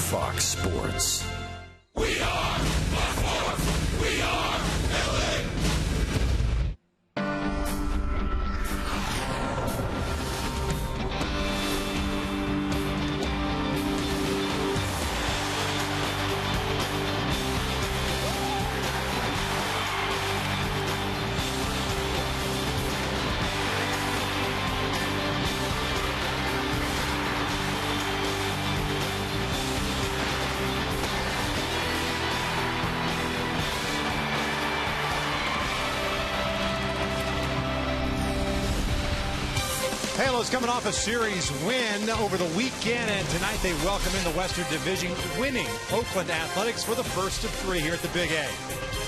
Fox Sports. We are Fox Sports. We are LA. Halos coming off a series win over the weekend, and tonight they welcome in the Western Division winning Oakland Athletics for the first of three here at the Big A.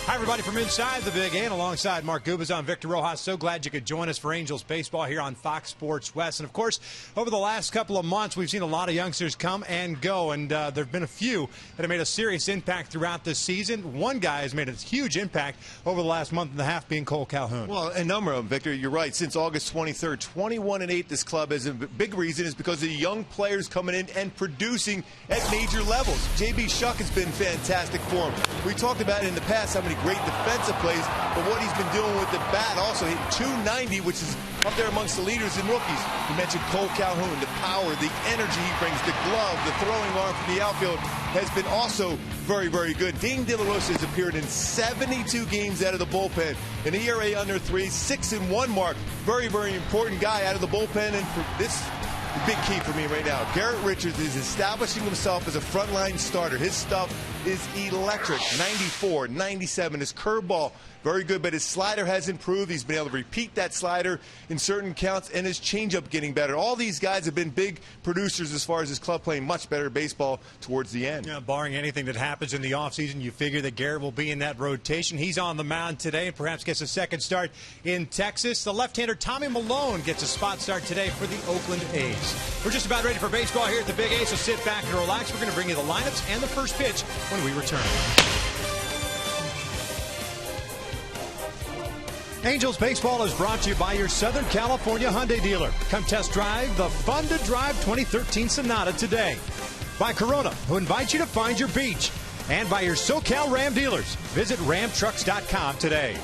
Hi, everybody, from inside the Big A, and alongside Mark Gubas, I'm Victor Rojas. So glad you could join us for Angels baseball here on Fox Sports West. And, of course, over the last couple of months, we've seen a lot of youngsters come and go, and there have been a few that have made a serious impact throughout this season. One guy has made a huge impact over the last month and a half, being Cole Calhoun. Well, a number of them, Victor. You're right. Since August 23rd, 21-8, this club has a big reason is because of the young players coming in and producing at major levels. J.B. Shuck has been fantastic for him. We talked about it in the past, how many great defensive plays, but what he's been doing with the bat, also hitting 290, which is up there amongst the leaders in rookies. You mentioned Cole Calhoun, the power, the energy he brings, the glove, the throwing arm from the outfield has been also very, very good. Dane De La Rosa has appeared in 72 games out of the bullpen, an ERA under 3, 6-1 mark. Very, very important guy out of the bullpen, and for this the big key for me right now. Garrett Richards is establishing himself as a frontline starter. His stuff is electric. 94, 97. His curveball, very good, but his slider has improved. He's been able to repeat that slider in certain counts, and his changeup getting better. All these guys have been big producers as far as his club playing much better baseball towards the end. Yeah, barring anything that happens in the offseason, you figure that Garrett will be in that rotation. He's on the mound today and perhaps gets a second start in Texas. The left-hander Tommy Malone gets a spot start today for the Oakland A's. We're just about ready for baseball here at the Big A, so sit back and relax. We're going to bring you the lineups and the first pitch when we return. Angels baseball is brought to you by your Southern California Hyundai dealer. Come test drive the Fun to Drive 2013 Sonata today. By Corona, who invites you to find your beach. And by your SoCal Ram dealers. Visit ramtrucks.com today.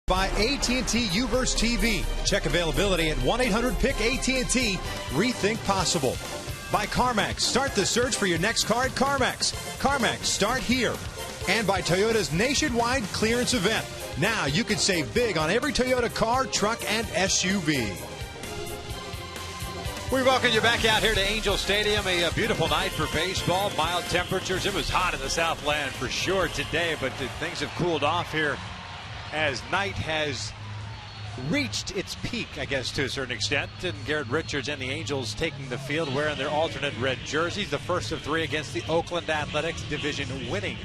By AT&T Uverse TV. Check availability at 1-800-PICK-AT&T. Rethink possible. By CarMax. Start the search for your next car at CarMax. CarMax, start here. And by Toyota's nationwide clearance event. Now you can save big on every Toyota car, truck, and SUV. We welcome you back out here to Angel Stadium. A beautiful night for baseball. Mild temperatures. It was hot in the Southland for sure today, but things have cooled off here as night has reached its peak, I guess, to a certain extent. And Garrett Richards and the Angels taking the field wearing their alternate red jerseys. The first of three against the Oakland Athletics, division-winning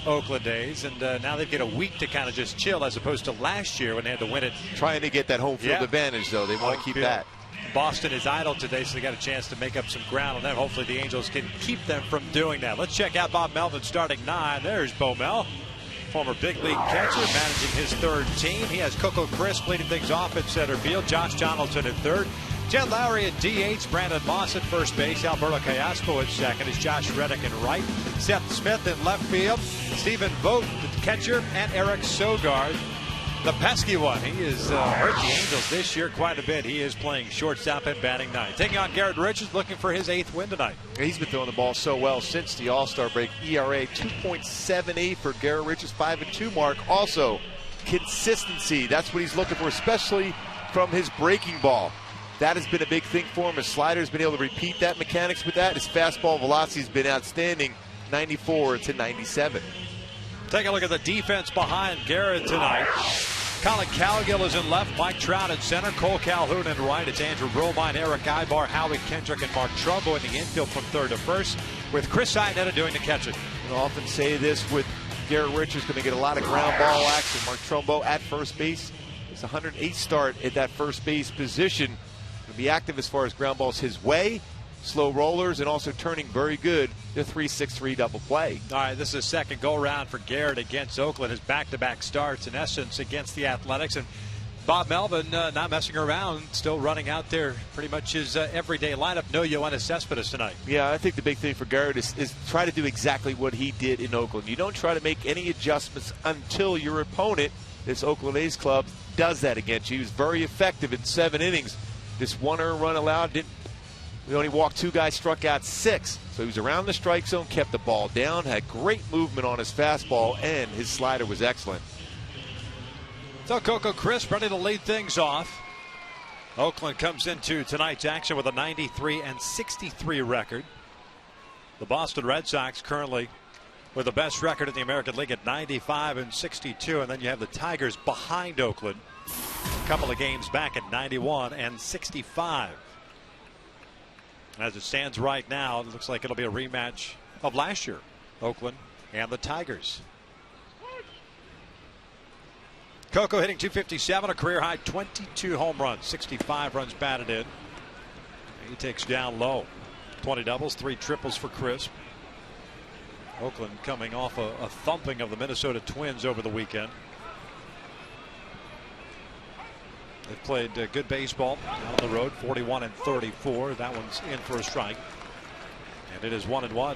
Oakland A's. And now they've got a week to kind of just chill as opposed to last year when they had to win it. Trying to get that home field advantage, though. They want to keep that. Boston is idle today, so they got a chance to make up some ground on them. Hopefully the Angels can keep them from doing that. Let's check out Bob Melvin starting 9. There's Bo Mel, former big league catcher, managing his third team. He has Coco Crisp leading things off at center field. Josh Donaldson at third. Jed Lowry at DH. Brandon Moss at first base. Alberto Callasco at second. Is Josh Reddick in right. Seth Smith in left field. Stephen Vogt, the catcher, and Eric Sogard, the pesky one. He has hurt the Angels this year quite a bit. He is playing shortstop and batting 9. Taking on Garrett Richards, looking for his 8th win tonight. He's been throwing the ball so well since the All-Star break. ERA 2.78 for Garrett Richards, 5-2 mark. Also, consistency. That's what he's looking for, especially from his breaking ball. That has been a big thing for him. His slider's been able to repeat that mechanics with that. His fastball velocity has been outstanding, 94 to 97. Take a look at the defense behind Garrett tonight. Colin Cowgill is in left, Mike Trout in center, Cole Calhoun in right. It's Andrew Romine, Eric Ibar, Howie Kendrick, and Mark Trumbo in the infield from third to first, with Chris Iannetta doing the catching. I often say this with Garrett Richards, going to get a lot of ground ball action. Mark Trumbo at first base. It's a 108 start at that first base position. Going to be active as far as ground balls his way. Slow rollers, and also turning very good the 3-6-3 double play. All right, this is a second go-round for Garrett against Oakland. His back-to-back starts, in essence, against the Athletics. And Bob Melvin not messing around, still running out there pretty much his everyday lineup. No Yoenis Cespedes tonight. Yeah, I think the big thing for Garrett is try to do exactly what he did in Oakland. You don't try to make any adjustments until your opponent, this Oakland A's club, does that against you. He was very effective in 7 innings. This 1 earned run allowed, we only walked 2 guys, struck out 6. So he was around the strike zone, kept the ball down, had great movement on his fastball, and his slider was excellent. So Coco Crisp ready to lead things off. Oakland comes into tonight's action with a 93-63 record. The Boston Red Sox currently with the best record in the American League at 95-62. And then you have the Tigers behind Oakland, a couple of games back at 91-65. As it stands right now, it looks like it'll be a rematch of last year, Oakland and the Tigers. Coco hitting .257, a career high 22 home runs, 65 runs batted in. He takes down low. 20 doubles, 3 triples for Crisp. Oakland coming off a thumping of the Minnesota Twins over the weekend. They've played good baseball out on the road, 41-34. That one's in for a strike. And it is 1-1.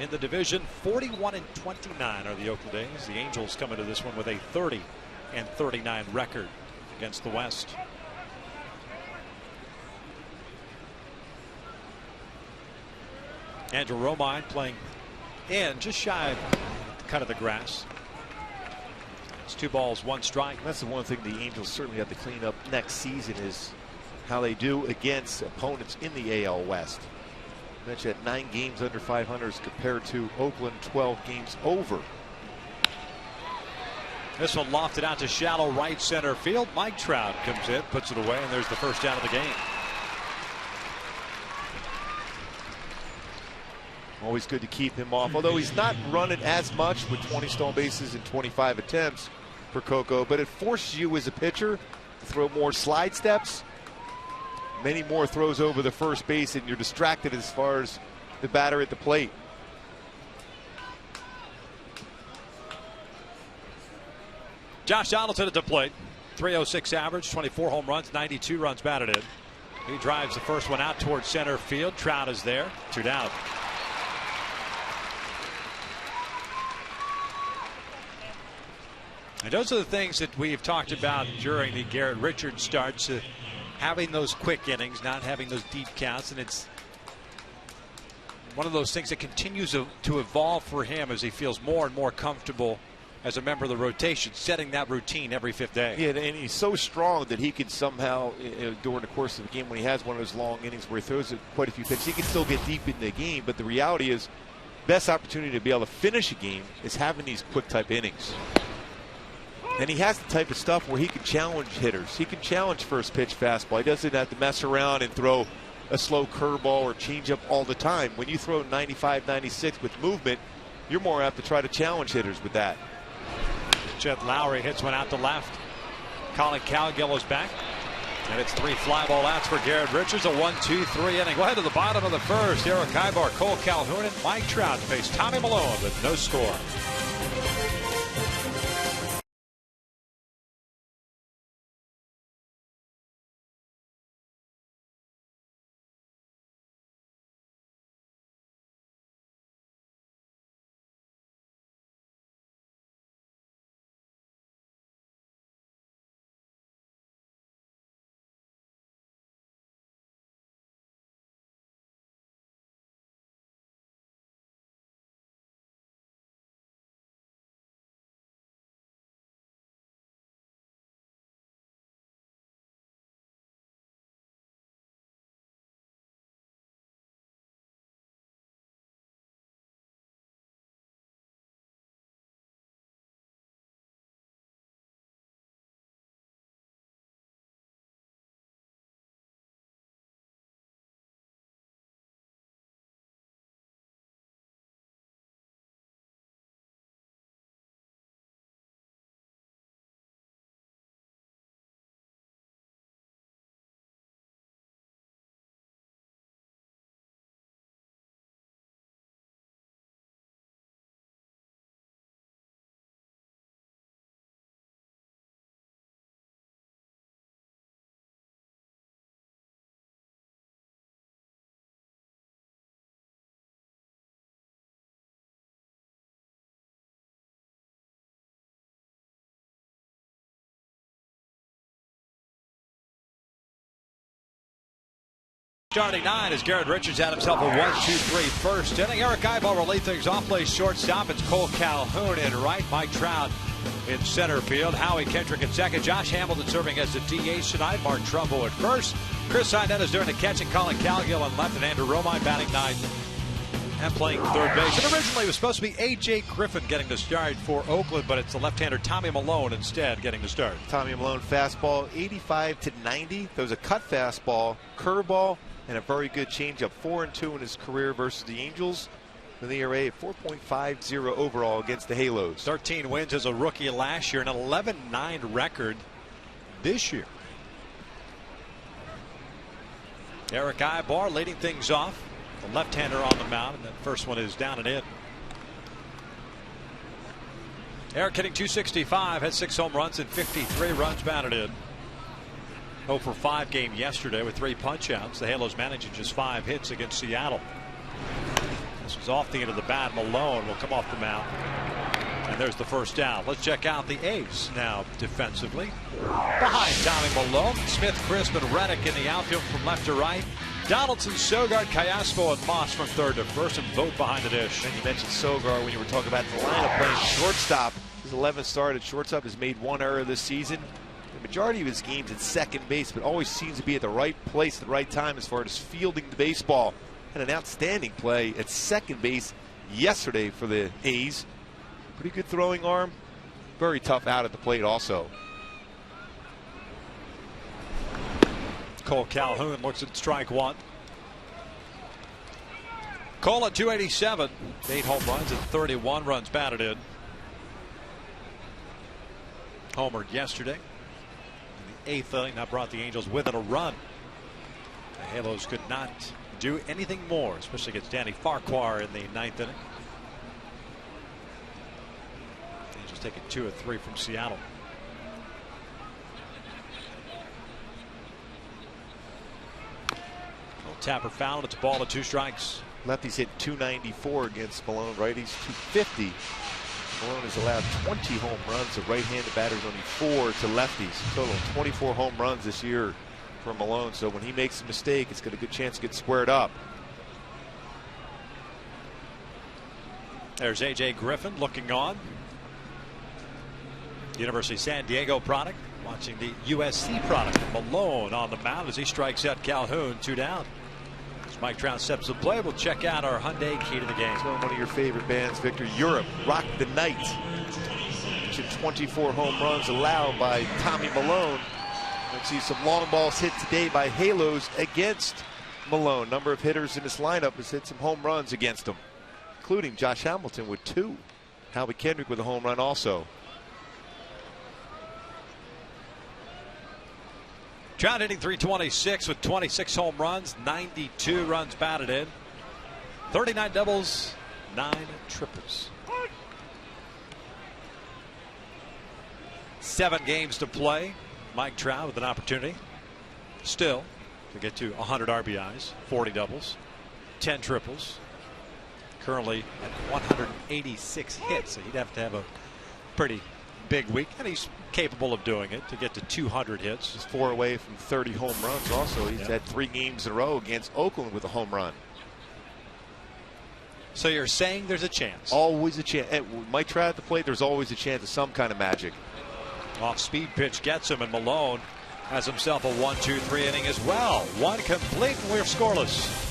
In the division, 41-29 are the Oakland A's. The Angels come into this one with a 30-39 record against the West. Andrew Romine playing in just shy of the cut of the grass. It's 2 balls, 1 strike. That's the one thing the Angels certainly have to clean up next season is how they do against opponents in the AL West. I mentioned at 9 games under 500 compared to Oakland 12 games over. This one lofted out to shallow right center field. Mike Trout comes in, puts it away, and there's the first down of the game. Always good to keep him off, although he's not running as much with 20 stolen bases and 25 attempts for Coco, but it forces you as a pitcher to throw more slide steps, many more throws over the first base, and you're distracted as far as the batter at the plate. Josh Donaldson at the plate. .306 average, 24 home runs, 92 runs batted in. He drives the first one out towards center field. Trout is there. 2 down. And those are the things that we've talked about during the Garrett Richards starts, having those quick innings, not having those deep counts, and it's one of those things that continues to evolve for him as he feels more and more comfortable as a member of the rotation, setting that routine every fifth day. Yeah, and he's so strong that he can somehow, during the course of the game, when he has one of those long innings where he throws quite a few pitches, he can still get deep in the game. But the reality is, best opportunity to be able to finish a game is having these quick type innings. And he has the type of stuff where he can challenge hitters. He can challenge first pitch fastball. He doesn't have to mess around and throw a slow curveball or changeup all the time. When you throw 95, 96 with movement, you're more apt to try to challenge hitters with that. Chet Lowry hits one out to left. Colin Cowgill is back. And it's 3 fly ball outs for Garrett Richards. A 1-2-3 inning. We'll head to the bottom of the first. Eric Ibar, Cole Calhoun, and Mike Trout face Tommy Malone with no score. Starting 9 as Garrett Richards had himself a 1-2-3 first inning. Eric Ibar will lead things off, plays shortstop. It's Cole Calhoun in right, Mike Trout in center field, Howie Kendrick in second, Josh Hamilton serving as the DH tonight, Mark Trumbo at first, Chris Seinett is doing the catching, Colin Cowgill on left, and Andrew Romine batting ninth and playing third base. And originally it was supposed to be A.J. Griffin getting the start for Oakland, but it's the left-hander Tommy Malone instead getting the start. Tommy Malone fastball 85 to 90. There was a cut fastball, curveball, and a very good changeup. 4-2 in his career versus the Angels. With the ERA at 4.50 overall against the Halos. 13 wins as a rookie last year, an 11-9 record this year. Eric Ibar leading things off. The left-hander on the mound, and that first one is down and in. Eric hitting .265, had 6 home runs and 53 runs batted in. 0 for 5 game yesterday with 3 punch-outs. The Halos managing just 5 hits against Seattle. This was off the end of the bat. Malone will come off the mound. And there's the first down. Let's check out the A's now defensively. Behind Tommy Malone, Smith, Crisp, and Reddick in the outfield from left to right. Donaldson, Sogard, Callaspo, and Moss from third to first, and Vogt behind the dish. And you mentioned Sogard when you were talking about the lineup playing shortstop. His 11th start at shortstop, has made 1 error this season. The majority of his games at second base, but always seems to be at the right place at the right time as far as fielding the baseball. Had an outstanding play at second base yesterday for the A's. Pretty good throwing arm. Very tough out at the plate also. Cole Calhoun looks at strike 1. Cole at .287, 8 home runs and 31 runs batted in. Homered yesterday in the 8th inning. That brought the Angels within a run. The Halos could not do anything more, especially against Danny Farquhar in the 9th inning. Angels taking 2 of 3 from Seattle. Tapper fouled. It's a ball to 2 strikes. Lefties hit .294 against Malone. Righties .250. Malone has allowed 20 home runs to right-handed batters, only 4 to lefties. Total 24 home runs this year for Malone. So when he makes a mistake, it's got a good chance to get squared up. There's A.J. Griffin looking on. University of San Diego product, watching the USC product. Malone on the mound as he strikes out Calhoun, 2 down. As Mike Trout steps to play, we'll check out our Hyundai key to the game. So one of your favorite bands, Victor, Europe, Rock the Night. 24 home runs allowed by Tommy Malone. Let's see some long balls hit today by Halos against Malone. Number of hitters in this lineup has hit some home runs against him, including Josh Hamilton with 2. Howie Kendrick with a home run also. Trout hitting .326 with 26 home runs, 92 runs batted in, 39 doubles, 9 triples. 7 games to play. Mike Trout with an opportunity still to get to 100 RBIs, 40 doubles, 10 triples. Currently at 186 hits, so he'd have to have a pretty big week, and he's capable of doing it to get to 200 hits. He's 4 away from 30 home runs also. He's had 3 games in a row against Oakland with a home run. So you're saying there's a chance? Always a chance. Mike Trout at the plate, there's always a chance of some kind of magic. Off speed pitch gets him, and Malone has himself a 1-2-3 inning as well. 1 complete, and we're scoreless.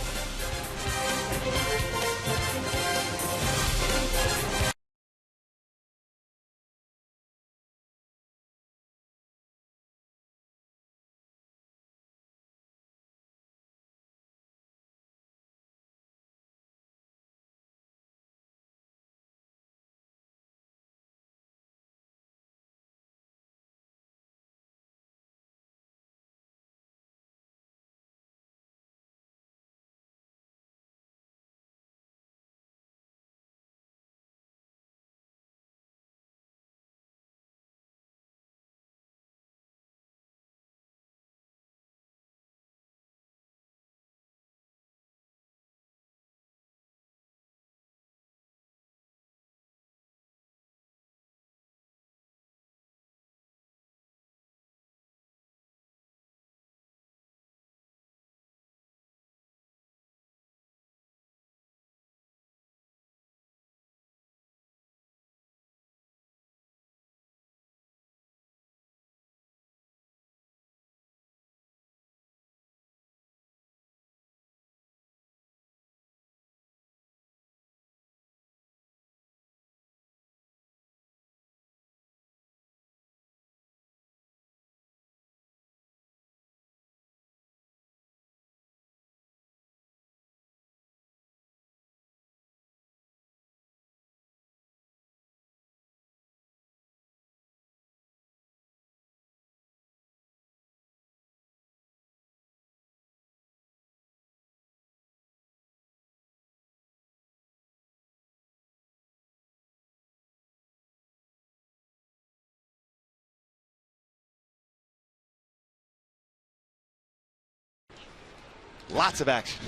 Lots of action.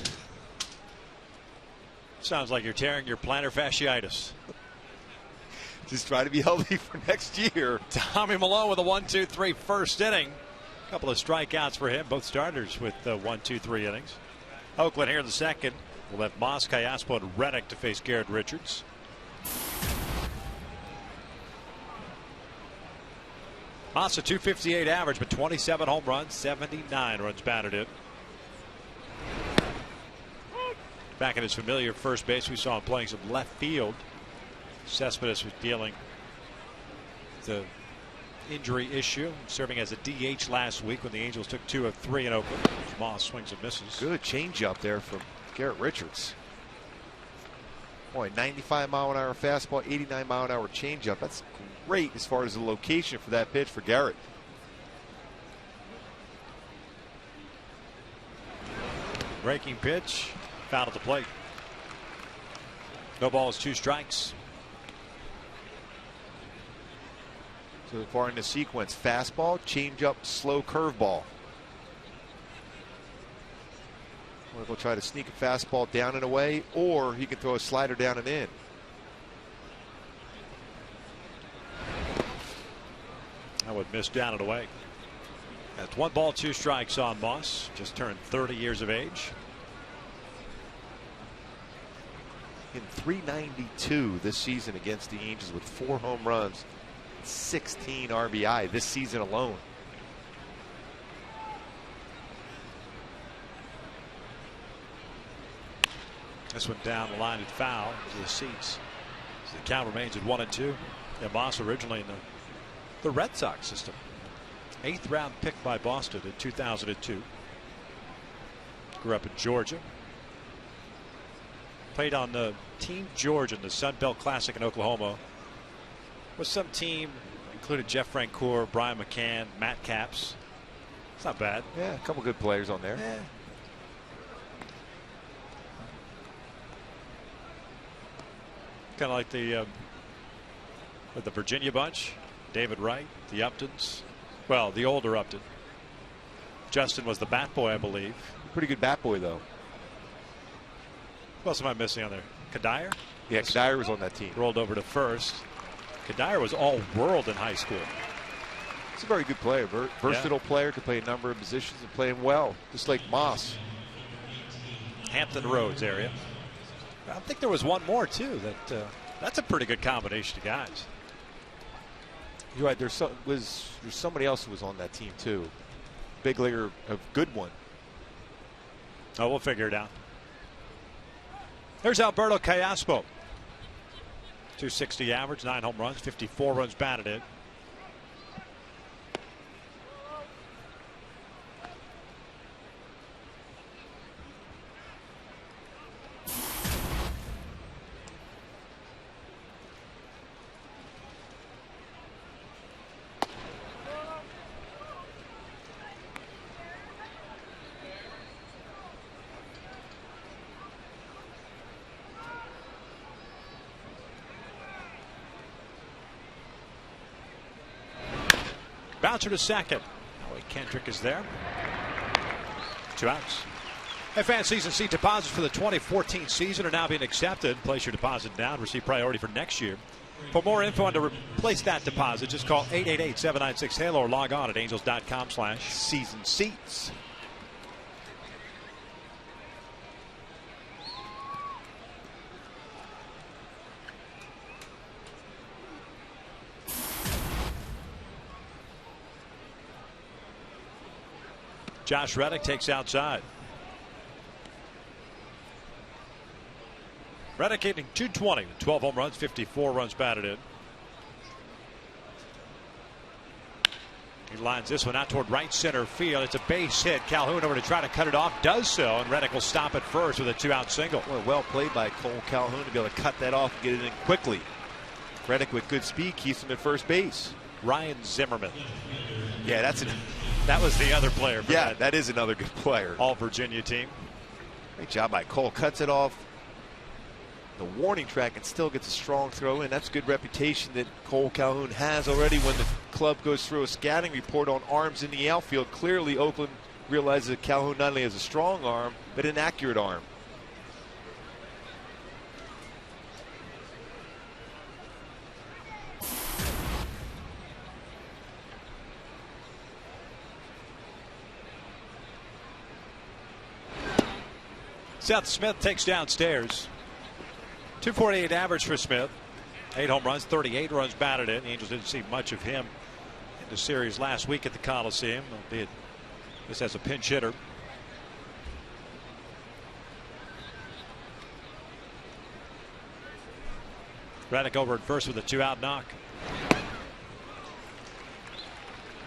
Sounds like you're tearing your plantar fasciitis. Just try to be healthy for next year. Tommy Malone with a 1-2-3 first inning. A couple of strikeouts for him. Both starters with 1-2-3 innings. Oakland here in the second. We'll have Moss, Cayaspo, and Reddick to face Garrett Richards. Moss a .258 average, but 27 home runs, 79 runs batted in. Back at his familiar first base, we saw him playing some left field. Cespedes was dealing with the injury issue, serving as a DH last week when the Angels took 2 of 3 in Oakland. Moss swings and misses. Good changeup there from Garrett Richards. Boy, 95-mile-an-hour fastball, 89-mile-an-hour changeup. That's great as far as the location for that pitch for Garrett. Breaking pitch, foul at the plate. No balls, 2 strikes. So far in the sequence, fastball, changeup, slow curveball. We'll try to sneak a fastball down and away, or he can throw a slider down and in. missed down and away. That's 1 ball, 2 strikes on Moss. Just turned 30 years of age. In .392 this season against the Angels with 4 home runs, 16 RBI this season alone. This one down the line and foul to the seats. So the count remains at 1-2. Yeah, Moss originally in the Red Sox system. 8th round pick by Boston in 2002. Grew up in Georgia. Played on the Team Georgia in the Sun Belt Classic in Oklahoma. With some team included Jeff Francoeur, Brian McCann, Matt Capps. It's not bad. Yeah, a couple good players on there. Yeah. Kind of like the with the Virginia bunch, David Wright, the Uptons. Well, the older Upton. Justin was the bat boy, I believe. Pretty good bat boy, though. Who else am I missing on there? Kadire? Yeah, Kadire was on that team. Rolled over to first. Kadire was all world in high school. He's a very good player, versatile player, could play a number of positions and play him well, just like Moss. Hampton Roads area. I think there was one more too. That's a pretty good combination of guys. You're right. There's somebody else who was on that team too. Big leaguer, a good one. Oh, we'll figure it out. There's Alberto Callaspo. 260 average, 9 home runs, 54 runs batted in. Bouncer to second. Howie Kendrick is there. 2 outs. Advanced season seat deposits for the 2014 season are now being accepted. Place your deposit now and receive priority for next year. For more info on to replace that deposit, just call 888-796-HALO or log on at angels.com/season seats. Josh Reddick takes outside. Reddick hitting .220 with 12 home runs, 54 runs batted in. He lines this one out toward right center field. It's a base hit. Calhoun over to try to cut it off. Does so, and Reddick will stop it first with a 2-out single. Well played by Cole Calhoun to be able to cut that off and get it in quickly. Reddick with good speed keeps him at first base. Ryan Zimmerman. Yeah, that was the other player. For that is another good player. All Virginia team. Great job by Cole. Cuts it off the warning track and still gets a strong throw in. That's good reputation that Cole Calhoun has already when the club goes through a scouting report on arms in the outfield. Clearly Oakland realizes that Calhoun not only has a strong arm but an accurate arm. Seth Smith takes downstairs. 248 average for Smith. 8 home runs, 38 runs batted in. The Angels didn't see much of him in the series last week at the Coliseum, albeit this as a pinch hitter. Reddick over at first with a 2-out knock.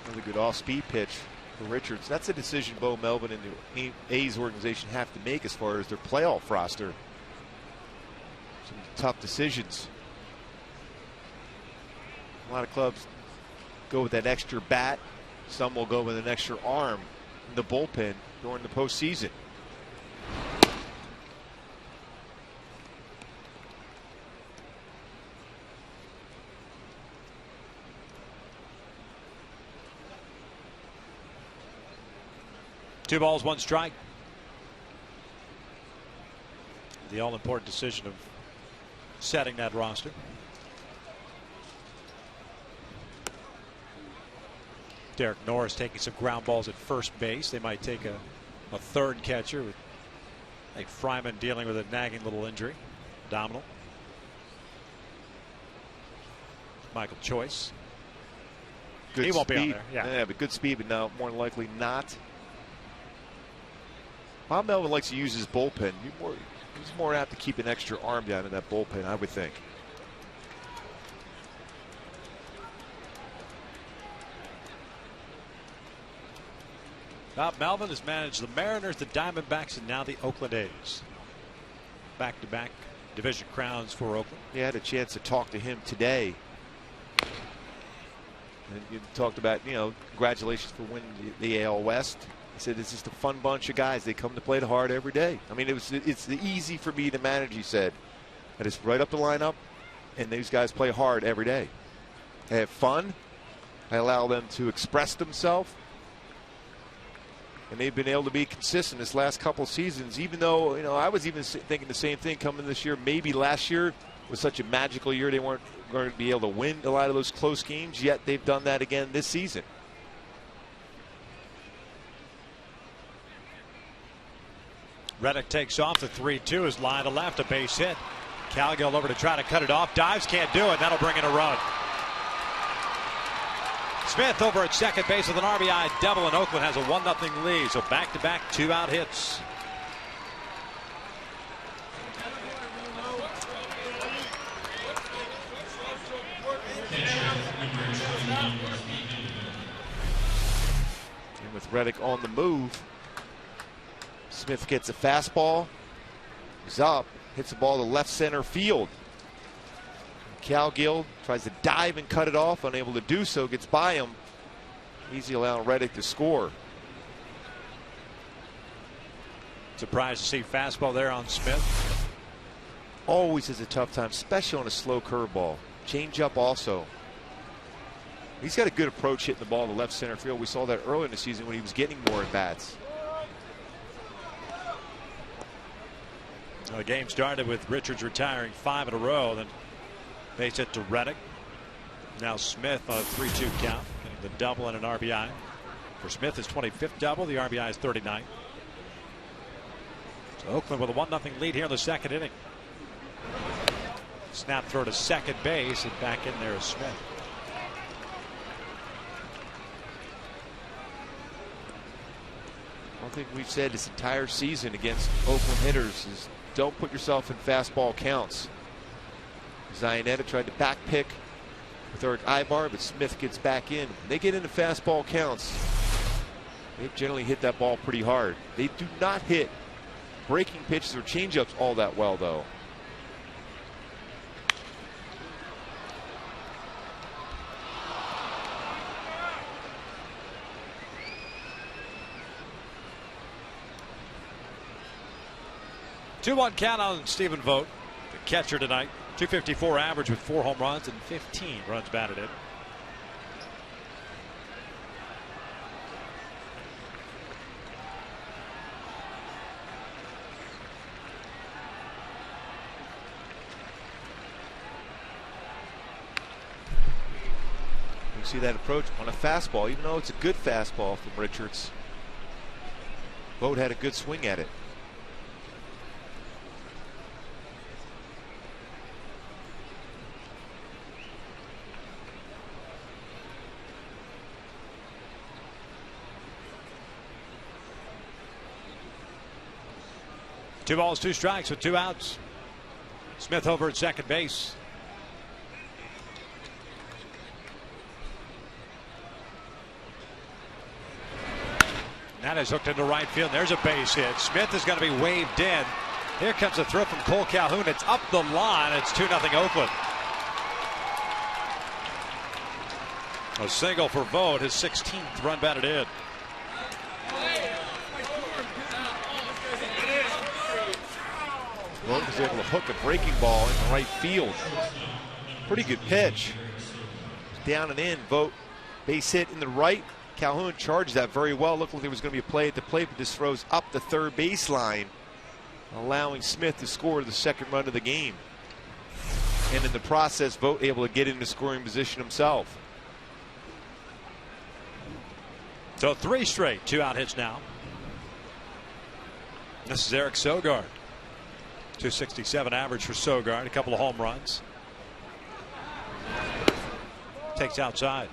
Another good off-speed pitch for Richards. That's a decision Bo Melvin and the A's organization have to make as far as their playoff roster. Some tough decisions. A lot of clubs go with that extra bat. Some will go with an extra arm in the bullpen during the postseason. Two balls, 1 strike. The all-important decision of setting that roster. Derek Norris taking some ground balls at first base. They might take a third catcher with Fryman dealing with a nagging little injury, abdominal. Michael Choice. Good he won't speed. be on there. Yeah, but good speed, but now more than likely not. Bob Melvin likes to use his bullpen. He's more apt to keep an extra arm down in that bullpen, I would think. Bob Melvin has managed the Mariners, the Diamondbacks, and now the Oakland A's. Back-to-back division crowns for Oakland. You had a chance to talk to him today. And you talked about, congratulations for winning the AL West. He said it's just a fun bunch of guys. They come to play hard every day. I mean, it's easy for me to manage, he said. I just write up the lineup, and these guys play hard every day. They have fun. I allow them to express themselves. And they've been able to be consistent this last couple of seasons, even though, I was even thinking the same thing coming this year. Maybe last year was such a magical year they weren't going to be able to win a lot of those close games, yet they've done that again this season. Reddick takes off. The 3-2 is line to left, a base hit. Calgill over to try to cut it off. Dives, can't do it. That'll bring in a run. Smith over at second base with an RBI double, and Oakland has a 1-0 lead. So back-to-back 2-out hits. And with Reddick on the move, Smith gets a fastball. He's up, hits the ball to left center field. Calgill tries to dive and cut it off, unable to do so, gets by him. Easy allowing Reddick to score. Surprised to see fastball there on Smith. Always has a tough time, especially on a slow curveball. Changeup also. He's got a good approach hitting the ball to left center field. We saw that early in the season when he was getting more at bats. The game started with Richards retiring 5 in a row. Then base hit to Reddick. Now Smith on a 3-2 count, getting the double and an RBI. For Smith, his 25th double. The RBI is 39. So Oakland with a 1-0 lead here in the second inning. Snap throw to second base, and back in there is Smith. One thing we've said this entire season against Oakland hitters is don't put yourself in fastball counts. Zionetta tried to back pick with Eric Ibar, but Smith gets back in. When they get into fastball counts, they generally hit that ball pretty hard. They do not hit breaking pitches or changeups all that well, though. Two-one count on Stephen Vogt, the catcher tonight. .254 average with 4 home runs and 15 runs batted in. You see that approach on a fastball, even though it's a good fastball from Richards. Vogt had a good swing at it. Two balls, 2 strikes with 2 outs. Smith over at second base. That is hooked into right field. There's a base hit. Smith is going to be waved in. Here comes a throw from Cole Calhoun. It's up the line. It's 2-0 Oakland. A single for Vogt, his 16th run batted in. Vogt was able to hook a breaking ball in the right field. Pretty good pitch. Down and in. Vogt base hit in the right. Calhoun charged that very well. Looked like there was going to be a play at the plate, but this throws up the third baseline, allowing Smith to score the second run of the game. And in the process, Vogt able to get into scoring position himself. So 3 straight 2-out hits now. This is Eric Sogard. 267 average for Sogard. A couple of home runs. Takes outside.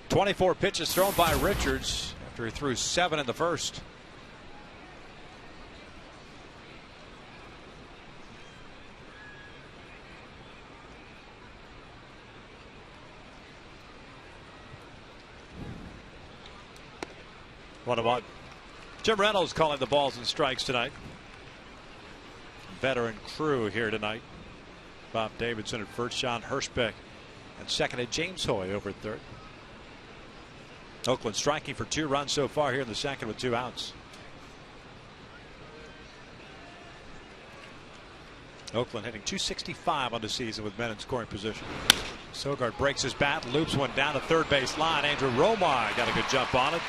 .24 pitches thrown by Richards after he threw 7 in the first. What about Jim Reynolds calling the balls and strikes tonight? Veteran crew here tonight. Bob Davidson at first, Sean Hirschbeck and second at James Hoy over at third. Oakland striking for 2 runs so far here in the second with 2 outs. Oakland hitting .265 on the season with men in scoring position. Sogard breaks his bat, loops one down to third base line. Andrew Romine got a good jump on it.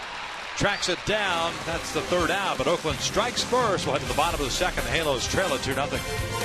Tracks it down. That's the 3rd out, but Oakland strikes first. We'll head to the bottom of the second. The Halos trail it 2-0.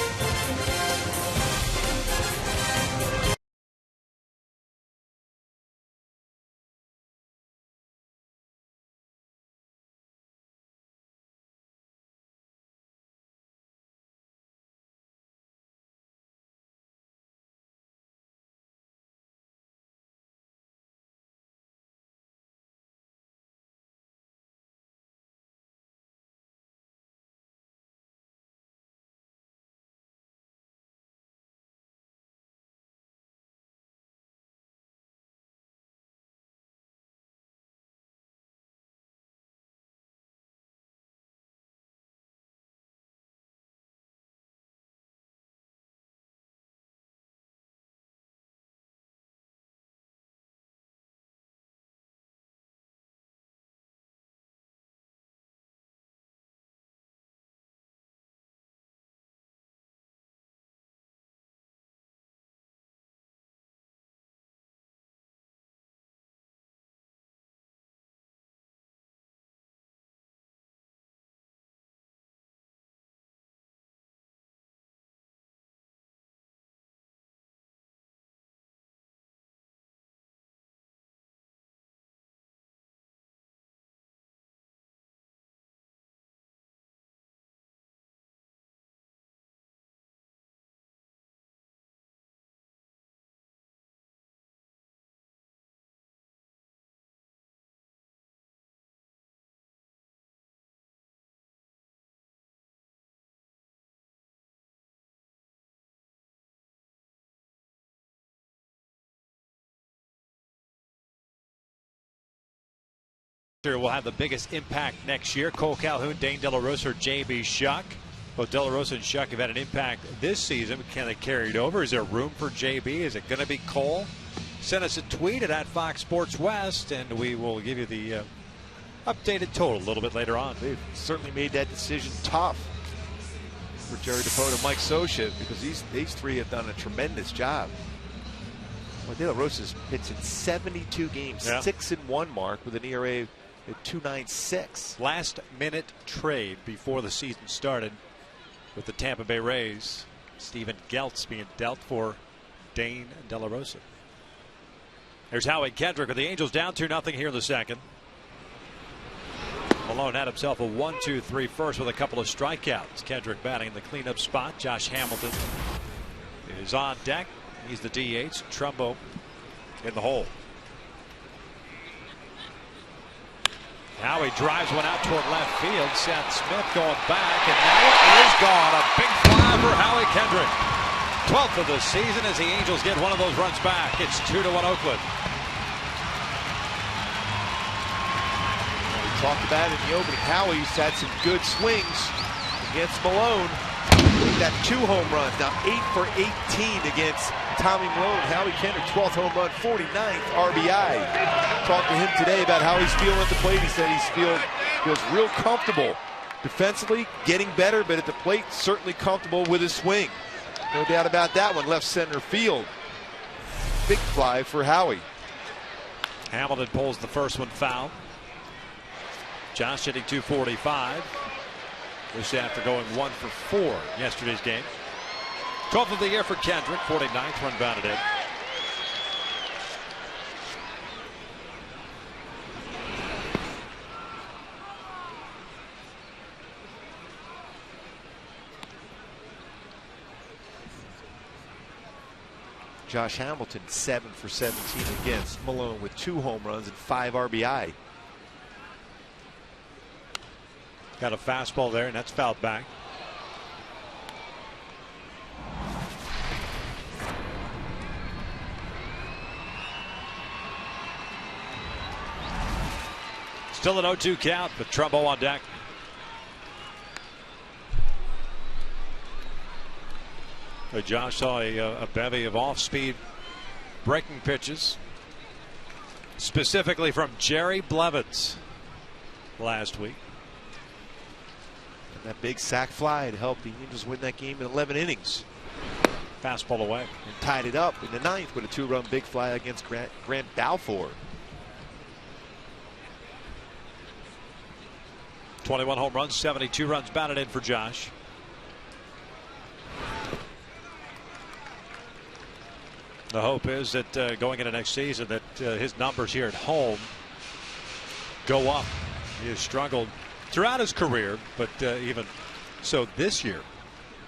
Will have the biggest impact next year. Cole Calhoun, Dane De La Rosa, or J.B. Shuck. Both De La Rosa and Shuck have had an impact this season. Can they carry it over? Is there room for J.B.? Is it going to be Cole? Send us a tweet at Fox Sports West, and we will give you the updated total a little bit later on. They've certainly made that decision tough for Jerry DePoe and Mike Scioscia, because these 3 have done a tremendous job. Well, De La Rosa's pitched in 72 games, 6-1 mark with an ERA at 2.96. Last minute trade before the season started with the Tampa Bay Rays. Steven Geltz being dealt for Dane De La Rosa. There's Howie Kendrick with the Angels down 2-0 here in the second. Malone had himself a 1-2-3 first with a couple of strikeouts. Kendrick batting in the cleanup spot. Josh Hamilton is on deck. He's the DH. Trumbo in the hole. Howie drives one out toward left field. Seth Smith going back, and now it is gone. A big fly for Howie Kendrick. 12th of the season as the Angels get one of those runs back. It's 2-1 Oakland. We talked about it in the opening. Howie's had some good swings against Malone. He got 2 home runs. Now 8 for 18 against Tommy Malone. Howie Kendrick, 12th home run, 49th RBI. Talked to him today about how he's feeling at the plate. He said he feels real comfortable defensively, getting better, but at the plate, certainly comfortable with his swing. No doubt about that one. Left center field. Big fly for Howie. Hamilton pulls the first one foul. Josh hitting .245. This after going 1 for 4 yesterday's game. 12th of the year for Kendrick. 49th run batted in. Josh Hamilton 7 for 17 against Malone with 2 home runs and 5 RBI. Got a fastball there, and that's fouled back. Still an 0-2 count, but Trumbo on deck. So Josh saw a bevy of off-speed breaking pitches, specifically from Jerry Blevins last week. And that big sac fly had helped the Angels win that game in 11 innings. Fastball away. And tied it up in the 9th with a 2-run big fly against Grant Balfour. 21 home runs, 72 runs batted in for Josh. The hope is that going into next season that his numbers here at home go up. He has struggled throughout his career, but even so this year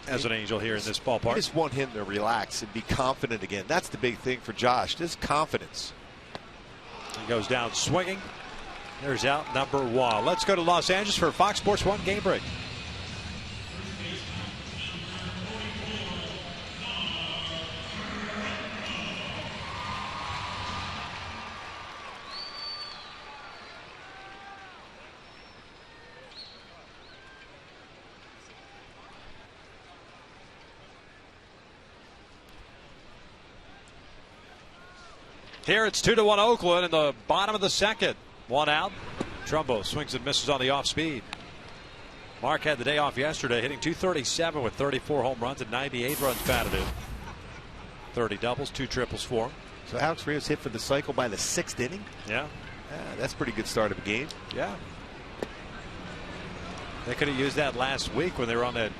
as an Angel here in this ballpark. I just want him to relax and be confident again. That's the big thing for Josh, this confidence. He goes down swinging. There's out number 1. Let's go to Los Angeles for Fox Sports 1 game break. Here it's 2-1 Oakland in the bottom of the 2nd. 1 out. Trumbo swings and misses on the off speed. Mark had the day off yesterday, hitting .237 with 34 home runs and 98 runs batted in. 30 doubles, 2 triples for him. So Alex Rios hit for the cycle by the 6th inning. Yeah. That's a pretty good start of a game. Yeah. They could have used that last week when they were on that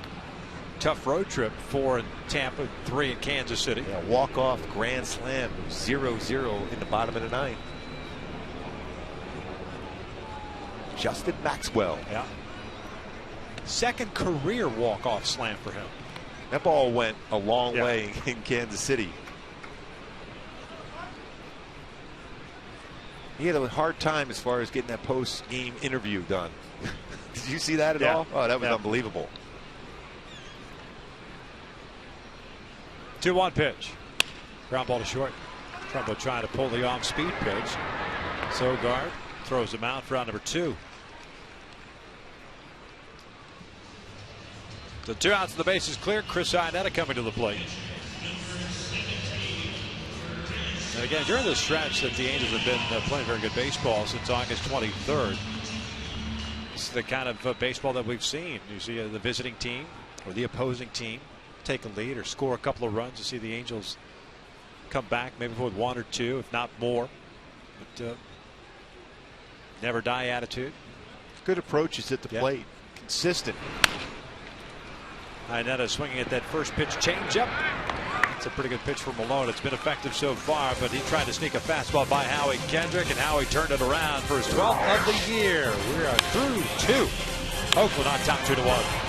tough road trip. 4 in Tampa, 3 in Kansas City. Yeah, walk-off grand slam, 0-0 in the bottom of the 9th. Justin Maxwell. Yeah. Second career walk-off slam for him. That ball went a long way in Kansas City. He had a hard time as far as getting that post-game interview done. Did you see that at all? Oh, that was unbelievable. 2-1 pitch. Ground ball to short. Trumbo trying to pull the off-speed pitch. Sogard throws him out for round number 2. So 2 outs and the base is clear. Chris Iannetta coming to the plate. And again, during the stretch that the Angels have been playing very good baseball since August 23rd, this is the kind of baseball that we've seen. You see the visiting team or the opposing team take a lead or score a couple of runs to see the Angels come back, maybe with 1 or 2, if not more. But never die attitude. Good approaches at the plate. Consistent. Iannetta swinging at that first pitch changeup. It's a pretty good pitch for Malone. It's been effective so far, but he tried to sneak a fastball by Howie Kendrick, and Howie turned it around for his 12th of the year. We are through 2. Oakland on top 2-1.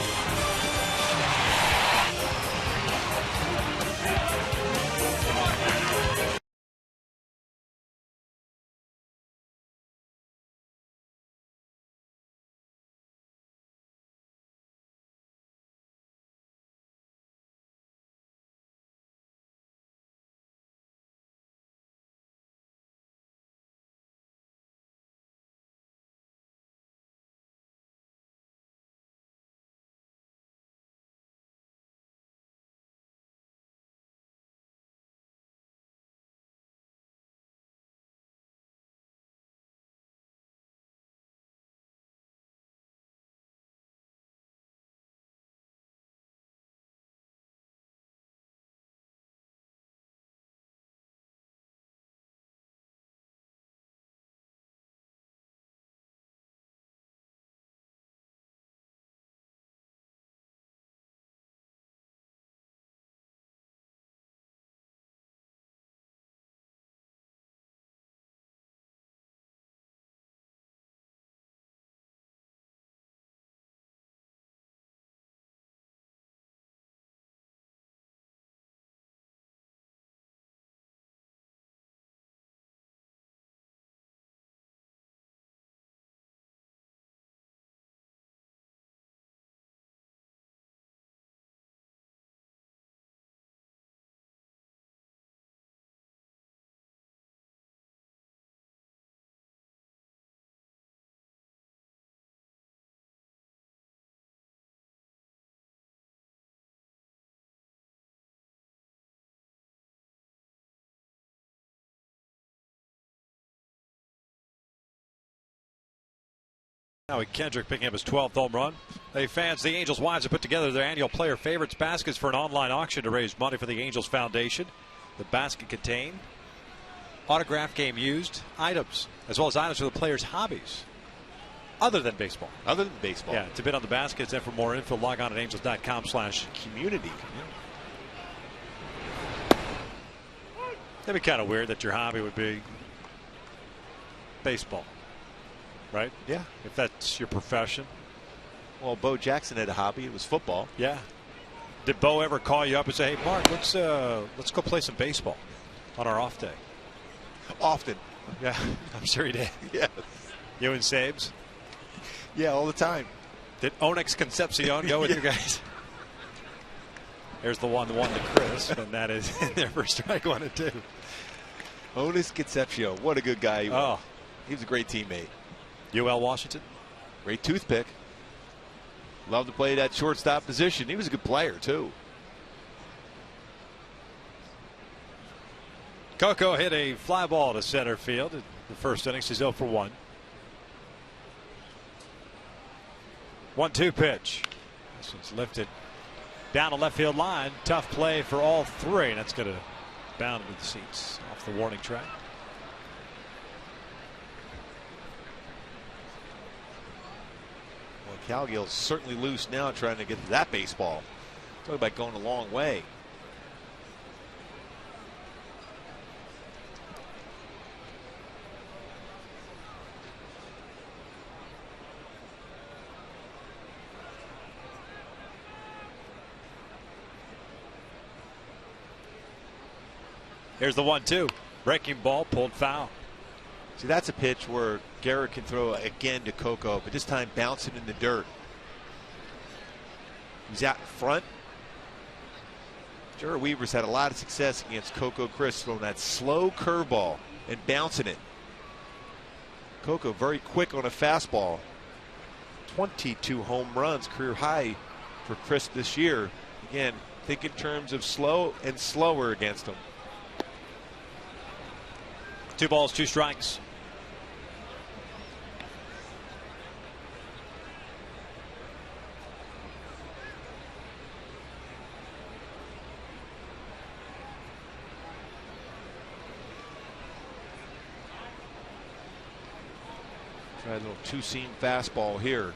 Now Kendrick picking up his 12th home run. Hey fans, the Angels Wives have put together their annual player favorites baskets for an online auction to raise money for the Angels Foundation. The basket contained autograph game used items, as well as items for the players' hobbies other than baseball. Other than baseball. Yeah, to bid on the baskets and for more info, log on at angels.com/community. That'd be kind of weird that your hobby would be baseball. Right? Yeah. If that's your profession. Well, Bo Jackson had a hobby. It was football. Yeah. Did Bo ever call you up and say, "Hey, Mark, let's go play some baseball on our off day"? Often. Yeah, I'm sure he did. Yes. You and Sabes? Yeah, all the time. Did Onyx Concepcion go with you guys? There's the one to Chris, and that is their first strike 1 and 2. Otis Concepcion. What a good guy he was. Oh. He was a great teammate. UL Washington? Great toothpick. Loved to play that shortstop position. He was a good player, too. Coco hit a fly ball to center field in the first innings. He's 0 for 1. 1-2 pitch. This one's lifted down the left field line. Tough play for all three. That's going to bound into the seats off the warning track. Well, Calgill's certainly loose now trying to get to that baseball. Talk about going a long way. Here's the 1-2. Breaking ball, pulled foul. See, that's a pitch where Garrett can throw again to Coco, but this time bouncing in the dirt. He's out in front. Jared Weaver's had a lot of success against Coco Chris, throwing that slow curveball and bouncing it. Coco very quick on a fastball. 22 home runs, career high for Chris this year. Again, think in terms of slow and slower against him. 2 balls, 2 strikes. Try a little two-seam fastball here.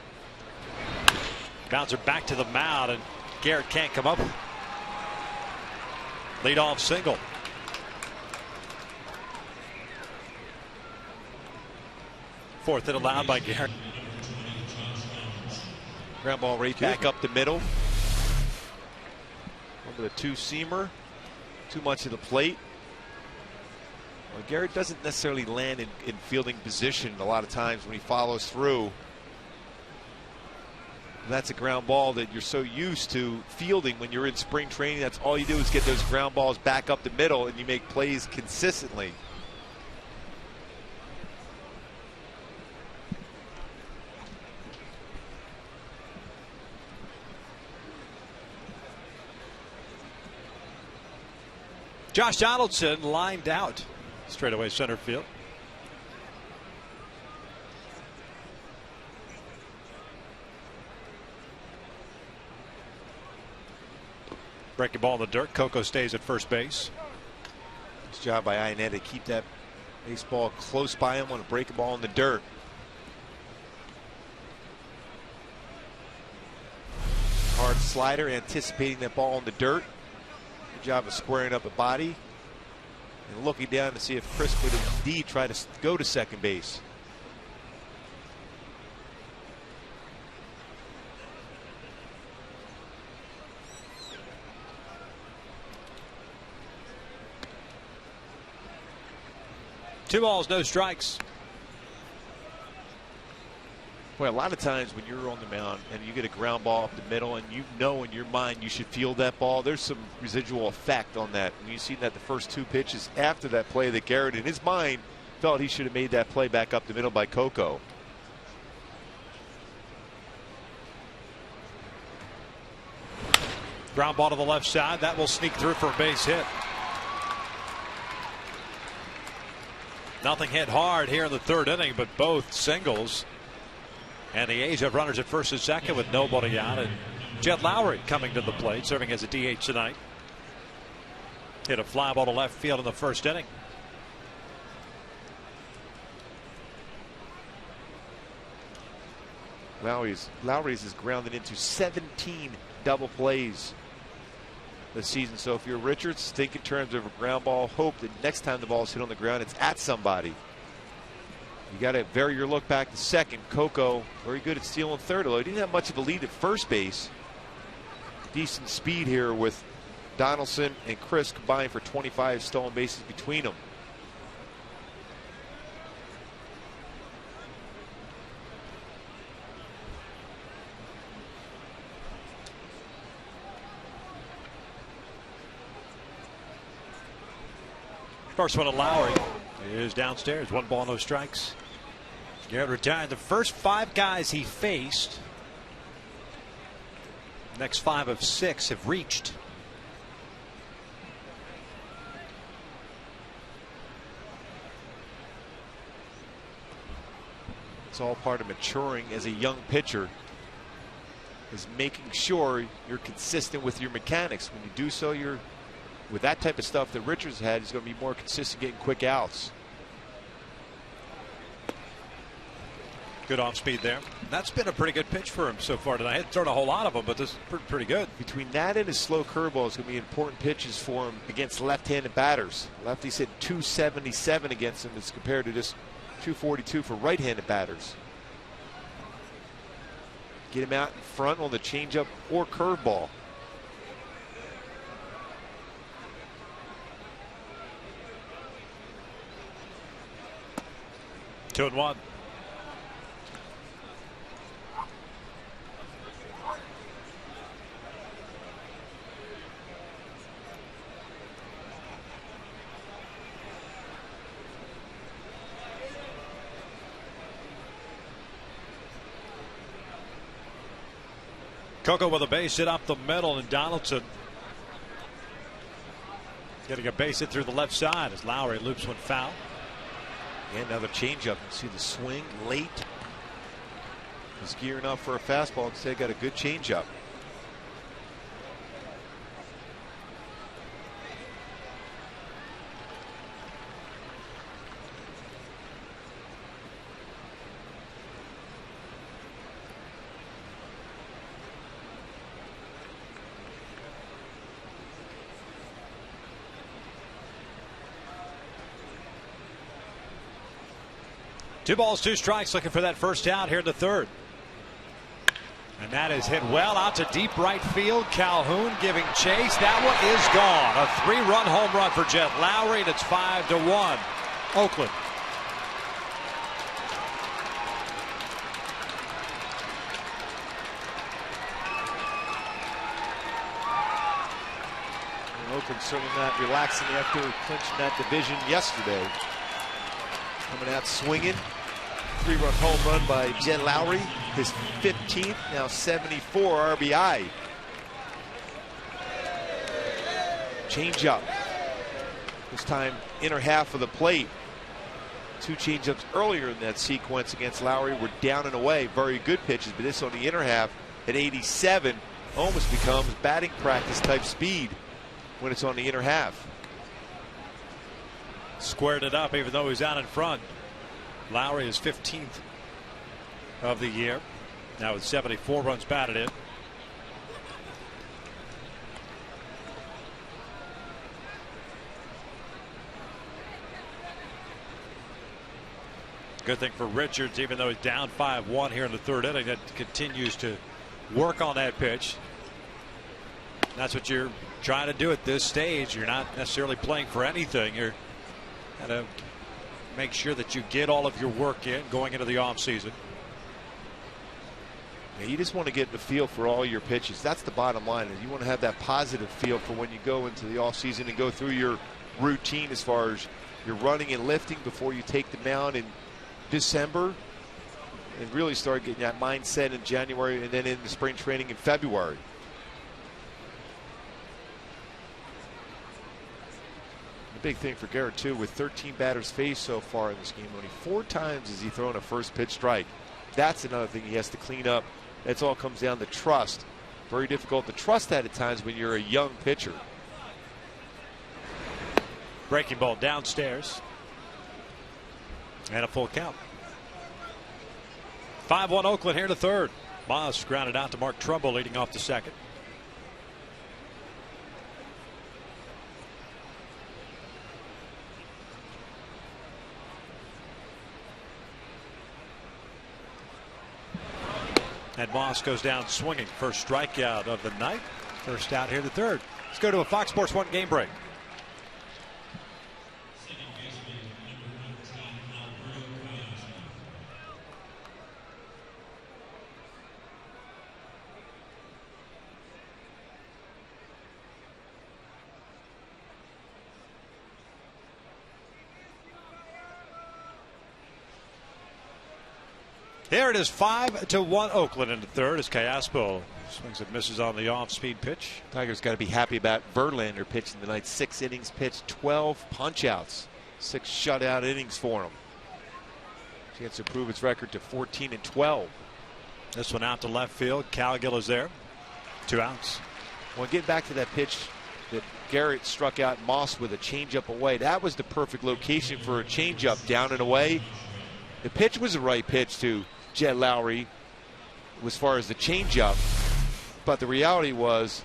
Bouncer back to the mound, and Garrett can't come up. Leadoff single. Fourth hit allowed by Garrett. Ground ball right back up the middle. Over the two-seamer. Too much of the plate. Well, Garrett doesn't necessarily land in fielding position a lot of times when he follows through. That's a ground ball that you're so used to fielding when you're in spring training. That's all you do is get those ground balls back up the middle, and you make plays consistently. Josh Donaldson lined out straightaway center field. Breaking ball in the dirt. Coco stays at first base. Nice job by Ionetta to keep that baseball close by him. Want to break a ball in the dirt. Hard slider, anticipating that ball in the dirt. Good job of squaring up a body and looking down to see if Chris would indeed try to go to second base. Two balls, no strikes. Boy, a lot of times when you're on the mound and you get a ground ball up the middle and you know in your mind you should field that ball, there's some residual effect on that. And you've seen that the first 2 pitches after that play that Garrett in his mind felt he should have made that play back up the middle by Coco. Ground ball to the left side. That will sneak through for a base hit. Nothing hit hard here in the third inning, but both singles. And the A's have runners at first and second with nobody out. And Jed Lowrie coming to the plate, serving as a DH tonight. Hit a fly ball to left field in the first inning. Lowry's is grounded into 17 double plays this season. So if you're Richards, think in terms of a ground ball. Hope that next time the ball's hit on the ground, it's at somebody. You got to vary your look back to second. Coco very good at stealing third, although he didn't have much of a lead at first base. Decent speed here with Donaldson and Chris combined for 25 stolen bases between them. First one to Lowrie is downstairs. 1 ball, no strikes. Garrett retired the first 5 guys he faced. Next 5 of 6 have reached. It's all part of maturing as a young pitcher, is making sure you're consistent with your mechanics. When you do so, you're with that type of stuff that Richards had, he's going to be more consistent getting quick outs. Good off speed there. That's been a pretty good pitch for him so far tonight. He hasn't thrown a whole lot of them, but this is pretty good. Between that and his slow curveball is going to be important pitches for him against left-handed batters. Lefties hit 277 against him as compared to just 242 for right-handed batters. Get him out in front on the changeup or curveball. Two and one. Coco with a base hit up the middle, and Donaldson getting a base hit through the left side as Lowrie loops one foul. And another changeup. You see the swing late. He's gearing up for a fastball. Instead, got a good changeup. Two balls, 2 strikes, looking for that first out here in the third. And that is hit well out to deep right field. Calhoun giving chase. That one is gone. A 3-run home run for Jed Lowrie, and it's 5-1. Oakland. Oakland certainly not relaxing after clinching that division yesterday. Coming out swinging. 3-run home run by Jed Lowrie. His 15th, now 74 RBI. Changeup. This time inner half of the plate. 2 changeups earlier in that sequence against Lowrie were down and away. Very good pitches, but this on the inner half at 87 almost becomes batting practice type speed when it's on the inner half. Squared it up even though he's out in front. Lowrie is 15th of the year. Now with 74 runs batted in. Good thing for Richards, even though he's down 5-1 here in the third inning, that continues to work on that pitch. That's what you're trying to do at this stage. You're not necessarily playing for anything. You're got to make sure that you get all of your work in going into the offseason. Yeah, you just want to get the feel for all your pitches. That's the bottom line. Is you want to have that positive feel for when you go into the offseason and go through your routine as far as your running and lifting before you take the mound in December, and really start getting that mindset in January and then in the spring training in February. The big thing for Garrett too, with 13 batters faced so far in this game, only 4 times has he thrown a first pitch strike. That's another thing he has to clean up. It all comes down to trust. Very difficult to trust that at times when you're a young pitcher. Breaking ball downstairs. And a full count. 5-1 Oakland here to third. Moss grounded out to Mark Trumbo leading off the second. And Moss goes down swinging. First strikeout of the night. First out here to third. Let's go to a Fox Sports 1 game break. There it is, 5-1 Oakland into third as Callaspo swings and misses on the off-speed pitch. Tigers got to be happy about Verlander pitching tonight. 6 innings pitched, 12 punch-outs, 6 shutout innings for him. Chance to improve its record to 14-12. This one out to left field. Calgill is there. 2 outs. Well, getting back to that pitch that Garrett struck out Moss with a changeup away, that was the perfect location for a changeup, down and away. The pitch was the right pitch to Jed Lowry as far as the changeup, but the reality was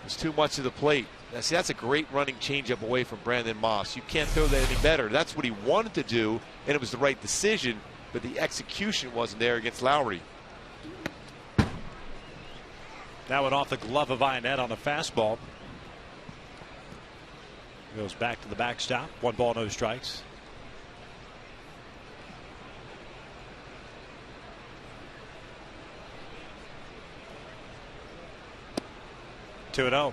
it was too much to the plate. Now, see, that's a great running changeup away from Brandon Moss. You can't throw that any better. That's what he wanted to do, and it was the right decision, but the execution wasn't there against Lowry. That went off the glove of Ionette on the fastball. Goes back to the backstop. 1 ball, no strikes. Two and 0.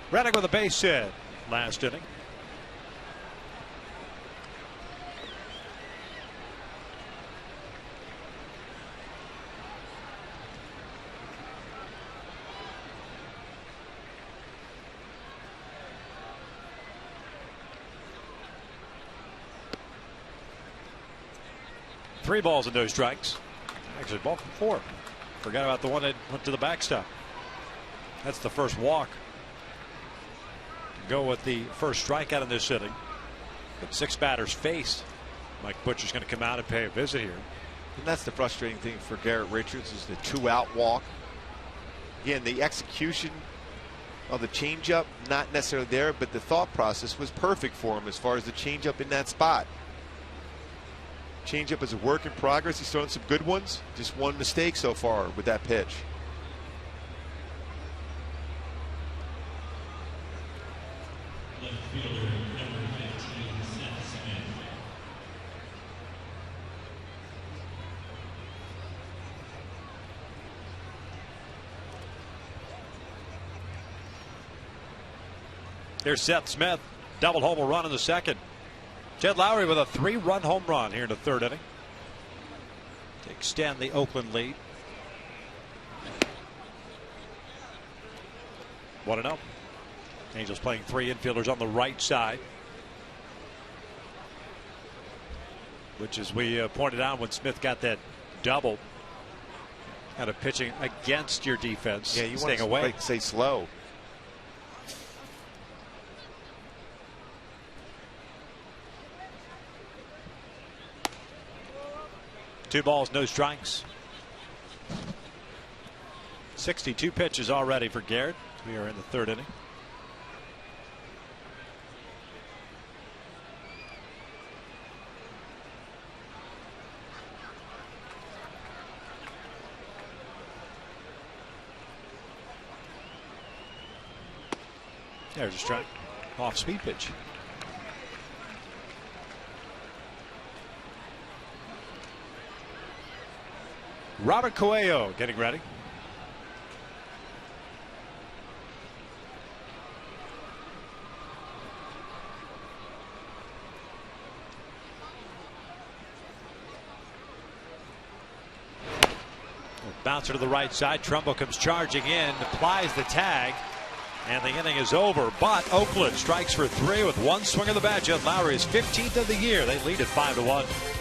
Reddick with a base hit last inning. Three balls and no strikes. Actually, ball from 4. Forgot about the one that went to the backstop. That's the first walk. Go with the first strikeout in this inning. But 6 batters faced. Mike Butcher's going to come out and pay a visit here. And that's the frustrating thing for Garrett Richards is the 2-out walk. Again, the execution of the changeup, not necessarily there, but the thought process was perfect for him as far as the changeup in that spot. Changeup is a work in progress. He's thrown some good ones. Just one mistake so far with that pitch. There's Seth Smith. Double home run in the second. Jed Lowry with a 3-run home run here in the third inning to extend the Oakland lead. 1-0. Angels playing 3 infielders on the right side, which, as we pointed out when Smith got that double, kind of pitching against your defense. Yeah, you staying want away. to stay slow. Two balls, no strikes. 62 pitches already for Garrett. We are in the third inning. There's a strike. Off speed pitch. Robert Coelho getting ready. Bouncer to the right side. Trumbo comes charging in, applies the tag, and the inning is over. But Oakland strikes for 3 with one swing of the bat. Jed Lowrie is 15th of the year. They lead at 5-1.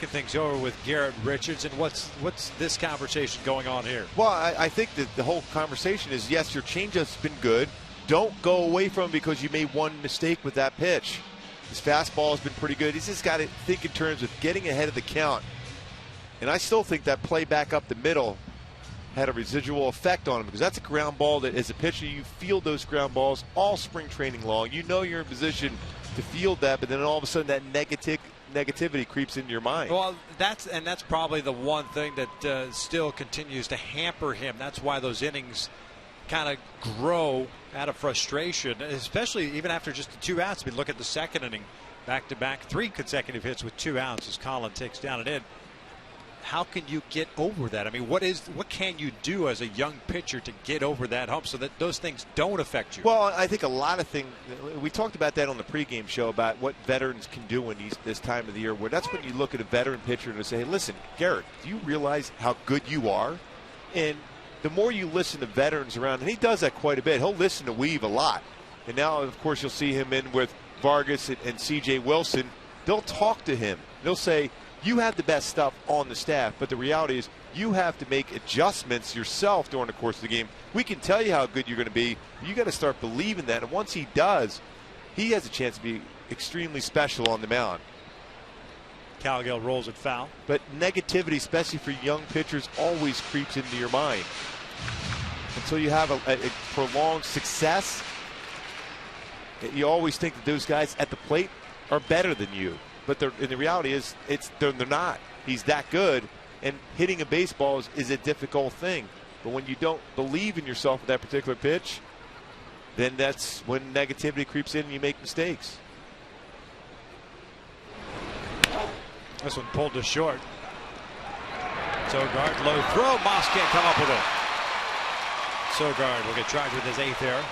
Things over with Garrett Richards, and what's this conversation going on here? Well, I think that the whole conversation is, yes, your changeup's been good. Don't go away from it because you made one mistake with that pitch. His fastball has been pretty good. He's just got to think in terms of getting ahead of the count. And I still think that play back up the middle had a residual effect on him, because that's a ground ball that, as a pitcher, you field those ground balls all spring training long. You know you're in position to field that, but then all of a sudden that negativity creeps into your mind. Well, that's probably the one thing that still continues to hamper him. That's why those innings kind of grow out of frustration, especially even after just the 2 outs. I mean, look at the second inning, back-to-back 3 consecutive hits with 2 outs as Colin takes down an in. How can you get over that? I mean, what can you do as a young pitcher to get over that hump so that those things don't affect you? Well, I think a lot of things, we talked about that on the pregame show about what veterans can do in this time of the year, where that's when you look at a veteran pitcher and say, hey, listen, Garrett, do you realize how good you are? And the more you listen to veterans around, and he does that quite a bit, he'll listen to Weave a lot. And now, of course, you'll see him in with Vargas and C.J. Wilson. They'll talk to him. They'll say, you have the best stuff on the staff, but the reality is you have to make adjustments yourself during the course of the game. We can tell you how good you're going to be. You got to start believing that. And once he does, he has a chance to be extremely special on the mound. Cowgill rolls it foul. But negativity, especially for young pitchers, always creeps into your mind. Until you have a prolonged success, you always think that those guys at the plate are better than you. But the reality is, they're not. He's that good, and hitting a baseball is a difficult thing. But when you don't believe in yourself with that particular pitch, then that's when negativity creeps in and you make mistakes. This one pulled to short. Sogard, low throw. Moss can't come up with it. Sogard will get charged with his 8th error.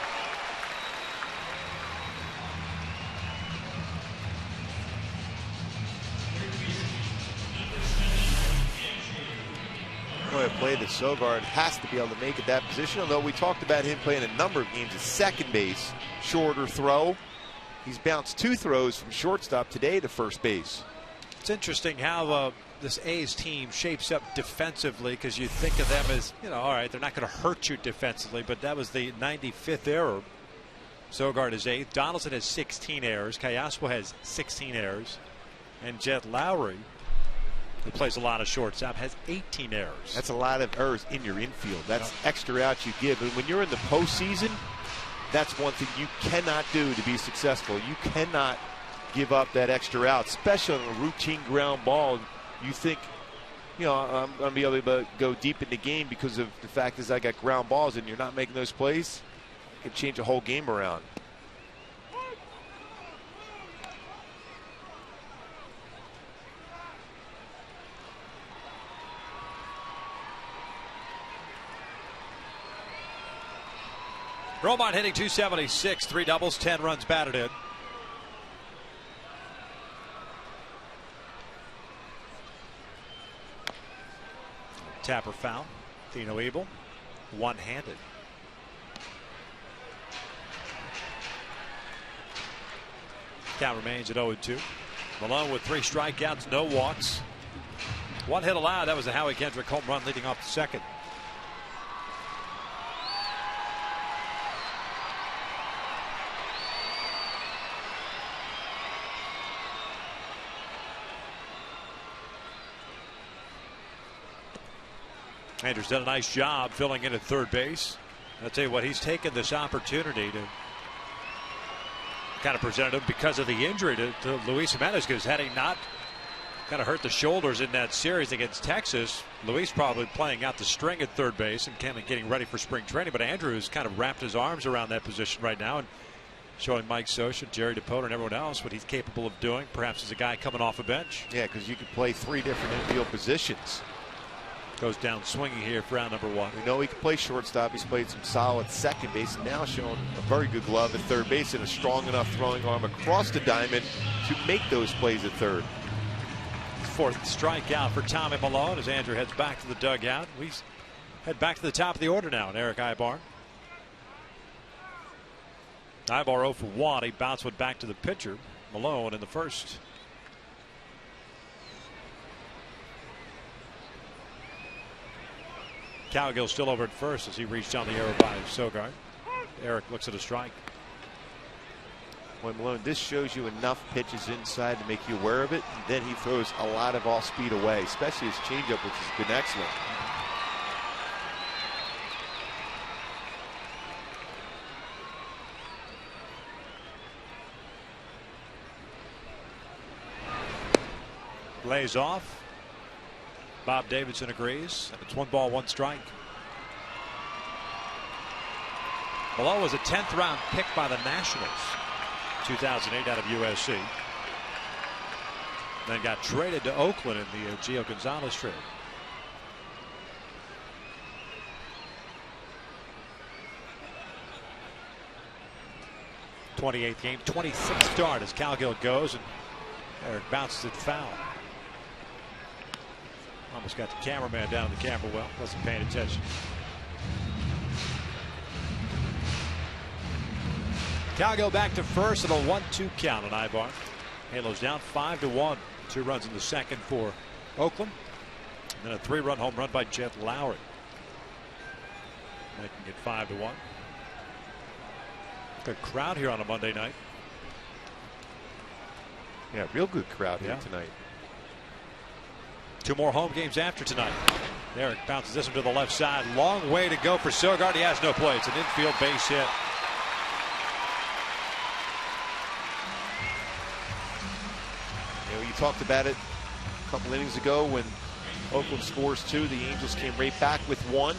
A play that Sogard has to be able to make at that position, although we talked about him playing a number of games at second base. Shorter throw. He's bounced 2 throws from shortstop today to first base. It's interesting how this A's team shapes up defensively, because you think of them as, all right, they're not going to hurt you defensively, but that was the 95th error. Sogard is 8th. Donaldson has 16 errors. Callaspo has 16 errors. And Jed Lowrie, who plays a lot of shortstop, has 18 errors. That's a lot of errors in your infield. That's extra outs you give. And when you're in the postseason, that's one thing you cannot do to be successful. You cannot give up that extra out, especially on a routine ground ball. You think, you know, I'm going to be able to go deep in the game because of the fact is I got ground balls, and you're not making those plays. It can change a whole game around. Romine hitting .276, 3 doubles, 10 runs batted in. Tapper foul. Thino Ebel, one-handed. Count remains at 0-2. Malone with 3 strikeouts, no walks. 1 hit allowed. That was a Howie Kendrick home run leading off the second. Andrews done a nice job filling in at third base. I'll tell you what, he's taken this opportunity to kind of presented him because of the injury to Luis Jimenez, because had he not kind of hurt the shoulders in that series against Texas, Luis probably playing out the string at third base and kind of getting ready for spring training. But Andrews kind of wrapped his arms around that position right now and showing Mike Scioscia, Jerry DePoter, and everyone else what he's capable of doing, perhaps as a guy coming off a bench. Yeah, because you could play 3 different infield positions. Goes down swinging here for round number 1. We know he can play shortstop. He's played some solid second base, and now showing a very good glove at third base and a strong enough throwing arm across the diamond to make those plays at third. 4th strikeout for Tommy Malone as Andrew heads back to the dugout. We head back to the top of the order now, and Eric Aybar. Aybar 0 for 1. He bounced one back to the pitcher. Malone in the first. Cowgill still over at first as he reached on the arrow by Sogard. Eric looks at a strike. Boy, Malone, this shows you enough pitches inside to make you aware of it. And then he throws a lot of off speed away, especially his changeup, which has been excellent. Lays off. Bob Davidson agrees. It's 1 ball, 1 strike. Malone was a 10th round pick by the Nationals, 2008 out of USC. Then got traded to Oakland in the Gio Gonzalez trade. '28th game, 26th start as Cowgill goes, and Eric bounces it foul. Almost got the cameraman down in the camera well. Wasn't paying attention. Cowgill back to first and a 1-2 count on Aybar. Halos down 5-1. 2 runs in the second for Oakland. And then a 3-run home run by Jet Lowry, making it 5-1. Good crowd here on a Monday night. Yeah, real good crowd here tonight. 2 more home games after tonight. Eric bounces this one to the left side. Long way to go for Sogard. He has no play. It's an infield base hit. You know, you talked about it a couple innings ago when Oakland scores 2. The Angels came right back with 1.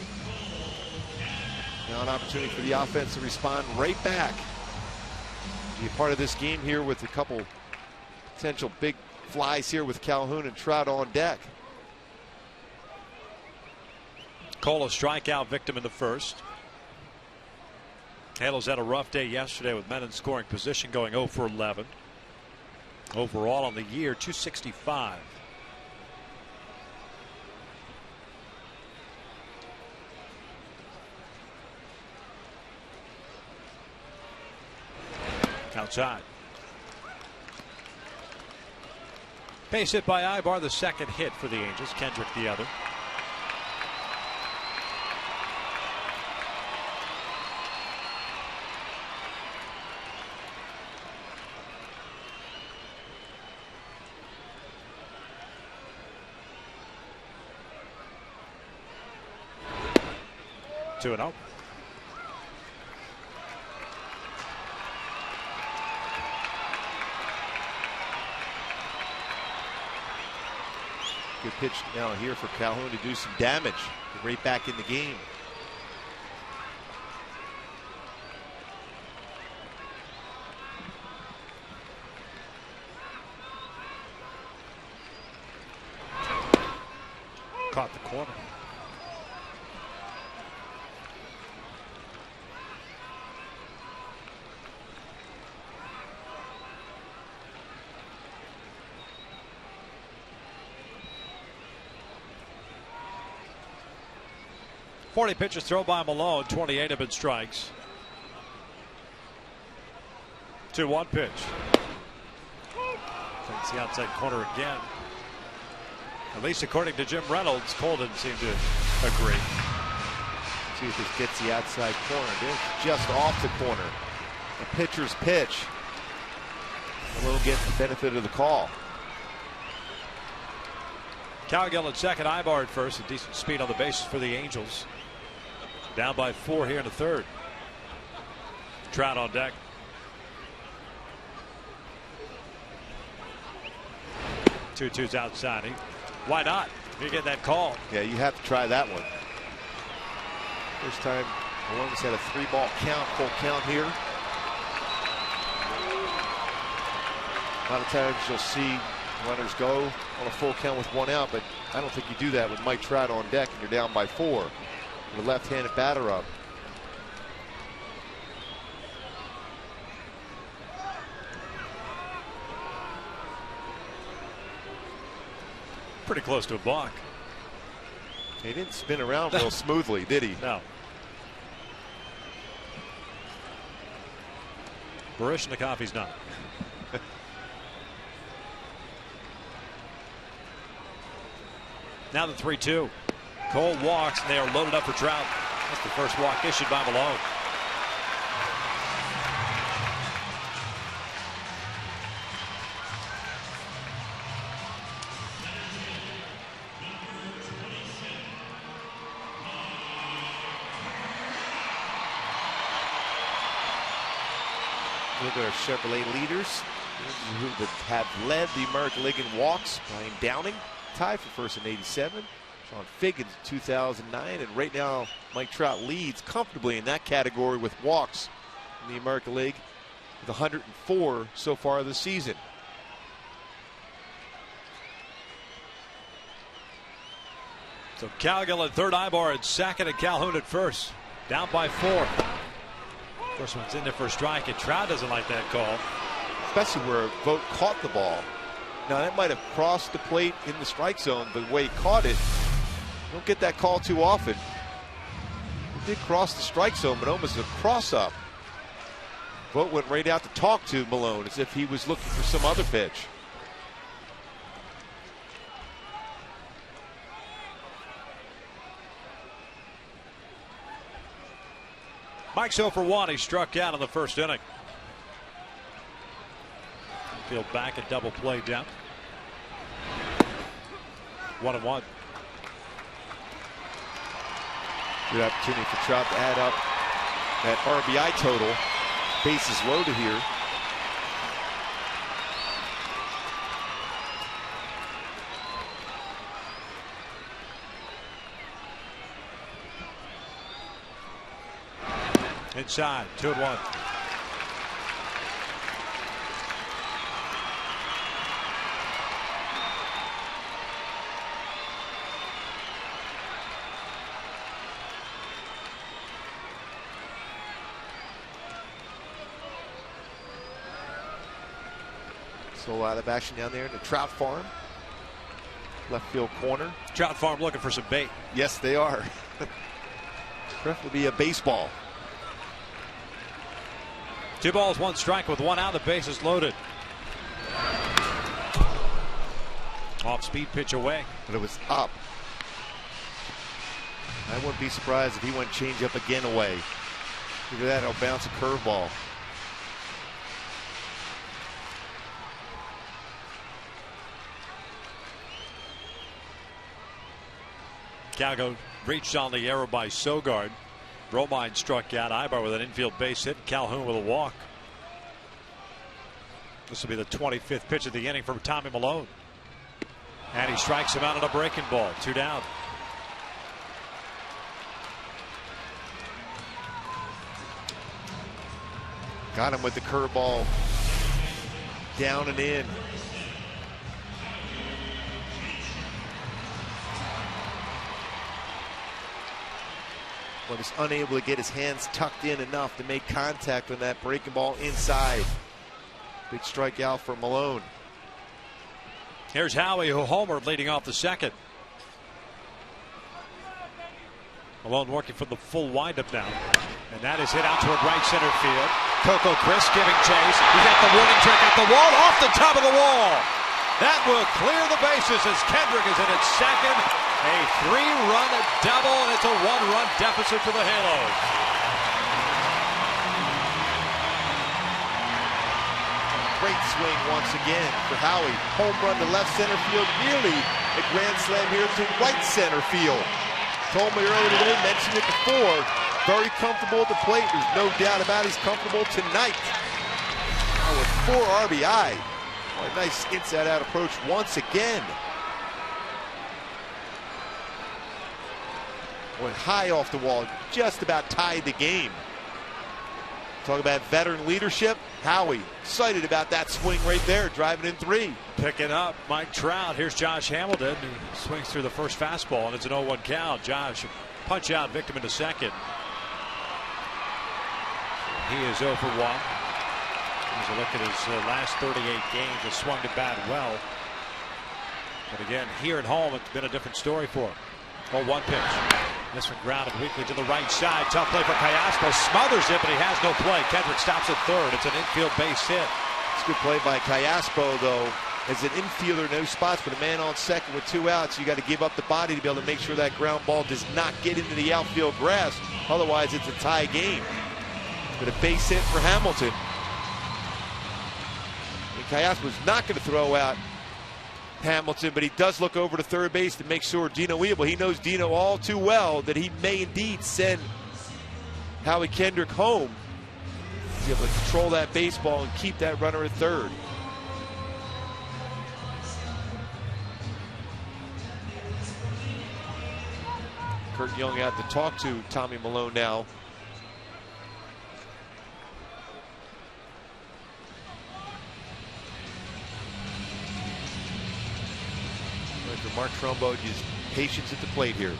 Now an opportunity for the offense to respond right back. Be a part of this game here with a couple potential big flies here with Calhoun and Trout on deck. Cole a strikeout victim in the first. Halos had a rough day yesterday with men in scoring position, going 0 for 11. Overall on the year, 265. Outside. Base hit by Aybar, the second hit for the Angels. Kendrick the other. Two and 0. Good pitch now here for Calhoun to do some damage. Get right back in the game. Caught the corner. .40 pitches thrown by Malone. 28 have been strikes. 2-1 pitch. Takes the outside corner again. At least according to Jim Reynolds, Cole didn't seem to agree. See if this gets the outside corner. It's just off the corner. A pitcher's pitch. Malone gets the benefit of the call. Cowgill at second, Ibar at first. A decent speed on the bases for the Angels. Down by 4 here in the third. Trout on deck. Two-two's outside. Why not? You get that call. Yeah, you have to try that one. First time Malone's had a 3-ball count, full count here. A lot of times you'll see runners go on a full count with 1 out, but I don't think you do that with Mike Trout on deck and you're down by 4. The left-handed batter up. Pretty close to a balk. He didn't spin around real smoothly, did he? No. Baryshnikov's not. Now the 3-2. Cole walks, and they are loaded up for Trout. That's the first walk issued by Malone. Look at our Chevrolet leaders who have led the American League in walks. Brian Downing tied for first in '87. Sean Figgins in 2009. And right now, Mike Trout leads comfortably in that category with walks in the American League with 104 so far this season. So Cowgill at third, Ibar at second, and Calhoun at first. Down by 4. First one's in there for a strike, and Trout doesn't like that call. Especially where Vogt caught the ball. Now that might have crossed the plate in the strike zone, but the way he caught it, you don't get that call too often. He did cross the strike zone, but almost a cross up. Vogt went right out to talk to Malone as if he was looking for some other pitch. Mike's 0 for 1. He struck out in the first inning. Field back at double play down. 1-1. Good opportunity for Trout to add up that RBI total. Bases loaded here. Inside, 2-1. So out of action down there in the Trout farm. Left field corner. Trout farm looking for some bait. Yes, they are. Preferably a baseball. 2 balls, 1 strike with 1 out. The bases loaded. Off speed pitch away. But it was up. I wouldn't be surprised if he went change up again away. Look at that, he'll bounce a curveball. Calgo reached on the arrow by Sogard. Romine struck out. Ibar with an infield base hit. Calhoun with a walk. This will be the 25th pitch of the inning from Tommy Malone. And he strikes him out on a breaking ball. 2 down. Got him with the curveball. Down and in. But is unable to get his hands tucked in enough to make contact on that breaking ball inside. Big strikeout for Malone. Here's Howie, who homered leading off the second. Malone working for the full windup now. And that is hit out toward right center field. Coco Chris giving chase. He's got the warning track at the wall, off the top of the wall. That will clear the bases as Kendrick is in its second. A 3-run double, and it's a 1-run deficit for the Halos. Great swing once again for Howie. Home run to left center field, nearly a grand slam here to right center field. Told me earlier today, mentioned it before, very comfortable at the plate. There's no doubt about it, he's comfortable tonight. Oh, with 4 RBI. Oh, a nice inside-out approach once again. Went high off the wall, just about tied the game. Talk about veteran leadership. Howie excited about that swing right there, driving in 3. Picking up Mike Trout. Here's Josh Hamilton, who swings through the first fastball, and it's an 0-1 count. Josh, punch out, victim into second. He is 0 for 1. Here's a look at his last 38 games. Has swung the bat well. But again, here at home, it's been a different story for him. 0-1 pitch. This one grounded weakly to the right side. Tough play for Callaspo. Smothers it, but he has no play. Kendrick stops at third. It's an infield base hit. It's a good play by Callaspo, though. As an infielder, no spots, but a man on second with 2 outs. You got to give up the body to be able to make sure that ground ball does not get into the outfield grass. Otherwise, it's a tie game. But a base hit for Hamilton. And Callaspo's not going to throw out Hamilton, but he does look over to third base to make sure Dino Weeble, he knows Dino all too well, that he may indeed send Howie Kendrick home. He's able to control that baseball and keep that runner at third. Kurt Young out to talk to Tommy Malone now. Mark Trumbo, just patience at the plate here.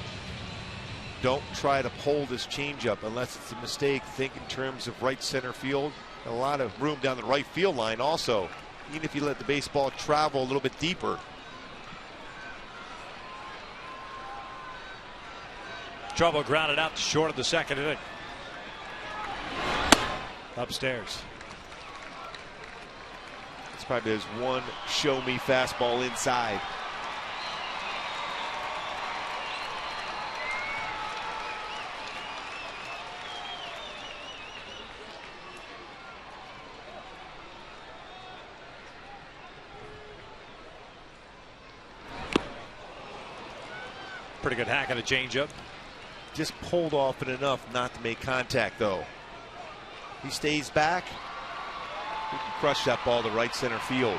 Don't try to pull this changeup unless it's a mistake. Think in terms of right center field. A lot of room down the right field line also, even if you let the baseball travel a little bit deeper. Trumbo grounded out short of the second inning. Upstairs. It's probably his one show me fastball inside. Pretty good hack on a changeup. Just pulled off it enough not to make contact, though. He stays back. He can crush that ball to right center field.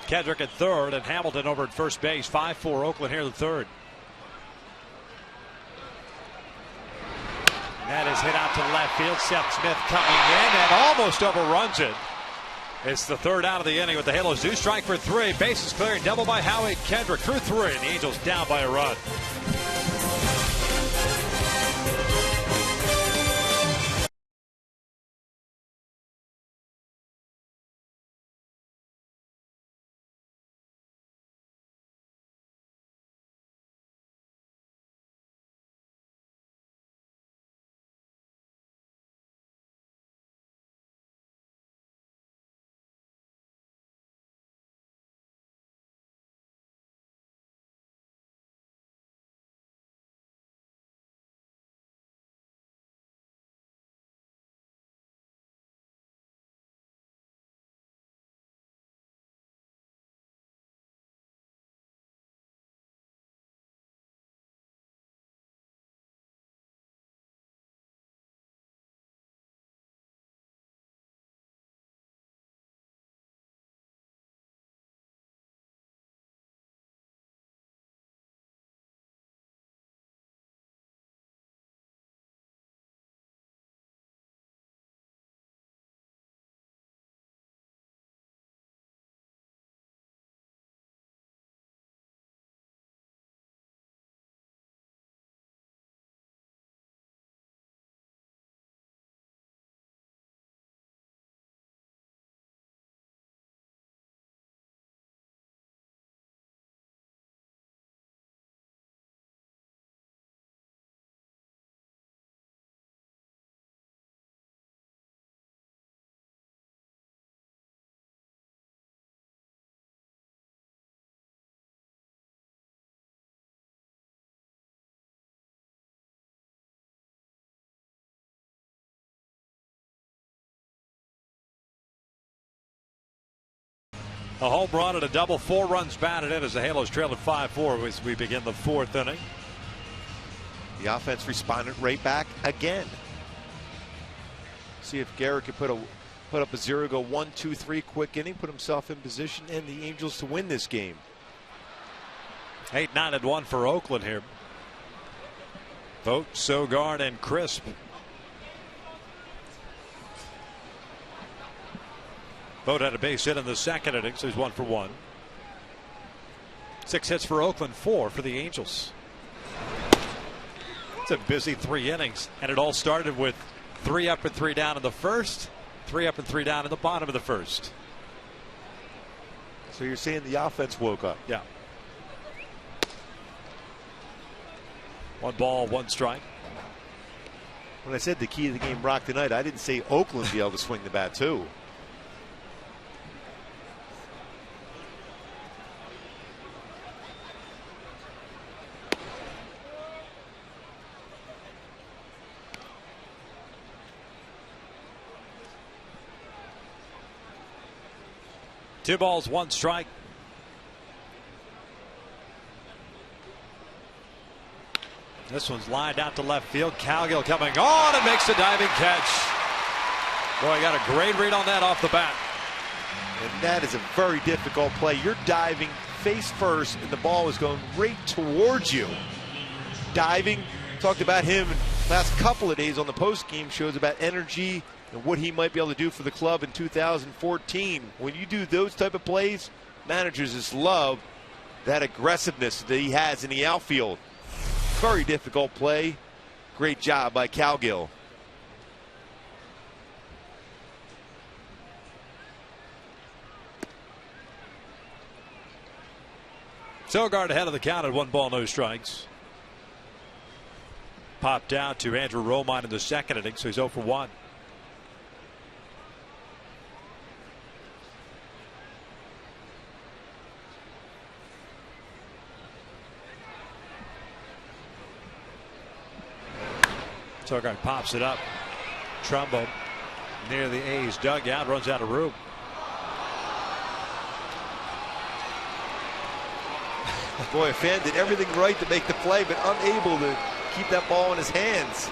Kendrick at third and Hamilton over at first base. 5-4 Oakland here in the third. That is hit out to left field. Seth Smith coming in and almost overruns it. It's the third out of the inning with the Halos do strike for 3. Bases clearing, double by Howie Kendrick through 3. And the Angels down by a run. A home run and a double, 4 runs batted in as the Halos trail at 5-4 as we begin the 4th inning. The offense responded right back again. See if Garrett can put up a 0, go 1-2-3 quick inning, put himself in position, and the Angels to win this game. 8-9-1 for Oakland here. Vogt, Sogard, and Crisp. Vogt had a base hit in the 2nd inning, so he's 1 for 1. 6 hits for Oakland, 4 for the Angels. It's a busy 3 innings, and it all started with 3 up and 3 down in the first, 3 up and 3 down in the bottom of the first. So you're saying the offense woke up? Yeah. 1 ball, 1 strike. When I said the key of the game, Brock, tonight, I didn't say Oakland be able to swing the bat too. Two balls, 1 strike. This one's lined out to left field. Cowgill coming on and makes a diving catch. Boy, got a great read on that off the bat. And that is a very difficult play. You're diving face first, and the ball is going right towards you. Diving, talked about him last couple of days on the post-game shows about energy and what he might be able to do for the club in 2014. When you do those type of plays, managers just love that aggressiveness that he has in the outfield. Very difficult play. Great job by Cowgill. Sogard ahead of the count at 1 ball, no strikes. Popped out to Andrew Romine in the 2nd inning, so he's 0 for 1. Sogard pops it up. Trumbo near the A's dugout, runs out of room. Boy, a fan did everything right to make the play, but unable to keep that ball in his hands.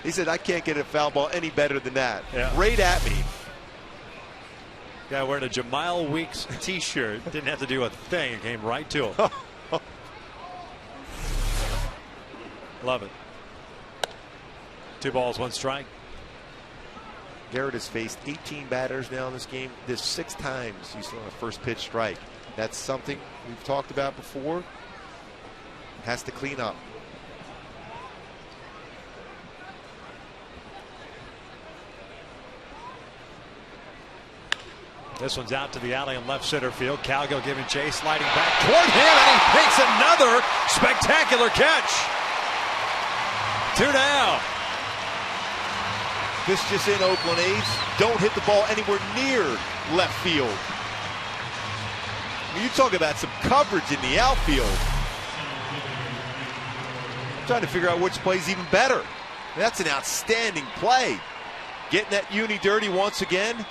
He said, I can't get a foul ball any better than that. Yeah. Right at me. Guy wearing a Jamal Weeks t-shirt. Didn't have to do a thing. It came right to him. Love it. 2 balls, 1 strike. Garrett has faced 18 batters now in this game. This 6 times he's thrown a first pitch strike. That's something we've talked about before. Has to clean up. This one's out to the alley in left center field. Cowgill giving chase, sliding back toward him, and he makes another spectacular catch. 2 down. This just in, Oakland A's don't hit the ball anywhere near left field. I mean, you talk about some coverage in the outfield. I'm trying to figure out which play's even better. That's an outstanding play. Getting that uni dirty once again.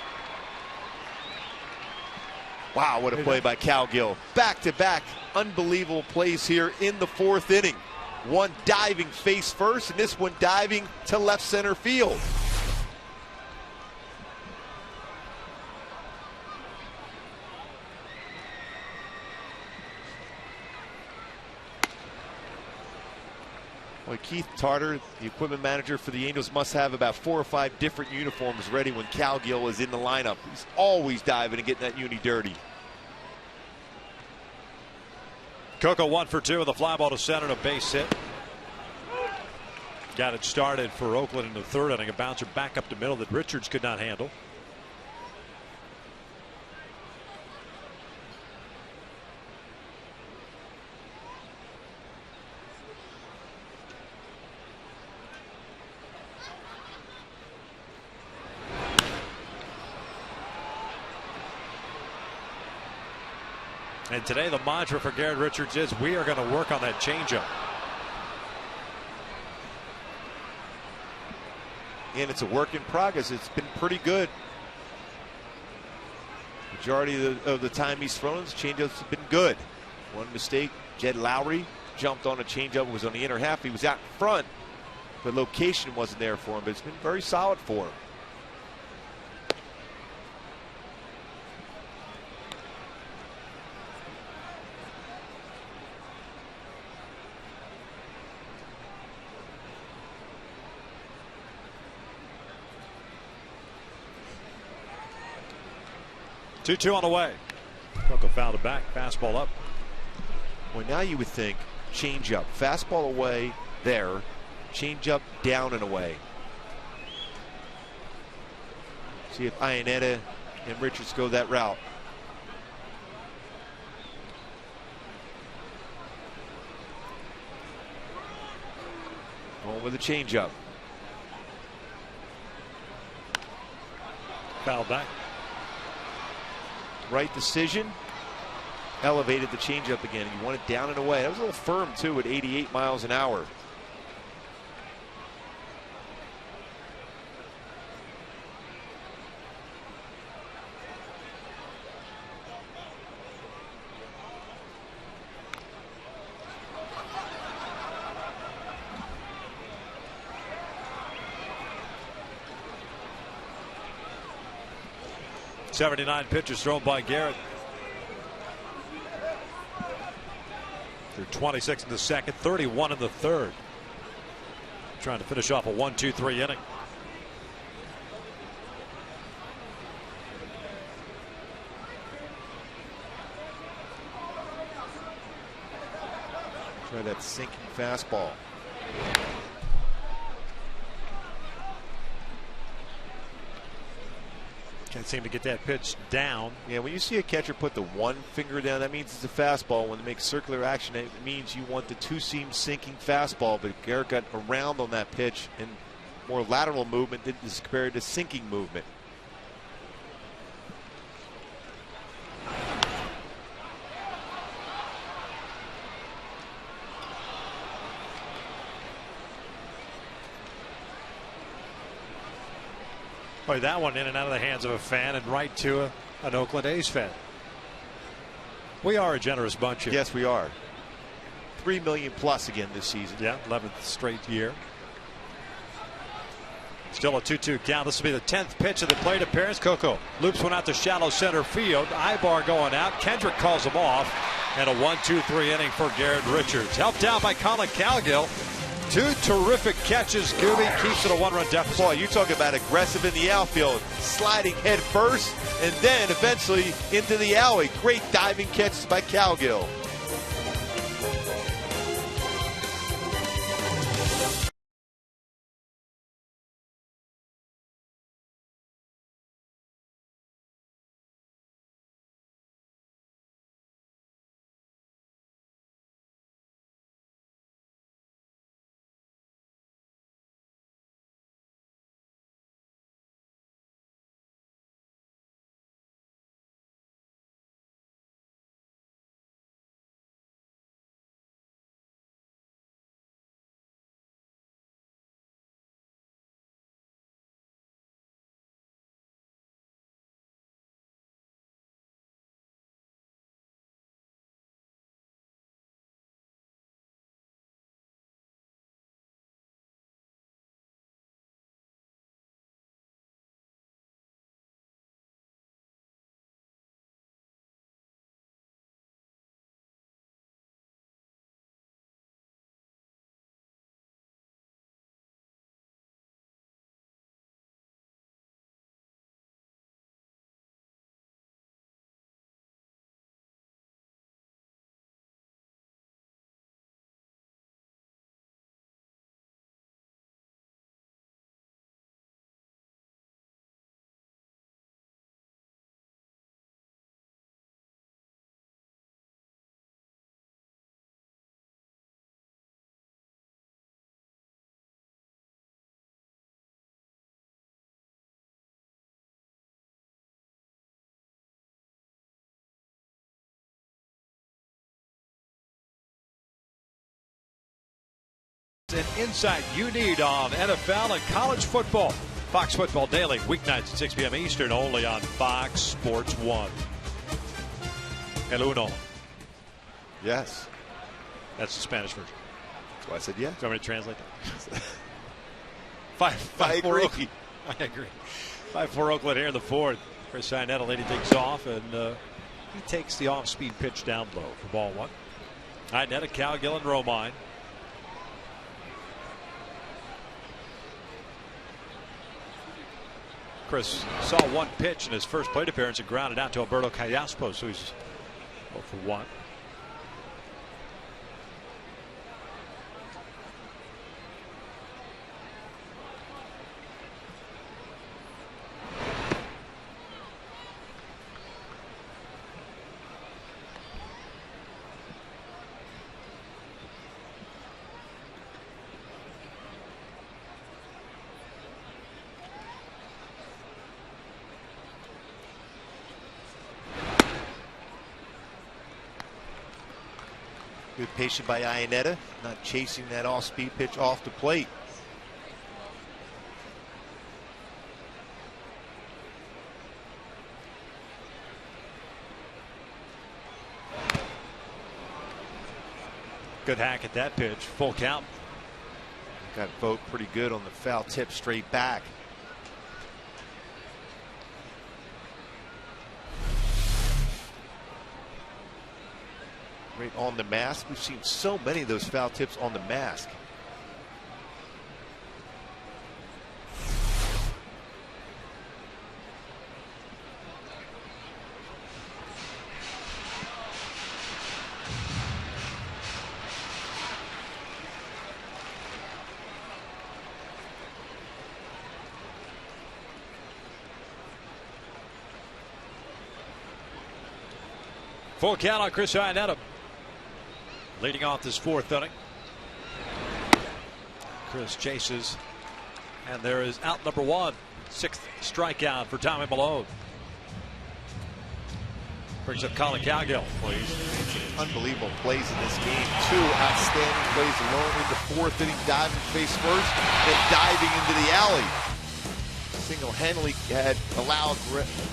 Wow, what a play by Cowgill. Back-to-back unbelievable plays here in the 4th inning. One diving face first, and this one diving to left center field. Well, Keith Tarter, the equipment manager for the Angels, must have about 4 or 5 different uniforms ready when Cowgill is in the lineup. He's always diving and getting that uni dirty. Coco 1 for 2 with a fly ball to center and a base hit. Got it started for Oakland in the 3rd inning. A bouncer back up the middle that Richards could not handle. And today the mantra for Garrett Richards is we are going to work on that changeup. And it's a work in progress. It's been pretty good. Majority of the time he's thrown, his changeups have been good. One mistake, Jed Lowry jumped on a changeup, was on the inner half. He was out in front, but location wasn't there for him. But it's been very solid for him. Two on the way. Coco fouled it back. Fastball up. Well, now you would think changeup, fastball away there, changeup down and away. See if Iannetta and Richards go that route. Going with a changeup. Fouled back. Right decision. Elevated the changeup again. You want it down and away. That was a little firm too at 88 miles an hour. '79 pitches thrown by Garrett. Through 26 in the second, 31 in the third. Trying to finish off a 1-2-3 inning. Try that sinking fastball. Can't seem to get that pitch down. Yeah, when you see a catcher put the one finger down, that means it's a fastball. When they make circular action, it means you want the two-seam sinking fastball. But Garrett got around on that pitch and more lateral movement than is compared to sinking movement. Boy, that one in and out of the hands of a fan and right to an Oakland A's fan. We are a generous bunch here. Yes, we are. 3 million plus again this season. Yeah, 11th straight year. Still a 2-2 count. This will be the 10th pitch of the plate appearance. Coco loops one out to shallow center field. Ibar going out. Kendrick calls him off. And a 1-2-3 inning for Garrett Richards. Helped out by Colin Cowgill. Two terrific catches. Gooby keeps it a one-run deficit. Boy, you talk about aggressive in the outfield, sliding head first, and then eventually into the alley. Great diving catches by Cowgill. and insight you need on NFL and college football. Fox Football Daily, weeknights at 6 p.m. Eastern, only on Fox Sports 1. El Uno. Yes. That's the Spanish version. So I said yes. Do you want me to translate that? 5-4 Oakland. I agree. 5-4 Oakland here in the fourth. Chris Iannetta leading things off, and he takes the off-speed pitch down low for ball one. Iannetta, Cowgill, and Romine. Chris saw one pitch in his first plate appearance and grounded out to Alberto Callaspo, so he's 0 for 1. Good patient by Iannetta, not chasing that off-speed pitch off the plate. Good hack at that pitch. Full count. Got Vogt pretty good on the foul tip straight back. Right on the mask. We've seen so many of those foul tips on the mask. Full count on Chris Iannetta. Leading off this fourth inning. Chris chases, and there is out number one. 6th strikeout for Tommy Milone. Brings up Colin Cowgill. Unbelievable plays in this game. 2 outstanding plays alone in the 4th inning, diving face first, then diving into the alley. Single-handedly had allowed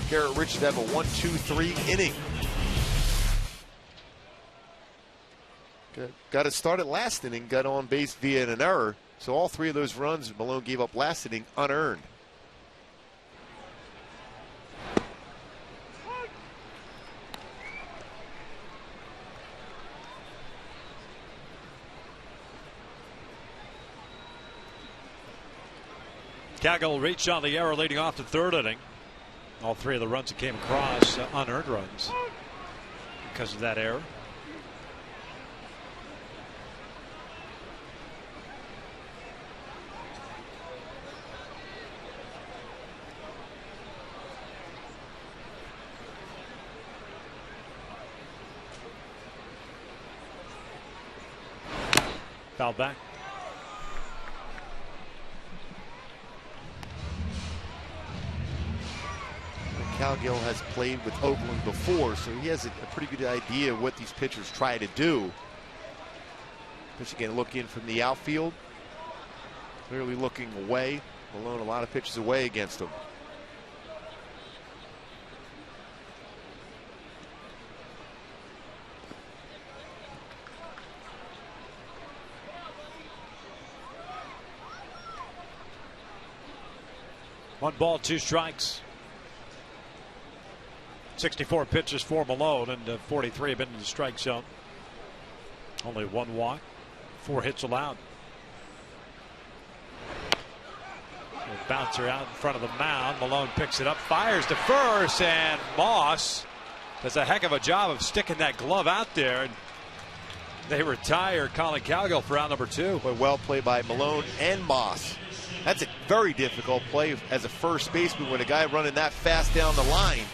Garrett Richards to have a 1-2-3 inning. Got it started last inning, got on base via an error. So all 3 of those runs Milone gave up last inning unearned. Cowgill reached on the error leading off the 3rd inning. All 3 of the runs that came across unearned runs because of that error. Foul back. Cowgill has played with Oakland before, so he has a pretty good idea of what these pitchers try to do. Pitch again, look in from the outfield. Clearly looking away. Milone a lot of pitches away against him. One ball, 2 strikes. 64 pitches for Milone, and 43 have been in the strike zone. Only 1 walk, 4 hits allowed. A bouncer out in front of the mound. Milone picks it up, fires to first, and Moss does a heck of a job of sticking that glove out there. And they retire Colin Cowgill for out number 2. But well played by Milone and Moss. That's a very difficult play as a first baseman when a guy running that fast down the line.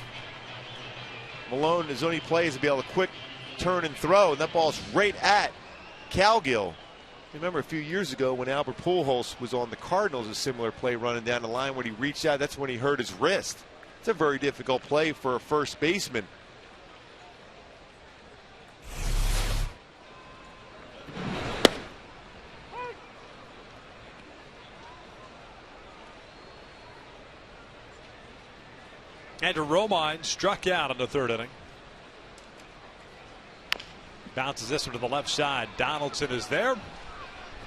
Milone, his only play is to be able to quick turn and throw, and that ball's right at Cowgill. Remember a few years ago when Albert Pujols was on the Cardinals, a similar play running down the line when he reached out, that's when he hurt his wrist. It's a very difficult play for a first baseman. Andrew Romine struck out in the third inning. Bounces this one to the left side. Donaldson is there.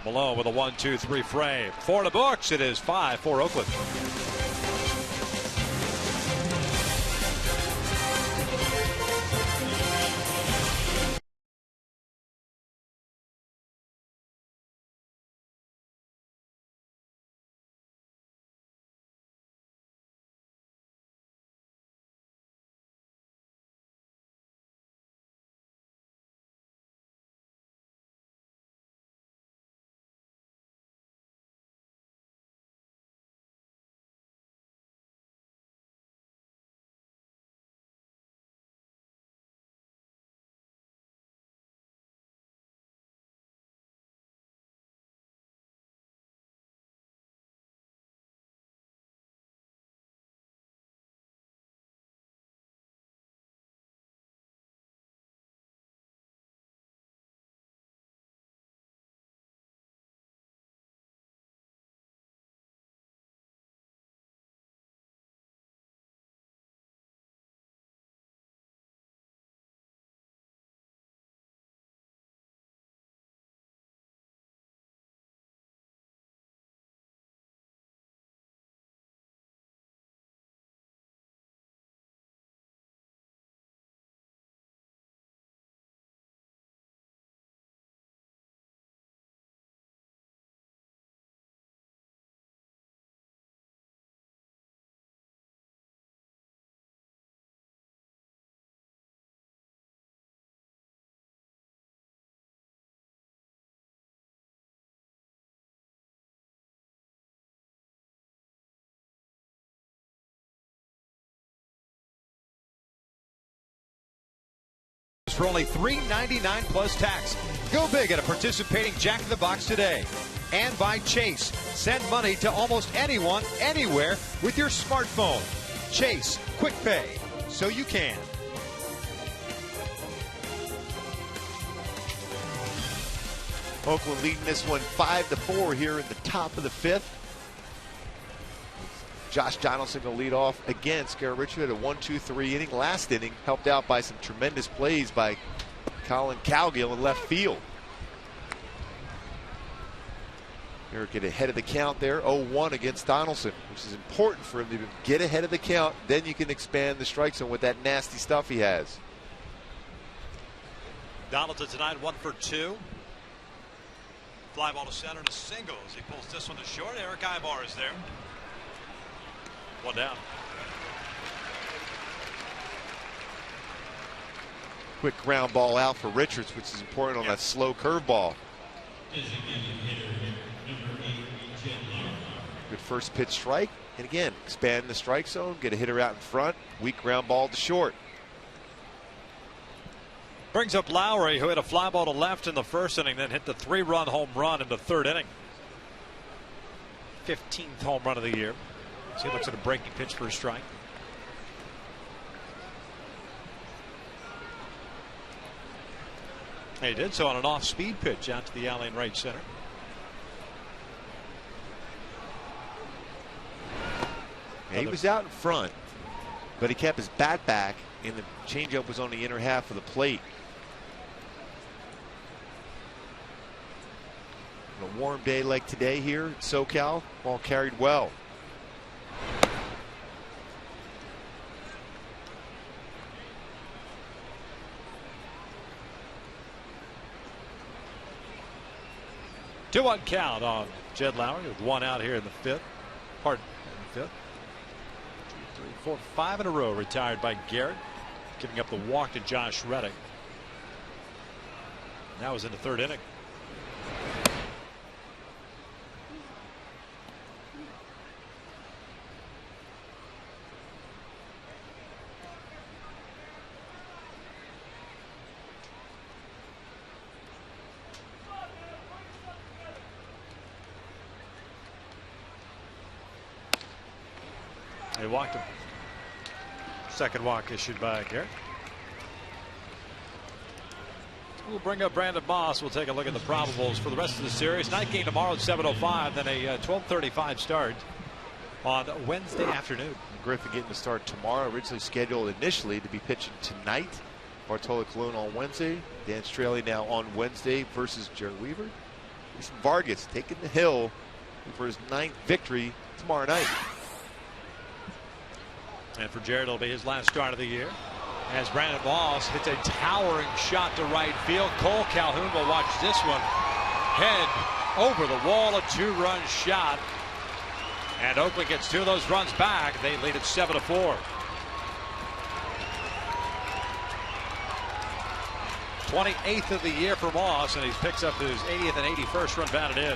Malone with a 1-2-3 frame. 4 in the books. It is 5 for Oakland. For only $3.99 plus tax. Go big at a participating Jack in the Box today. And by Chase. Send money to almost anyone, anywhere with your smartphone. Chase, quick pay, so you can. Oakland leading this one 5-4 here in the top of the 5th. Josh Donaldson going to lead off again. Scarra Richard had a 1-2-3 inning. Last inning helped out by some tremendous plays by Colin Cowgill in left field. Eric get ahead of the count there. 0-1 against Donaldson, which is important for him to get ahead of the count. Then you can expand the strike zone with that nasty stuff he has. Donaldson tonight 1 for 2. Fly ball to center and a single as he pulls this one to short. Eric Aybar is there. 1 down. Quick ground ball out for Richards, which is important on that slow curveball. Good first pitch strike. And again, expand the strike zone, get a hitter out in front. Weak ground ball to short. Brings up Lowry, who hit a fly ball to left in the first inning, then hit the 3-run home run in the third inning. 15th home run of the year. So he looks at a breaking pitch for a strike. He did so on an off-speed pitch out to the alley in right center. Yeah, he was out in front, but he kept his bat back, and the changeup was on the inner half of the plate. On a warm day like today here at SoCal, ball carried well. Two-one count on Jed Lowry with 1 out here in the 5th. Pardon, in the 5th. 2, 3, 4, 5 in a row retired by Garrett, giving up the walk to Josh Reddick. That was in the third inning. They walked him. Second walk issued by Garrett. We'll bring up Brandon Moss. We'll take a look at the probables for the rest of the series. Night game tomorrow at 7:05, then a 12:35 start on Wednesday afternoon. Griffin getting to start tomorrow, originally scheduled initially to be pitching tonight. Bartolo Colon on Wednesday. Dan Straley now on Wednesday versus Jerry Weaver. Jason Vargas taking the hill for his 9th victory tomorrow night. And for Jared, it'll be his last start of the year. As Brandon Moss hits a towering shot to right field. Cole Calhoun will watch this one head over the wall. A 2-run shot. And Oakland gets 2 of those runs back. They lead it 7-4. 28th of the year for Moss, and he picks up his 80th and 81st run batted in.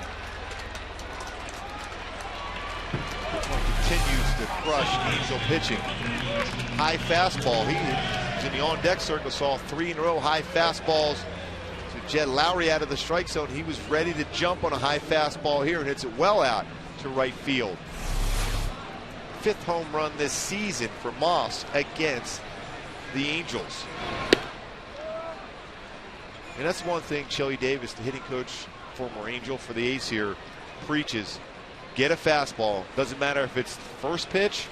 Continues to crush Angel pitching. High fastball. He was in the on-deck circle, saw 3 in a row high fastballs to Jed Lowry out of the strike zone. He was ready to jump on a high fastball here and hits it well out to right field. 5th home run this season for Moss against the Angels. And that's one thing Chili Davis, the hitting coach, former Angel for the A's here, preaches. Get a fastball. Doesn't matter if it's first pitch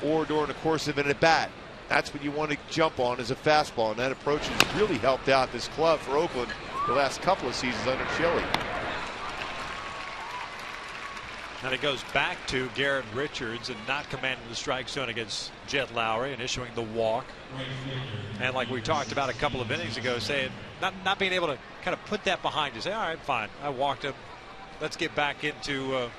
or during the course of an at-bat. That's what you want to jump on, is a fastball. And that approach has really helped out this club for Oakland the last couple of seasons under Chili. And it goes back to Garrett Richards and not commanding the strike zone against Jed Lowry and issuing the walk. And like we talked about a couple of innings ago, saying not being able to kind of put that behind you. Say, all right, fine, I walked him. Let's get back into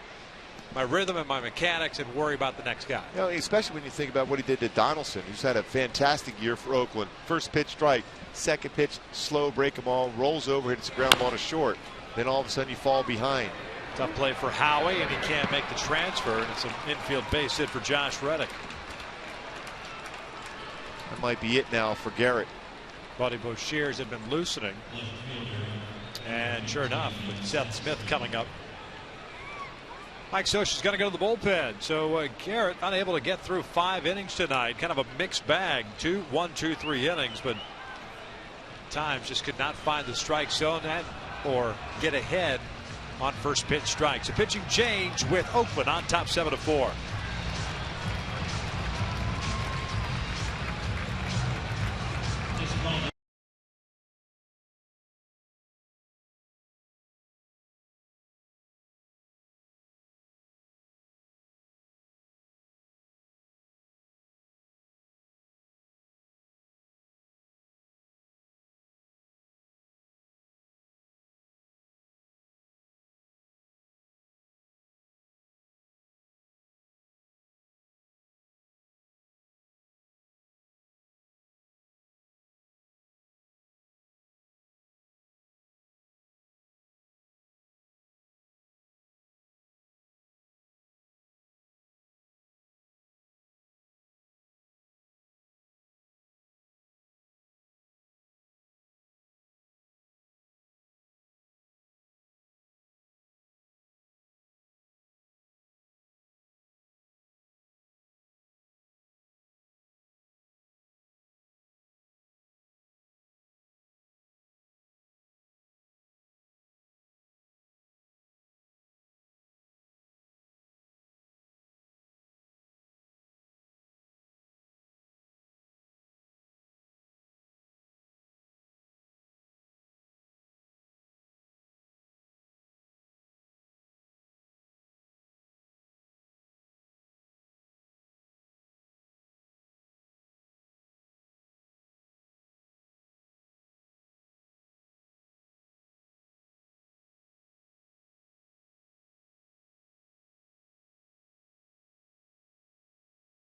my rhythm and my mechanics and worry about the next guy. You know, especially when you think about what he did to Donaldson, who's had a fantastic year for Oakland. First pitch strike, second pitch slow, break them all, rolls over, hits the ground ball to short. Then all of a sudden you fall behind. Tough play for Howie, and he can't make the transfer. And it's an infield base hit for Josh Reddick. That might be it now for Garrett. Buddy Boshears had been loosening. And sure enough, with Seth Smith coming up, Mike Scioscia's going to go to the bullpen. So Garrett unable to get through 5 innings tonight. Kind of a mixed bag. 1, 2, 3 innings, but at times just could not find the strike zone or get ahead on first pitch strikes. A pitching change with Oakland on top 7-4.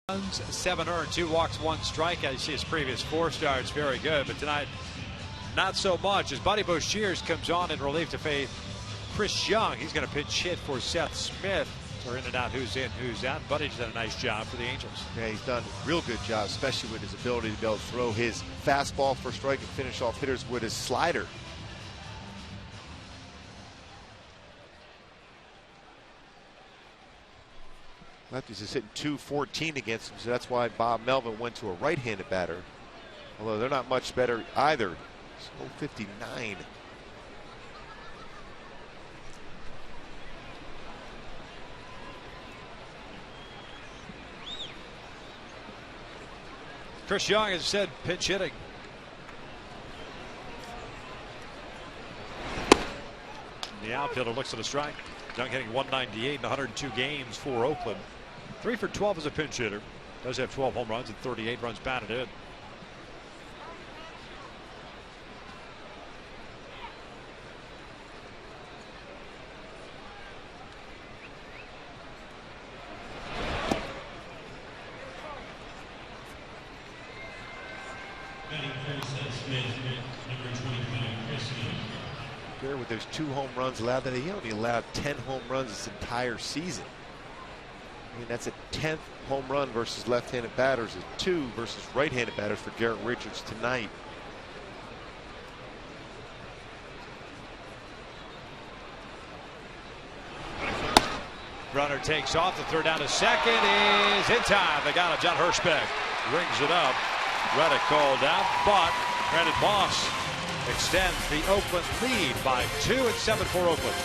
Runs, 7 earned, 2 walks, 1 strikeout. You see his previous 4 starts, very good, but tonight not so much as Buddy Boshears comes on in relief to face Chris Young. He's going to pitch hit for Seth Smith. Or in and out, who's in, who's out. Buddy's done a nice job for the Angels. Yeah, he's done a real good job, especially with his ability to be able to throw his fastball for strike and finish off hitters with his slider. Lefties is hitting .214 against him, so that's why Bob Melvin went to a right-handed batter. Although they're not much better either. It's .059. Chris Young has said pinch hitting. The outfielder looks at a strike. Young hitting 198 in 102 games for Oakland. 3 for 12 as a pinch hitter. Does have 12 home runs and 38 runs batted in. With those 2 home runs allowed, that he only allowed 10 home runs this entire season. I mean, that's a 10th home run versus left-handed batters, a 2 versus right-handed batters for Garrett Richards tonight. Runner takes off. The throw down to second is in time. They got it. John Hirschbeck rings it up. Reddick called out, but Brandon Moss extends the Oakland lead by 2 and 7 for Oakland.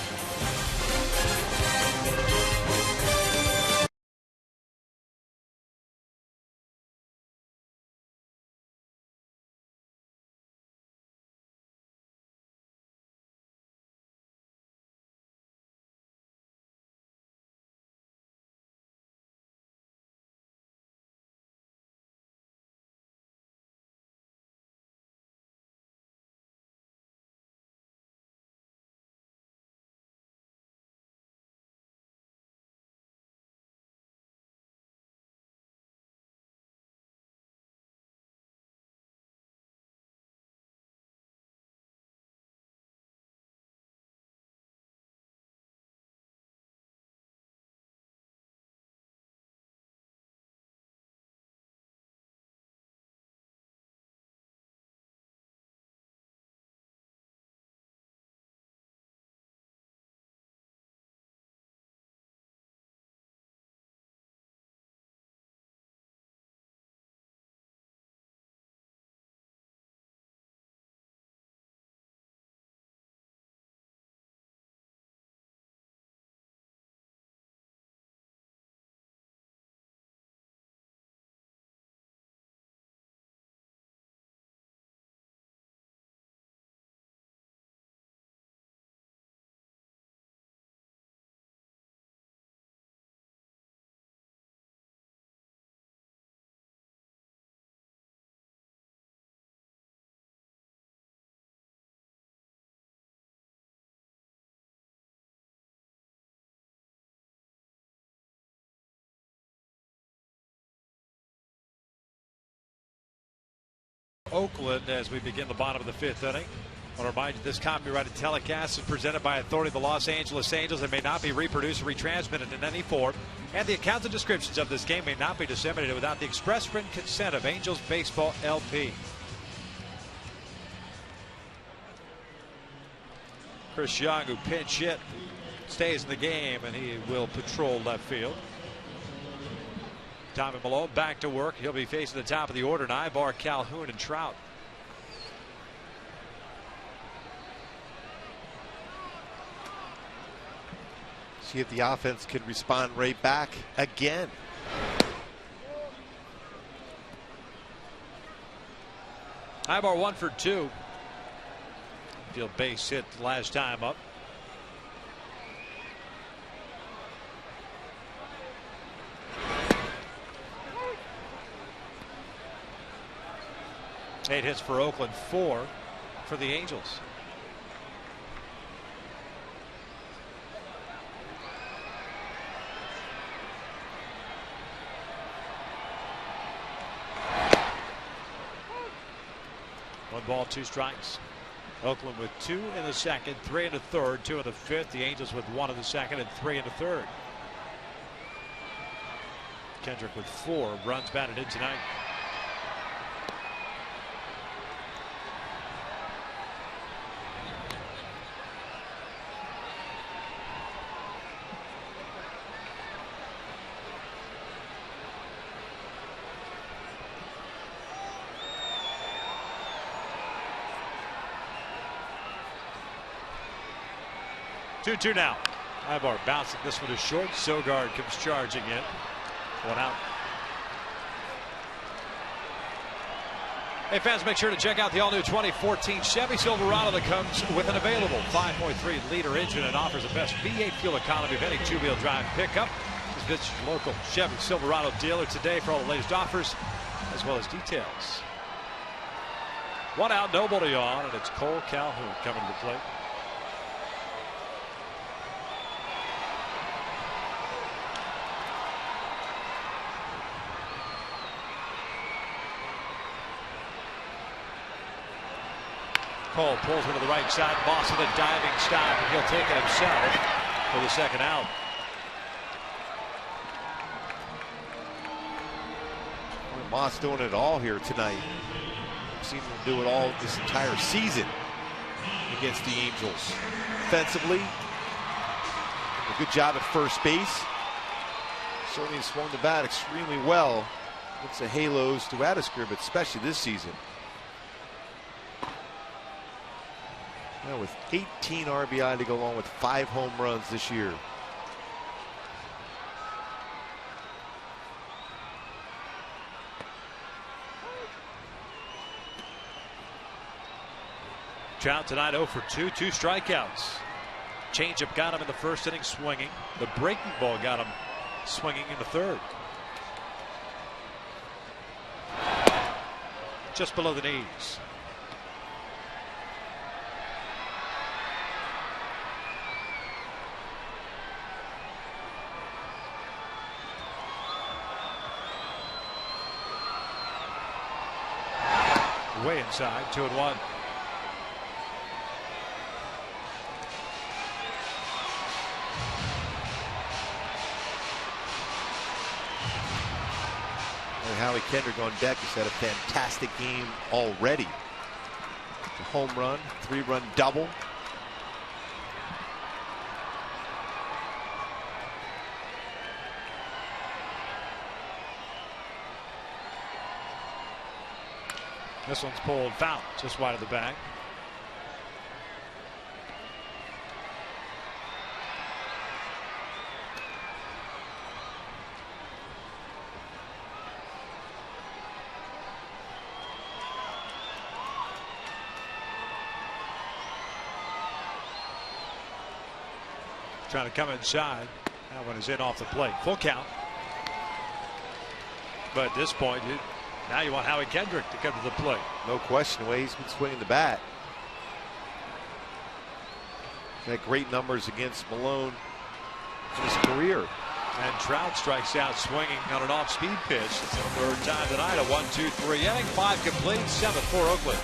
Oakland as we begin the bottom of the 5th inning. I want to remind you this copyrighted telecast is presented by authority of the Los Angeles Angels and may not be reproduced or retransmitted in any form. And the accounts and descriptions of this game may not be disseminated without the express written consent of Angels Baseball LP. Chris Young, who pinch hit, stays in the game, and he will patrol left field. Tommy Malone back to work. He'll be facing the top of the order. Ibar, Calhoun, and Trout. See if the offense can respond right back again. Ibar 1 for 2. Field base hit last time up. Eight hits for Oakland, 4 for the Angels. One ball, 2 strikes. Oakland with 2 in the second, 3 in the third, 2 in the 5th. The Angels with 1 in the second and 3 in the third. Kendrick with 4 runs batted in tonight. Two now. Ibar bouncing this one is short. Sogard comes charging in. 1 out. Hey fans, make sure to check out the all-new 2014 Chevy Silverado that comes with an available 5.3-liter engine and offers the best V8 fuel economy of any two-wheel drive pickup. Just visit your local Chevy Silverado dealer today for all the latest offers as well as details. One out, nobody on, and it's Cole Calhoun coming to the plate. Cole pulls into the right side. Moss with a diving stop, and he'll take it himself for the second out. Moss doing it all here tonight. I've seen him do it all this entire season against the Angels. Defensively, a good job at first base. Certainly swung the bat extremely well against the Halos throughout his career, but especially this season. Now with 18 RBI to go along with 5 home runs this year. Trout tonight 0 for 2, 2 strikeouts. Changeup got him in the first inning swinging. The breaking ball got him swinging in the third. Just below the knees. Way inside, 2-1. Howie Kendrick on deck has had a fantastic game already. A home run, 3-run double. This one's pulled foul, just wide of the bag. Trying to come inside. That one is in off the plate. Full count. But at this point, now you want Howie Kendrick to come to the plate. No question, the way he's been swinging the bat. He's had great numbers against Malone in his career. And Trout strikes out swinging on an off-speed pitch. It's the third time tonight. A 1-2-3 inning. 5 complete. 7 for Oakland.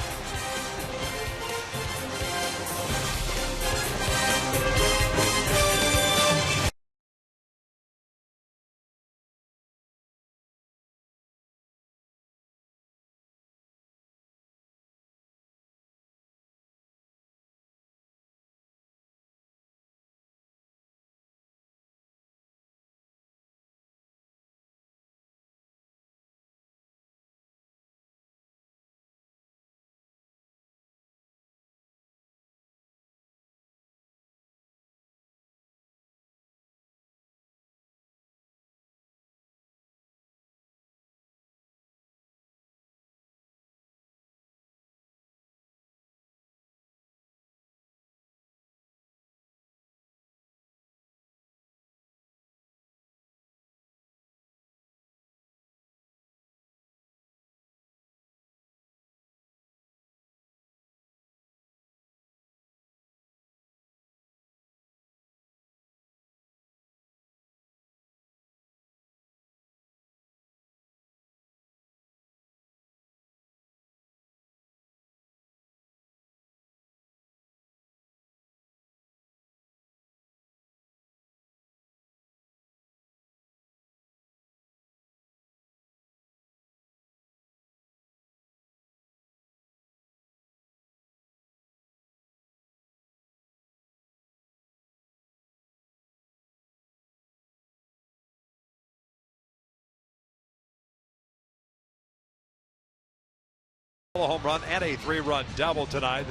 A home run and a 3-run double tonight.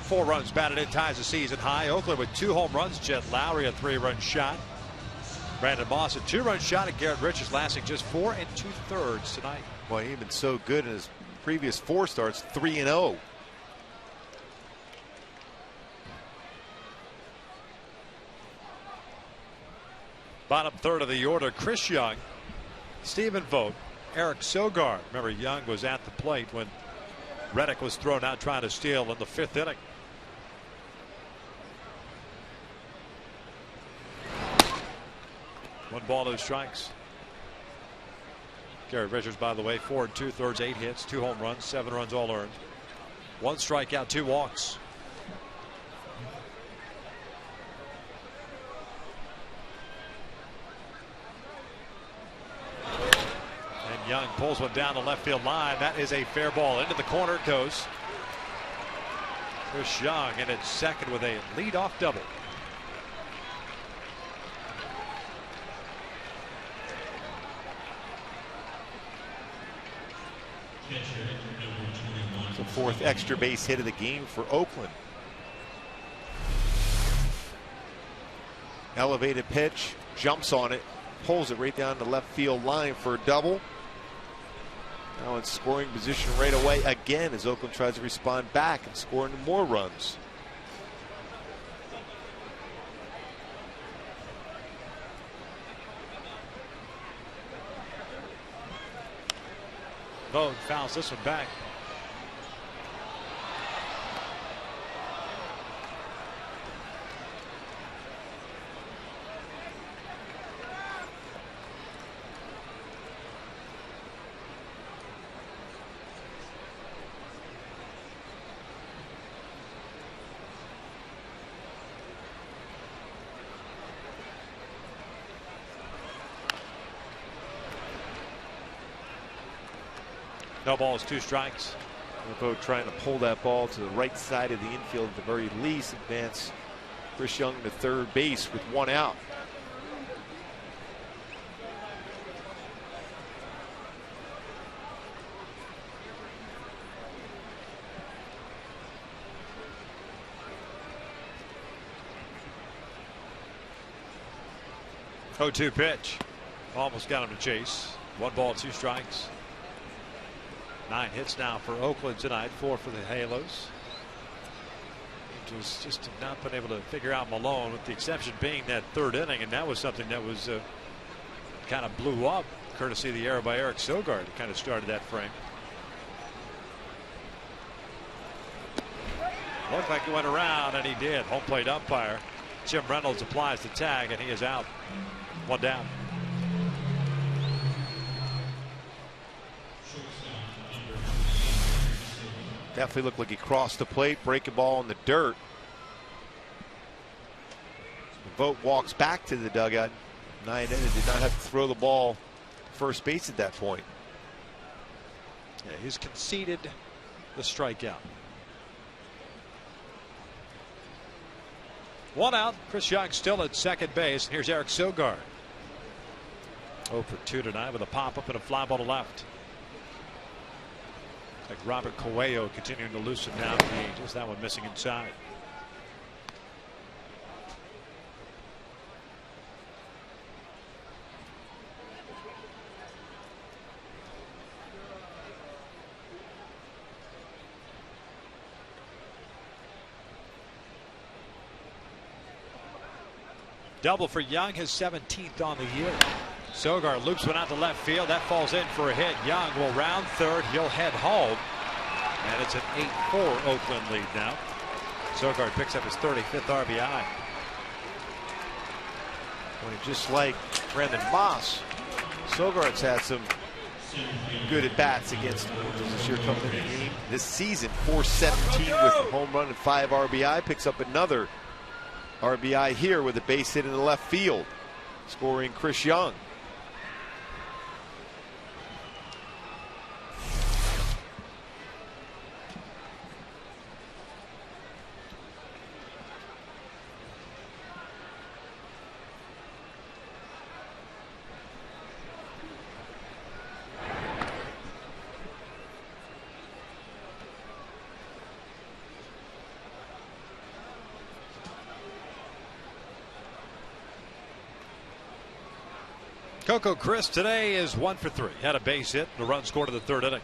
4 runs batted in, ties the season high. Oakland with 2 home runs. Jet Lowry a 3-run shot. Brandon Moss a 2-run shot, and Garrett Richards lasting just 4 2/3 tonight. Boy, he's been so good in his previous 4 starts, 3-0. Bottom third of the order, Chris Young, Stephen Vogt, Eric Sogard. Remember, Young was at the plate when Reddick was thrown out trying to steal in the 5th inning. One ball, no strikes. Gary Richards, by the way, 4 2/3, 8 hits, 2 home runs, 7 runs all earned. 1 strikeout, 2 walks. And Young pulls one down the left field line. That is a fair ball. Into the corner it goes. Chris Young in at second with a leadoff double. The 4th extra base hit of the game for Oakland. Elevated pitch, jumps on it, pulls it right down the left field line for a double. Now in scoring position right away again as Oakland tries to respond back and scoring more runs. Vogt fouls this one back. No balls, 2 strikes. Vogt trying to pull that ball to the right side of the infield at the very least. Advance Chris Young to third base with 1 out. Oh, 2 pitch. Almost got him to chase. 1 ball, 2 strikes. 9 hits now for Oakland tonight, 4 for the Halos. Just have not been able to figure out Malone, with the exception being that 3rd inning, and that was something that was kind of blew up, courtesy of the error by Eric Sogard. It kind of started that frame. Looked like he went around, and he did. Home plate umpire Jim Reynolds applies the tag, and he is out. 1 down. Definitely looked like he crossed the plate, breaking ball in the dirt. Vogt walks back to the dugout. 9 innings, did not have to throw the ball first base at that point. Yeah, he's conceded the strikeout. 1 out. Chris Young still at second base. And here's Eric Sogard. 0 for 2 tonight with a pop up and a fly ball to left. Like Robert Coelho continuing to loosen down the Angels. That one missing inside. Double for Young, his 17th on the year. Sogard loops one out to left field. That falls in for a hit. Young will round third. He'll head home. And it's an 8-4 Oakland lead now. Sogard picks up his 35th RBI. Well, just like Brandon Moss, Sogard's had some good at bats against the Angels this year coming in the game. This season, 417 with a home run and 5 RBI. Picks up another RBI here with a base hit in the left field, scoring Chris Young. Coco Crisp today is 1 for 3. Had a base hit, the run scored in the 3rd inning.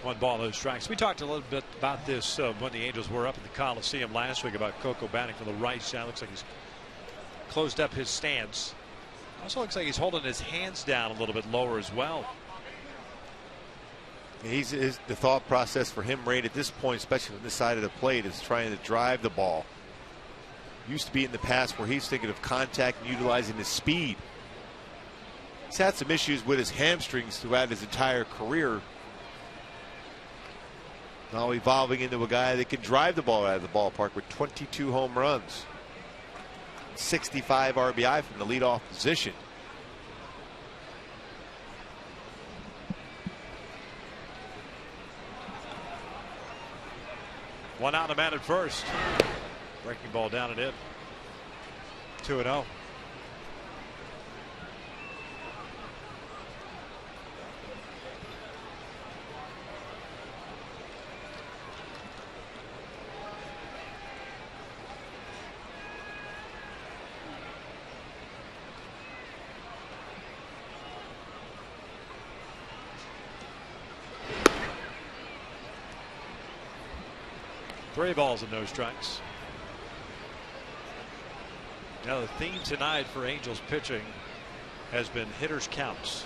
1 ball, no strikes. We talked a little bit about this when the Angels were up at the Coliseum last week about Coco batting from the right side. Looks like he's closed up his stance. Also looks like he's holding his hands down a little bit lower as well. The thought process for him right at this point, especially on this side of the plate, is trying to drive the ball. Used to be in the past where he's thinking of contact and utilizing his speed. He's had some issues with his hamstrings throughout his entire career. Now evolving into a guy that can drive the ball out of the ballpark with 22 home runs, 65 RBI from the leadoff position. One out, a man at first. Breaking ball down and in. 2-0. Three balls and no strikes. Now the theme tonight for Angels pitching has been hitters counts.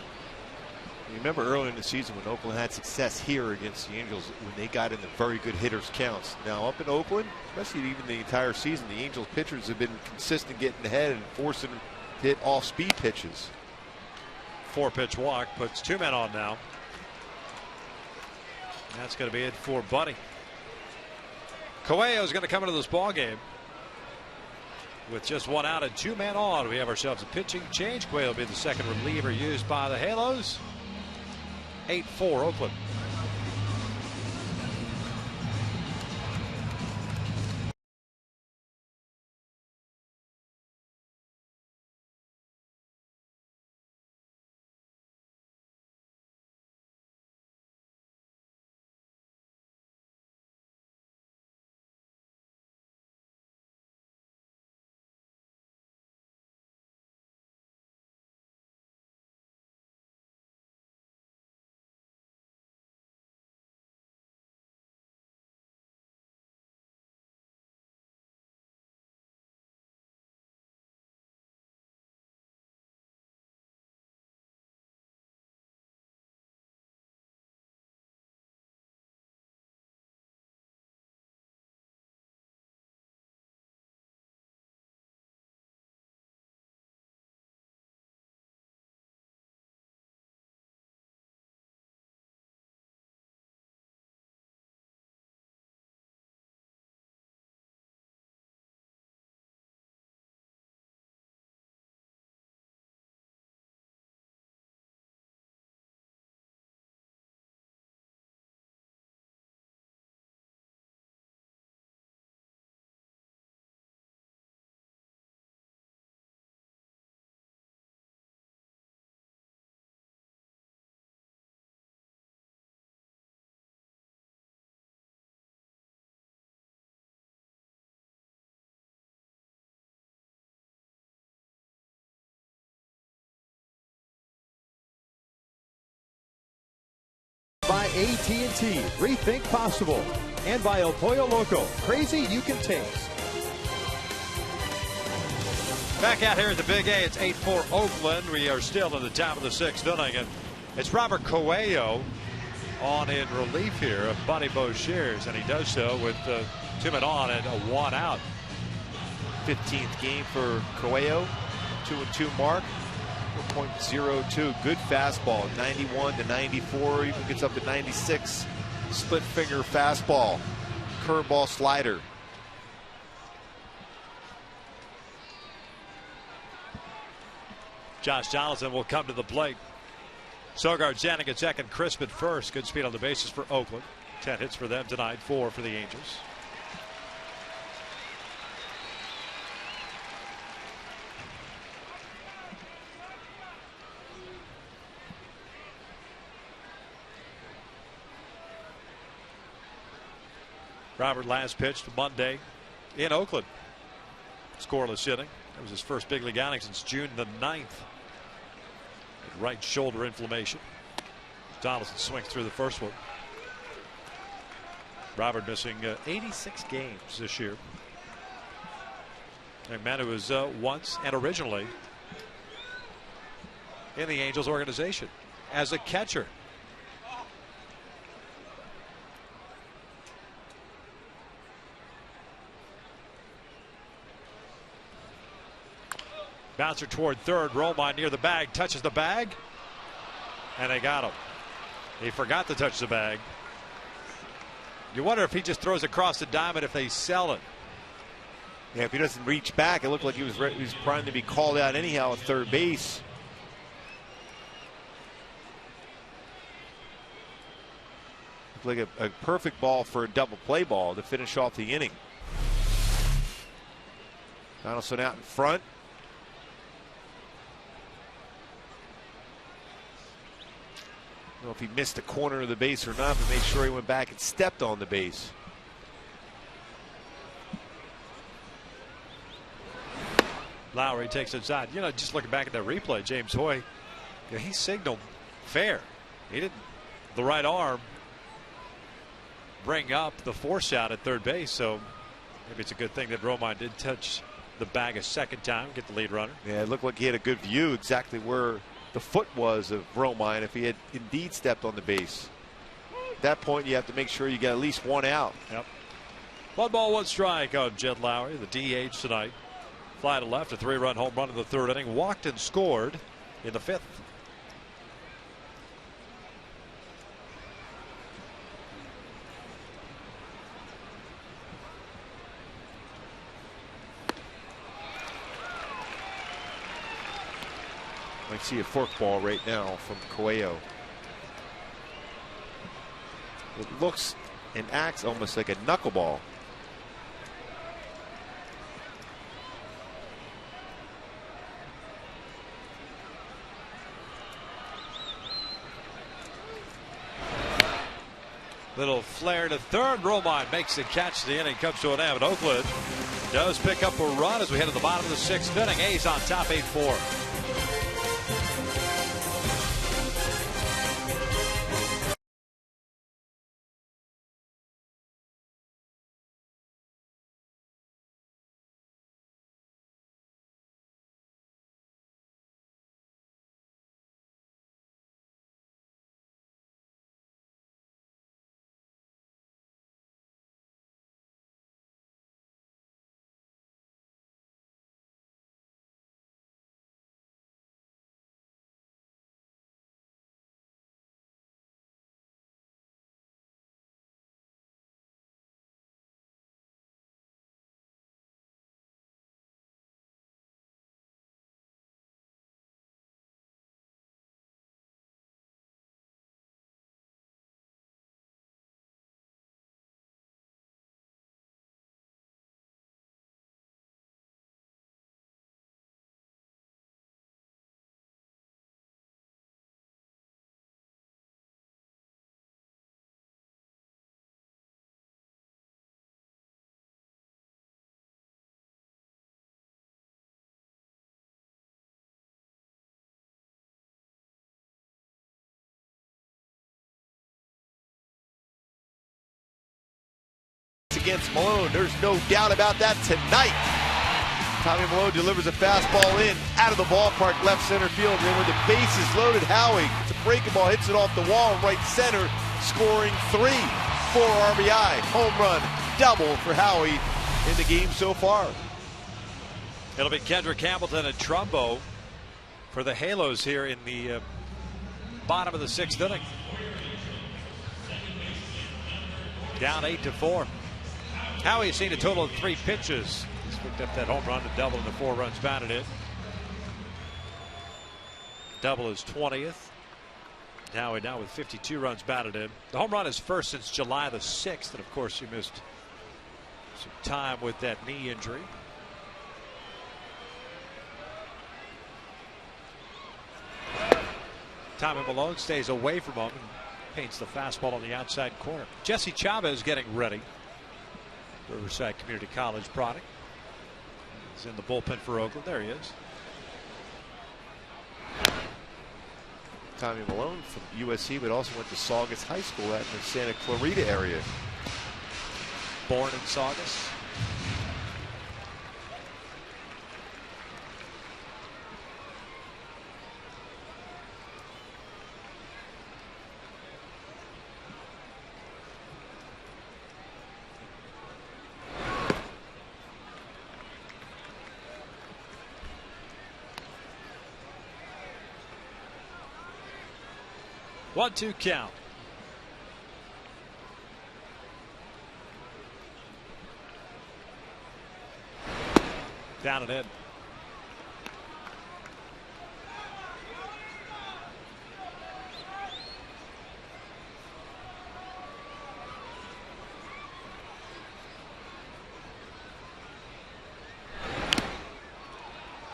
You remember earlier in the season when Oakland had success here against the Angels when they got into very good hitters counts. Now up in Oakland, especially even the entire season, the Angels pitchers have been consistent getting ahead and forcing them to hit off-speed pitches. 4-pitch walk puts 2 men on now. And that's going to be it for Buddy. Coelho is going to come into this ball game with just 1 out and 2 men on. We have ourselves a pitching change. Coelho will be the second reliever used by the Halos. 8-4 Oakland. By AT&T, rethink possible. And by El Pollo Loco, crazy you can taste. Back out here at the Big A, it's 8-4 Oakland. We are still in the top of the 6th inning, and it's Robert Coelho on in relief here of Buddy Boshears, and he does so with 2 men on and a 1 out. 15th game for Coelho, 2-2 mark. 4.02, good fastball, 91 to 94, even gets up to 96. Split finger fastball, curveball, slider. Josh Donaldson will come to the plate. Sogard standing at second, Crisp at first. Good speed on the bases for Oakland. 10 hits for them tonight, 4 for the Angels. Robert last pitched Monday in Oakland. Scoreless inning. That was his first big league outing since June the 9th. Right shoulder inflammation. Donaldson swings through the first one. Robert missing 86 games this year. A man who was once and originally in the Angels organization as a catcher. Bouncer toward third. Romine near the bag. Touches the bag. And they got him. He forgot to touch the bag. You wonder if he just throws across the diamond if they sell it. Yeah, if he doesn't reach back, it looked like he was trying to be called out anyhow at third base. Looked like a perfect ball for a double play ball to finish off the inning. Donaldson out in front. I don't know if he missed the corner of the base or not, but made sure he went back and stepped on the base. Lowry takes it inside. You know, just looking back at that replay, James Hoy, he signaled fair. He didn't, the right arm, bring up the force out at third base. So maybe it's a good thing that Romine did touch the bag a second time, get the lead runner. Yeah, it looked like he had a good view exactly where the foot was of Romine if he had indeed stepped on the base. At that point, you have to make sure you get at least one out. Yep. 1 ball, 1 strike on Jed Lowry, the DH tonight. Fly to left, a 3-run home run in the third inning. Walked and scored in the 5th. Might see a fork ball right now from Coelho. It looks and acts almost like a knuckleball. Little flare to third. Romine makes the catch. The inning comes to an end. Oakland does pick up a run as we head to the bottom of the 6th inning. A's on top 8-4. Against Malone. There's no doubt about that tonight. Tommy Malone delivers a fastball in out of the ballpark, left center field. And when the base is loaded, Howie, it's a breaking ball, hits it off the wall in right center, scoring 3 for RBI. Home run, double for Howie in the game so far. It'll be Kendrick Hamilton and Trumbo for the Halos here in the bottom of the 6th inning. Down 8-4. Howie's seen a total of 3 pitches. He's picked up that home run, a double, and the 4 runs batted in. Double is 20th. Howie now with 52 runs batted in. The home run is first since July the 6th, and of course he missed some time with that knee injury. Tommy Malone stays away from him and paints the fastball on the outside corner. Jesse Chavez getting ready. Riverside Community College product. He's in the bullpen for Oakland. There he is. Tommy Malone from USC, but also went to Saugus High School out in the Santa Clarita area. born in Saugus. One-two count. Down and in.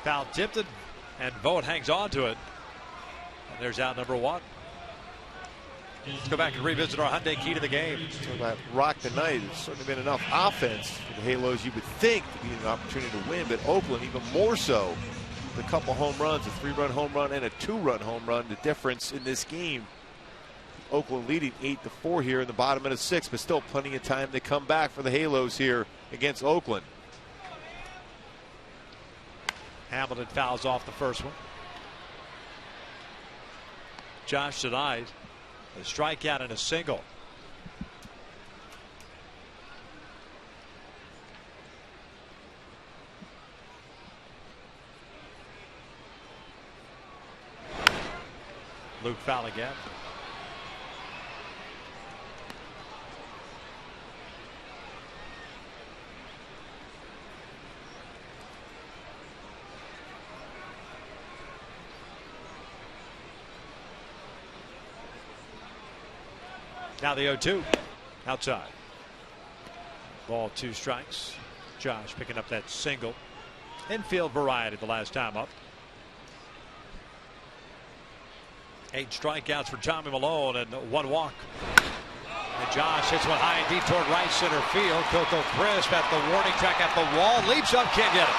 Foul tipped it, and Vogt hangs on to it. And there's out number one. Let's go back and revisit our Hyundai key to the game. Talking about rock the night, there's certainly been enough offense for the Halos, you would think, to be an opportunity to win, but Oakland even more so. The couple home runs, a 3-run home run and a 2-run home run, the difference in this game. Oakland leading 8-4 here in the bottom of the 6th, but still plenty of time to come back for the Halos here against Oakland. Hamilton fouls off the first one. Josh denied a strikeout and a single. Luke foul again. Now the 0-2 outside. Ball 2 strikes. Josh picking up that single. Infield variety the last time up. 8 strikeouts for Tommy Milone and 1 walk. And Josh hits one high and deep toward right center field. Coco Crisp at the warning track at the wall. Leaps up, can't get it.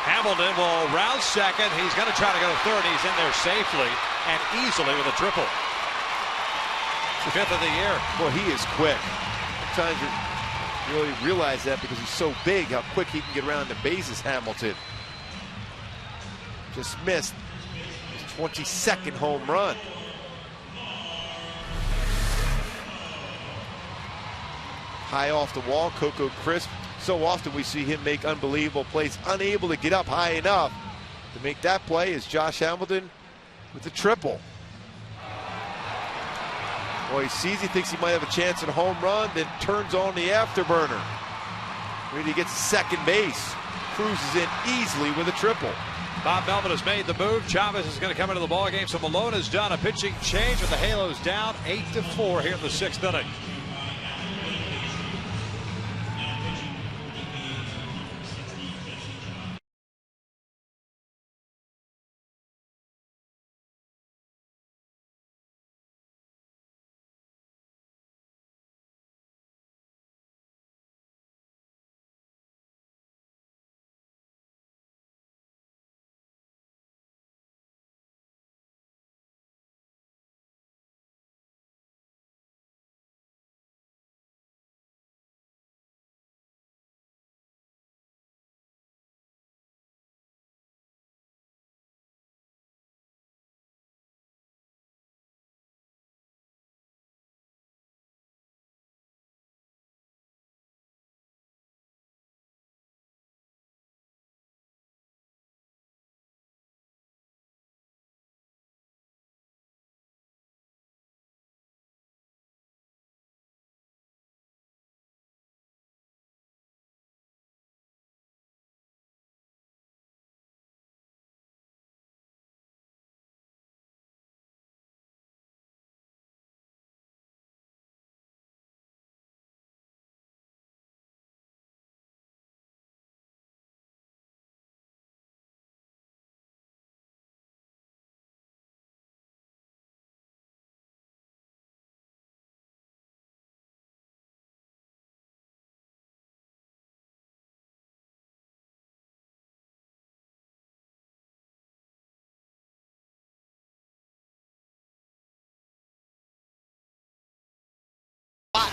Hamilton will round second. He's going to try to go to third. He's in there safely and easily with a triple. 5th of the year. Well, he is quick. Sometimes you really realize that because he's so big, how quick he can get around the bases, Hamilton. Just missed his 22nd home run. High off the wall, Coco Crisp. So often we see him make unbelievable plays, unable to get up high enough to make that play is Josh Hamilton with the triple. Well, he sees he thinks he might have a chance at a home run, then turns on the afterburner. Really gets to second base, cruises in easily with a triple. Bob Melvin has made the move. Chavez is going to come into the ballgame. So Milone has done a pitching change with the Halos down 8-4 here in the 6th inning.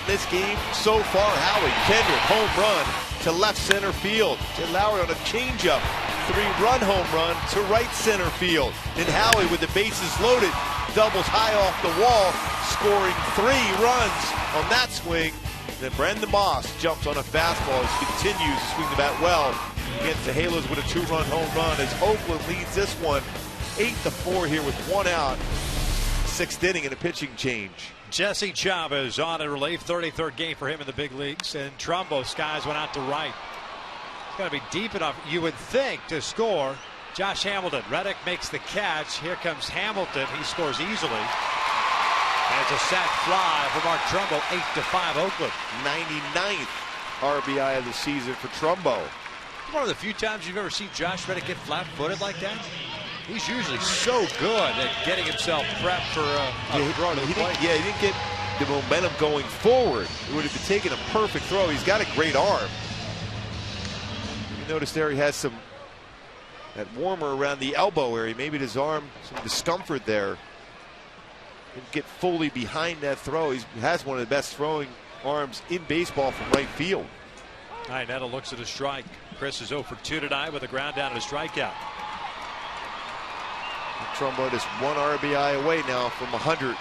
in this game so far. Howie Kendrick, home run to left center field. Jed Lowry on a changeup. 3-run home run to right center field. And Howie, with the bases loaded, doubles high off the wall, scoring 3 runs on that swing. Then Brendan Moss jumps on a fastball as he continues to swing the bat well against the Halos with a 2-run home run as Oakland leads this one 8-4 here with 1 out. 6th inning and a pitching change. Jesse Chavez on in relief. 33rd game for him in the big leagues. And Trumbo skies went out to right. It's got to be deep enough, you would think, to score. Josh Hamilton. Reddick makes the catch. Here comes Hamilton. He scores easily. And it's a sac fly for Mark Trumbo. 8-5 Oakland. 99th RBI of the season for Trumbo. One of the few times you've ever seen Josh Reddick get flat-footed like that. He's usually so good at getting himself prepped for a throw to the plate. He didn't get the momentum going forward. It would have been taking a perfect throw. He's got a great arm. You notice there he has that warmer around the elbow area. Maybe his arm, some discomfort there. Didn't get fully behind that throw. He has one of the best throwing arms in baseball from right field. All right, Netta looks at a strike. Chris is 0 for 2 tonight with a ground down and a strikeout. Trumbo is 1 RBI away now from 100.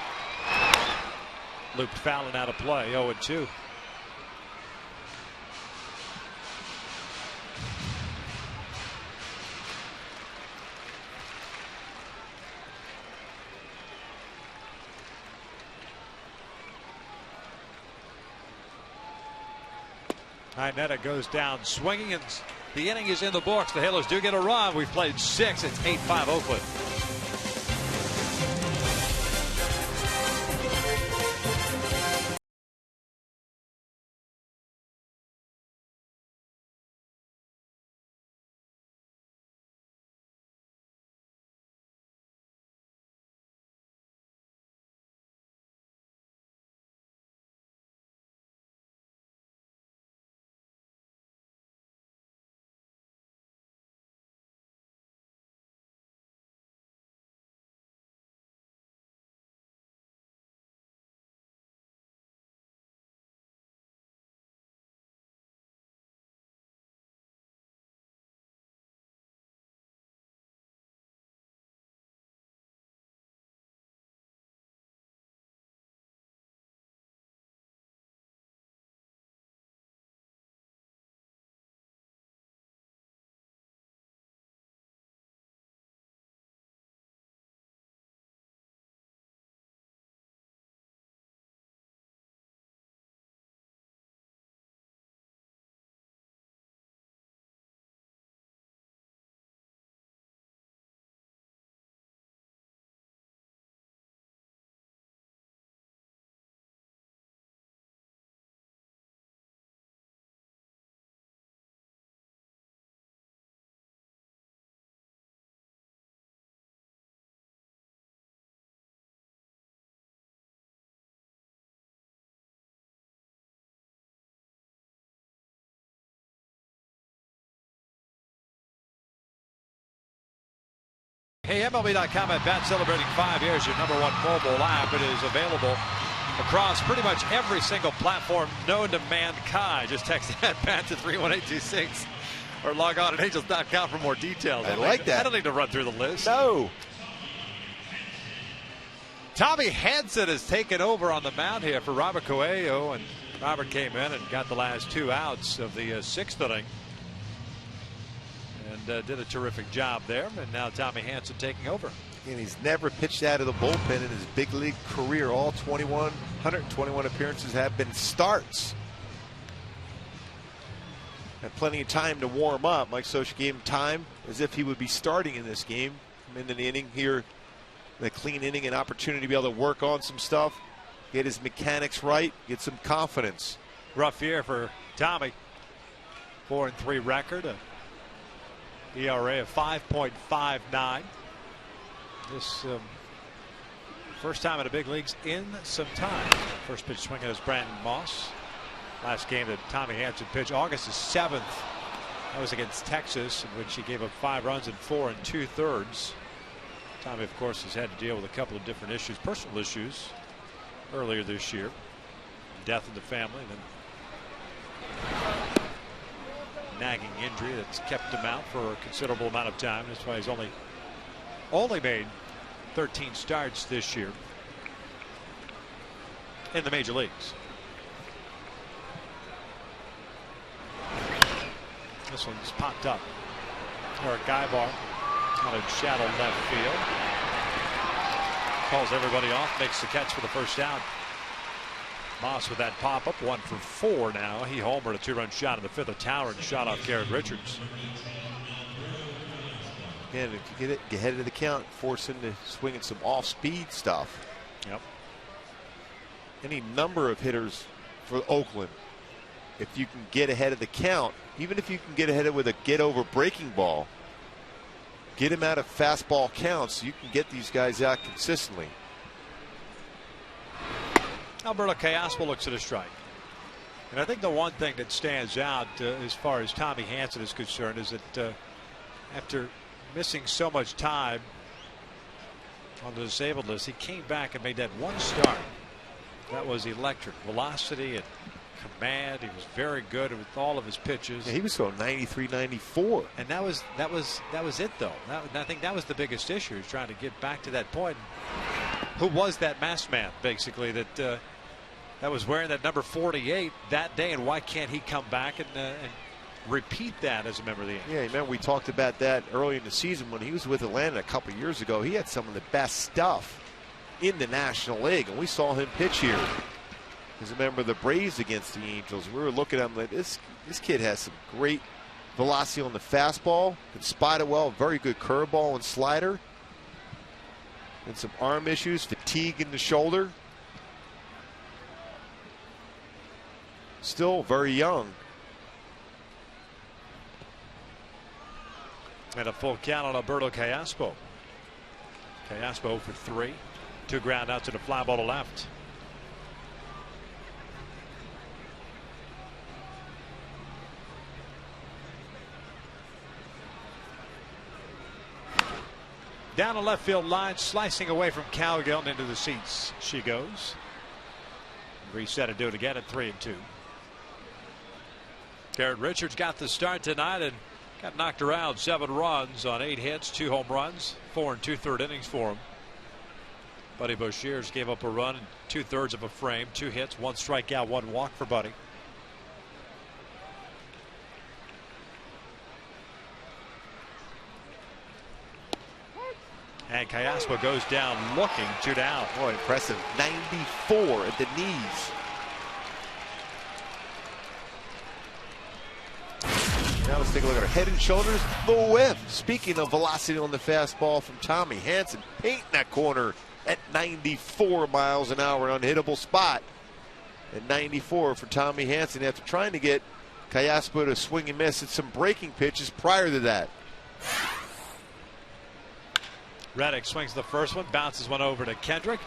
Looped Fallon out of play, 0-2. Netta goes down swinging, and the inning is in the books. The Halos do get a run. We've played 6. It's 8-5 Oakland. Hey, MLB.com at bat celebrating 5 years. Your #1 mobile app. It is available across pretty much every single platform known to mankind. Just text at bat to 31826 or log on at Angels.com for more details. I like that. I don't need to run through the list. No. Tommy Hanson has taken over on the mound here for Robert Coelho, and Robert came in and got the last 2 outs of the 6th inning. And did a terrific job there. And now Tommy Hanson taking over. And he's never pitched out of the bullpen in his big league career. All 121 appearances have been starts. Had plenty of time to warm up. Mike Scioscia gave him time as if he would be starting in this game. Come into the inning here, the clean inning, an opportunity to be able to work on some stuff, get his mechanics right, get some confidence. Rough year for Tommy. 4-3 record. ERA of 5.59. This first time in the big leagues in some time. First pitch swinging is Brandon Moss. Last game that Tommy Hanson pitched, August the 7th. That was against Texas, in which he gave up 5 runs in 4 2/3. Tommy, of course, has had to deal with a couple of different issues, personal issues, earlier this year. death in the family, and then nagging injury that's kept him out for a considerable amount of time. That's why he's only made 13 starts this year in the major leagues. This one's popped up. Eric Guybar out of shadow left field. Calls everybody off, makes the catch for the first down. Moss with that pop up, 1 for 4 now. He homered a 2-run shot in the 5th of Tower and shot off Garrett Richards. And if you get ahead of the count, force him to swing in some off-speed stuff. Yep. Any number of hitters for Oakland, if you can get ahead of the count, even if you can get ahead of with a get-over breaking ball, get him out of fastball counts, you can get these guys out consistently. Alberto Callaspo looks at a strike. And I think the one thing that stands out as far as Tommy Hanson is concerned is that after missing so much time on the disabled list, he came back and made that one start. That was electric. Velocity and command. He was very good with all of his pitches. Yeah, he was throwing 93, 94. And that was it, though. I think that was the biggest issue, is trying to get back to that point. Who was that masked man, basically, that was wearing that number 48 that day, and why can't he come back and repeat that as a member of the Angels? Yeah, remember we talked about that early in the season when he was with Atlanta a couple years ago. He had some of the best stuff in the National League, and we saw him pitch here as a member of the Braves against the Angels. We were looking at him like, this kid has some great velocity on the fastball, can spot it well, very good curveball and slider, and some arm issues, fatigue in the shoulder. Still very young. And a full count on Alberto Callaspo. Callaspo for 3. 2 ground outs to the fly ball to left. Down the left field line, slicing away from Cowgill and into the seats she goes. Reset and do it again at 3-2. Garrett Richards got the start tonight and got knocked around. 7 runs on 8 hits, 2 home runs, 4 2/3 innings for him. Buddy Boshears gave up a run and 2/3 of a frame, 2 hits, 1 strikeout, 1 walk for Buddy. And Callaspo goes down looking, 2 down. Boy, impressive. 94 at the knees. Now let's take a look at our head and shoulders. The whip. Speaking of velocity on the fastball from Tommy Hanson, painting that corner at 94 miles an hour, an unhittable spot at 94 for Tommy Hanson after trying to get Callaspo to swing and miss at some breaking pitches prior to that. Reddick swings the first one, bounces one over to Kendrick.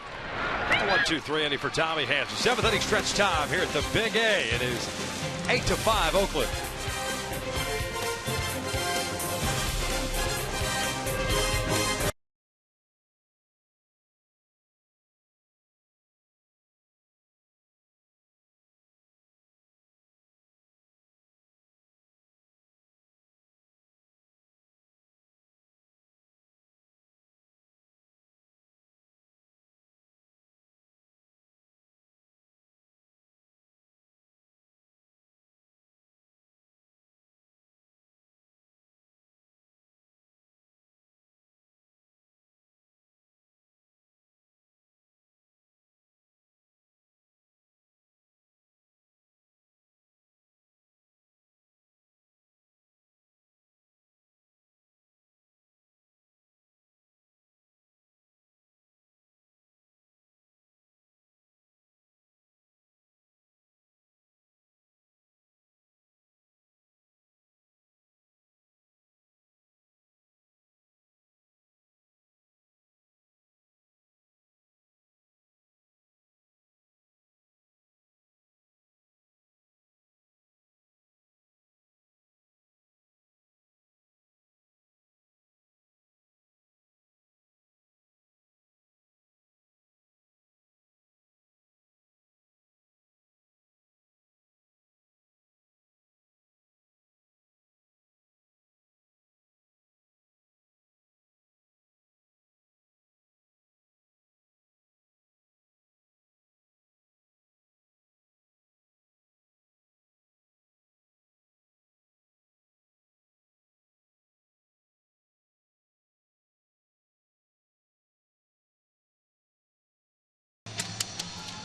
1-2-3 inning for Tommy Hanson. 7th inning stretch time here at the Big A. It is 8-5 Oakland.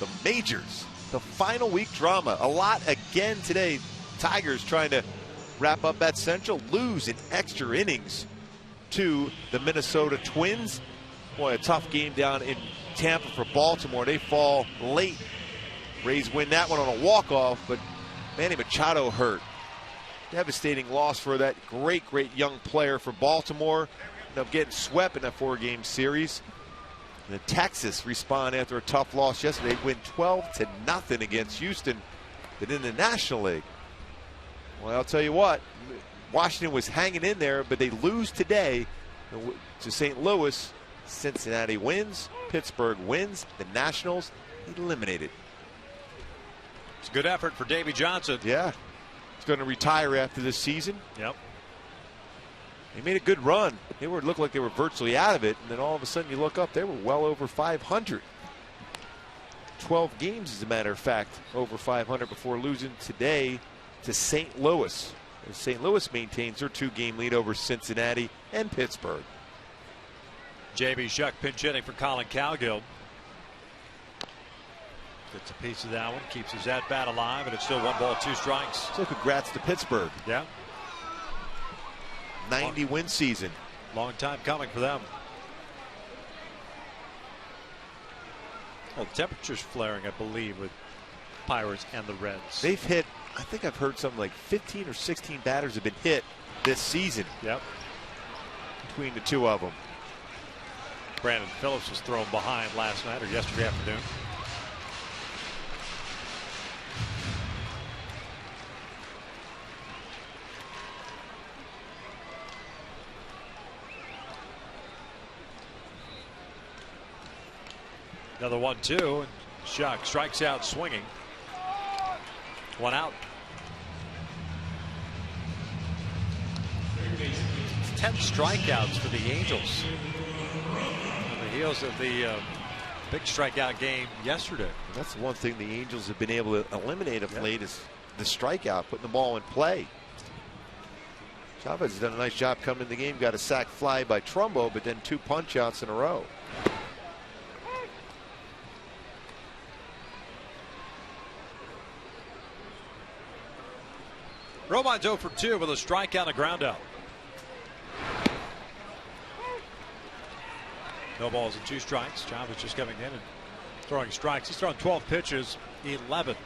the majors, the final week drama. A lot again today. Tigers trying to wrap up that Central, lose in extra innings to the Minnesota Twins. Boy, a tough game down in Tampa for Baltimore. They fall late. Rays win that one on a walk-off, but Manny Machado hurt. Devastating loss for that great young player for Baltimore. Ended up getting swept in that 4-game series. And then Texas respond after a tough loss yesterday. Win 12-0 against Houston, but in the National League. Well, I'll tell you what, Washington was hanging in there, but they lose today to St. Louis. Cincinnati wins, Pittsburgh wins, the Nationals eliminated. It's a good effort for Davey Johnson. Yeah, he's going to retire after this season. Yep. They made a good run. They looked like they were virtually out of it, and then all of a sudden you look up, they were well over 500. 12 games, as a matter of fact, over 500 before losing today to St. Louis. As St. Louis maintains their 2-game lead over Cincinnati and Pittsburgh. J.B. Shuck pinch hitting for Colin Cowgill. Gets a piece of that one, keeps his at-bat alive, and it's still 1 ball, 2 strikes. So congrats to Pittsburgh. Yeah. 90-win season. Long time coming for them. Well, the temperature's flaring, I believe, with Pirates and the Reds. They've hit, I think I've heard something like 15 or 16 batters have been hit this season. Yep. Between the two of them. Brandon Phillips was thrown behind last night or yesterday afternoon. Another 1-2, and Shuck strikes out swinging. 1 out. 10 strikeouts for the Angels on the heels of the big strikeout game yesterday. And that's the one thing the Angels have been able to eliminate of late is the strikeout, putting the ball in play. Chavez has done a nice job coming in the game. Got a sac fly by Trumbo, but then 2 punch outs in a row. Romine's 0 for 2 with a strikeout and a ground out. No balls and 2 strikes. Chavez just coming in and throwing strikes. He's thrown 12 pitches. 11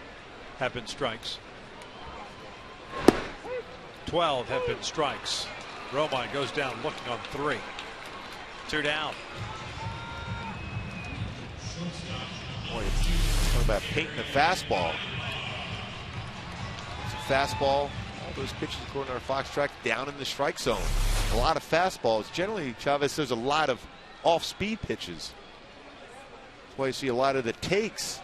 have been strikes. 12 have been strikes. Romine goes down looking on 3. 2 down. Boy, talking about painting the fastball. It's a fastball. All those pitches, according to our Fox track, down in the strike zone. A lot of fastballs. Generally, Chavez says a lot of off-speed pitches. That's why you see a lot of the takes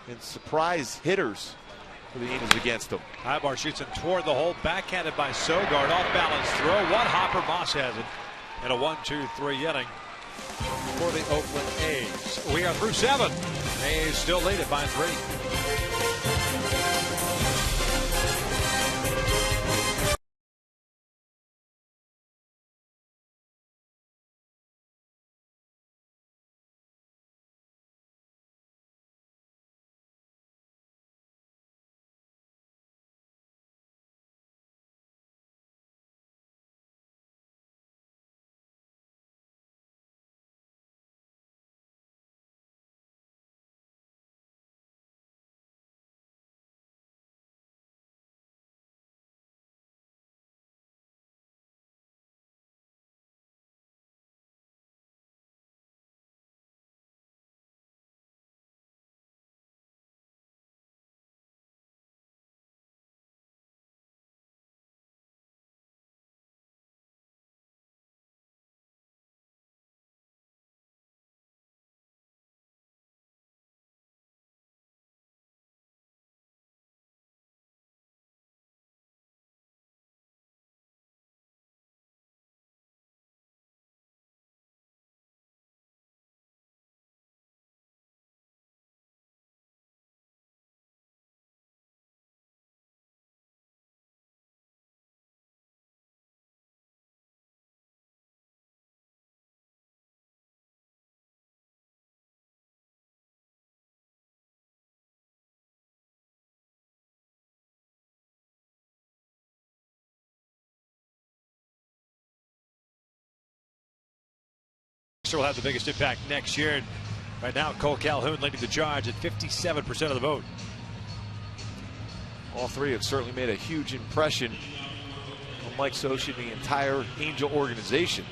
and surprise hitters for the Angels against them. Ibar shoots him toward the hole, backhanded by Sogard. Off balance throw. 1 hopper. Moss has it. And a 1-2-3 inning for the Oakland A's. We are through 7. A's still lead it by 3. will have the biggest impact next year. And right now, Cole Calhoun leading the charge at 57% of the vote. All three have certainly made a huge impression on Mike Scioscia and the entire Angel organization.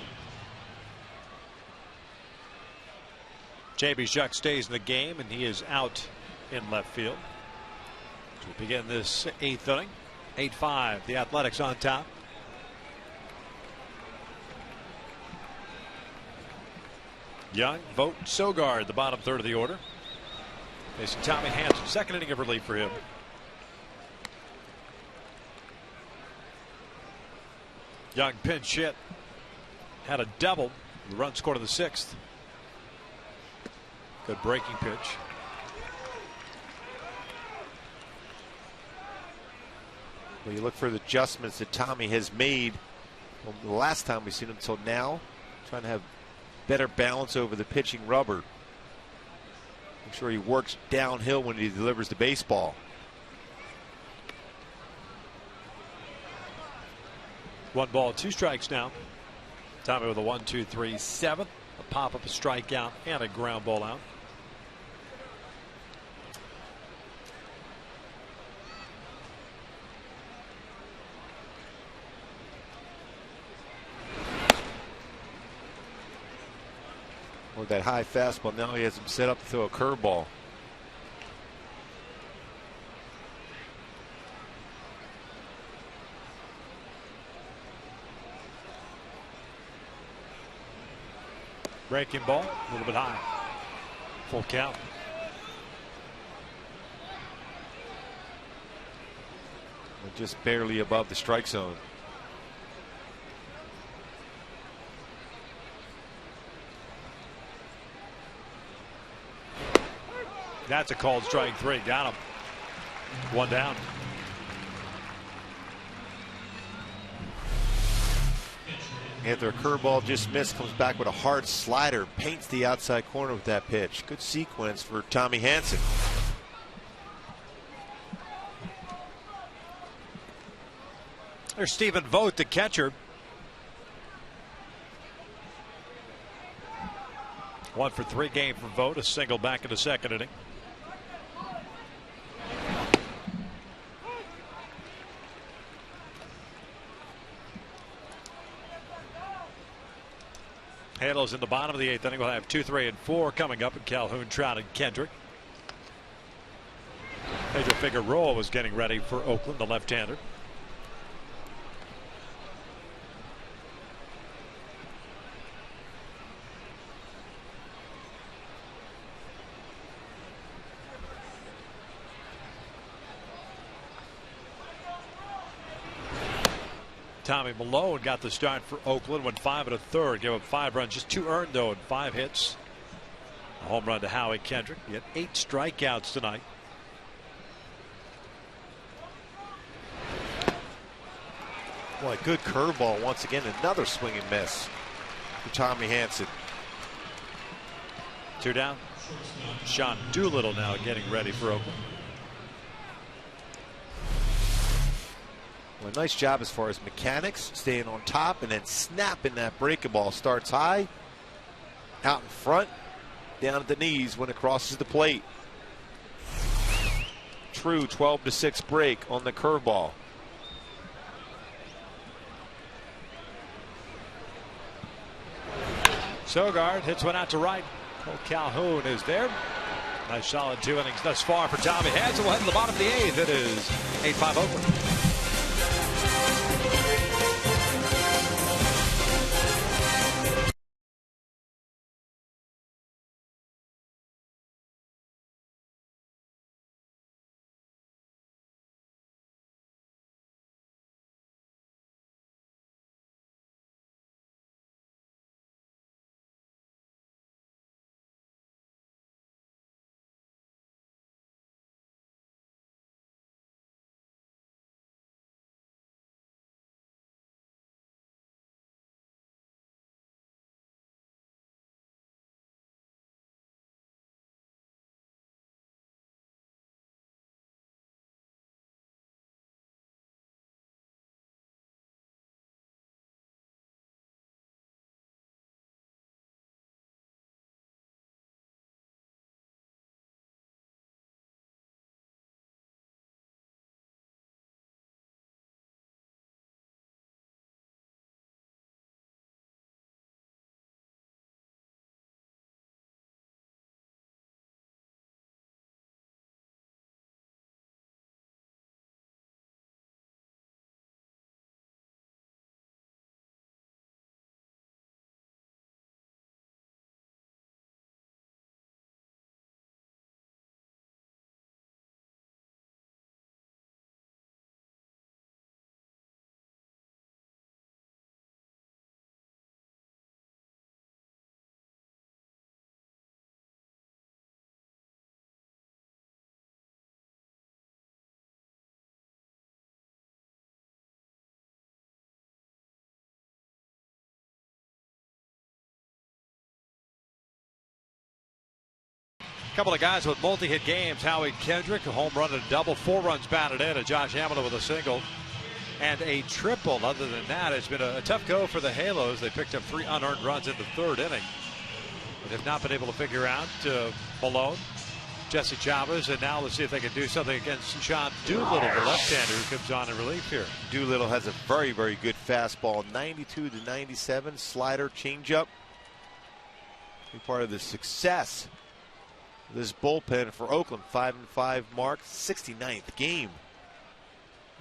J.B. Shuck stays in the game, and he is out in left field. So we begin this 8th inning. 8-5, the Athletics on top. Young, Vogt, Sogard, the bottom third of the order. Facing Tommy Hanson, second inning of relief for him. Young pinch hit, had a double. The run scored in the 6th. Good breaking pitch. Well, you look for the adjustments that Tommy has made from the last time we've seen him until now, trying to have better balance over the pitching rubber. Make sure he works downhill when he delivers the baseball. 1 ball, 2 strikes now. Tommy with a 1-2-3-7. A pop up, a strikeout, and a ground ball out. With that high fastball, now he has him set up to throw a curveball. Breaking ball, a little bit high. Full count. Just barely above the strike zone. That's a called strike 3. Got him. 1 down. After a curveball just missed, comes back with a hard slider, paints the outside corner with that pitch. Good sequence for Tommy Hanson. There's Stephen Vogt, the catcher. 1 for 3 game for Vogt, a single back in the 2nd inning. Halos in the bottom of the 8th inning. We'll have 2, 3, and 4 coming up, and Calhoun, Trout, and Kendrick. Pedro Figueroa was getting ready for Oakland, the left-hander. Tommy Malone got the start for Oakland, went 5 1/3, gave up 5 runs, just 2 earned though, and 5 hits. A home run to Howie Kendrick. He had 8 strikeouts tonight. Boy, good curveball once again. Another swing and miss for Tommy Hanson. 2 down. Sean Doolittle now getting ready for Oakland. Well, nice job as far as mechanics, staying on top and then snapping that breaking ball. Starts high, out in front, down at the knees when it crosses the plate. True 12-6 break on the curveball. Sogard hits one out to right. Cole Calhoun is there. Nice solid 2 innings thus far for Tommy Hanson. We'll head to the bottom of the 8th. It is 8-5 Oakland. A couple of guys with multi-hit games. Howie Kendrick, a home run and a double, 4 runs batted in, and Josh Hamilton with a single and a triple. Other than that, it's been a tough go for the Halos. They picked up 3 unearned runs in the 3rd inning, but have not been able to figure out Malone, Jesse Chavez, and now let's see if they can do something against Sean Doolittle, the left-hander who comes on in relief here. Doolittle has a very, very good fastball, 92 to 97, slider, changeup. Be part of the success of this bullpen for Oakland. 5-5 mark, 69th game.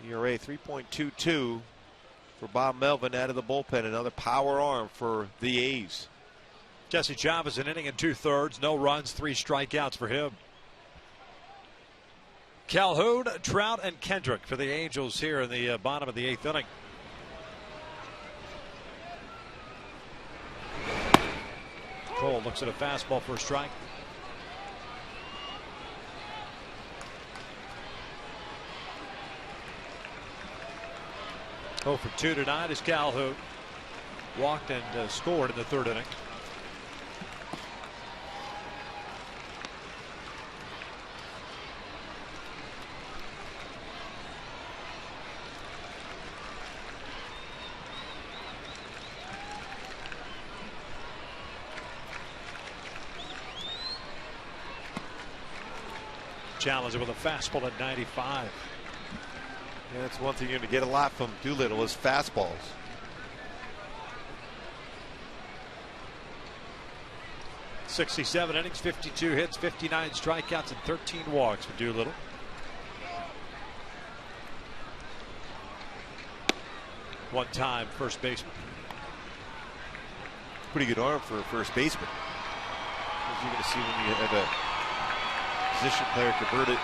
ERA 3.22 for Bob Melvin out of the bullpen. Another power arm for the A's. Jesse Chavez, an inning and 2/3, no runs, 3 strikeouts for him. Calhoun, Trout, and Kendrick for the Angels here in the bottom of the 8th inning. Cole looks at a fastball for a strike. Oh for 2 tonight is Calhoun. Walked and scored in the 3rd inning. Challenger with a fastball at 95. Yeah, that's one thing you're going to get a lot from Doolittle is fastballs. '67 innings, 52 hits, 59 strikeouts, and 13 walks for Doolittle. One-time first baseman. Pretty good arm for a first baseman. As you're going to see when you have a position player convert it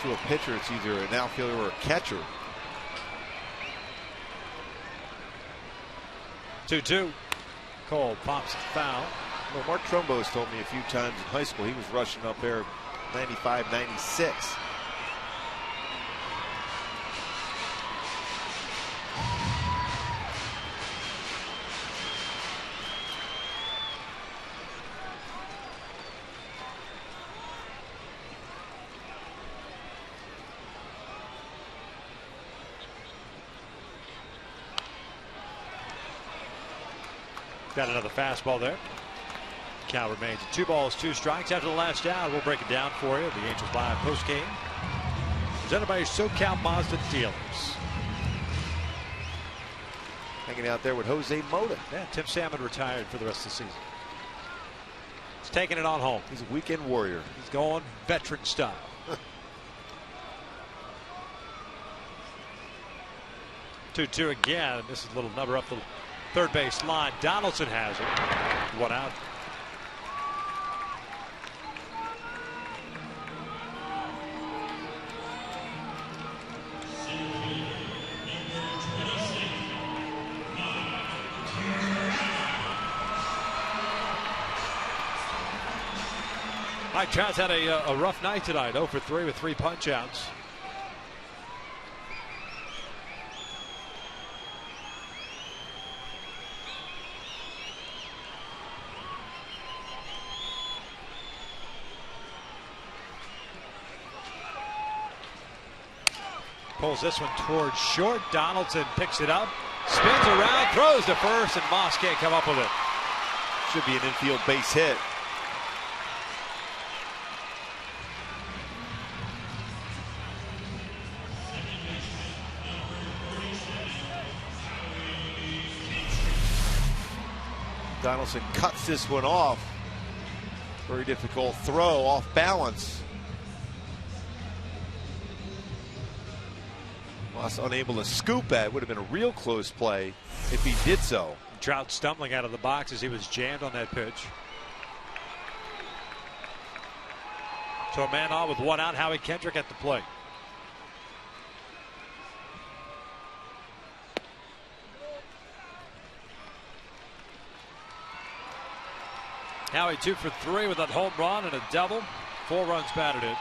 to a pitcher, it's either an outfielder or a catcher. 2-2. Cole pops it foul. Well, Mark Trumbo has told me a few times in high school he was rushing up there 95, 96. Got another fastball there. Count remains at 2 balls, 2 strikes. After the last out, we'll break it down for you. The Angels Live post game presented by your SoCal Mazda dealers. Hanging out there with Jose Mota. Yeah, Tim Salmon retired for the rest of the season. He's taking it on home. He's a weekend warrior. He's going veteran style. 2-2 again. This is a little number up the third base line. Donaldson has it. 1 out. Mike Trout's had a rough night tonight. 0 for 3 with 3 punch outs. Pulls this one towards short. Donaldson picks it up, spins around, throws to first, and Moss can't come up with it. Should be an infield base hit. Donaldson cuts this one off. Very difficult throw, off balance. Moss unable to scoop at. Would have been a real close play if he did so. Trout stumbling out of the box as he was jammed on that pitch. So a man on with 1 out. Howie Kendrick at the plate. Howie 2 for 3 with that home run and a double. 4 runs batted in.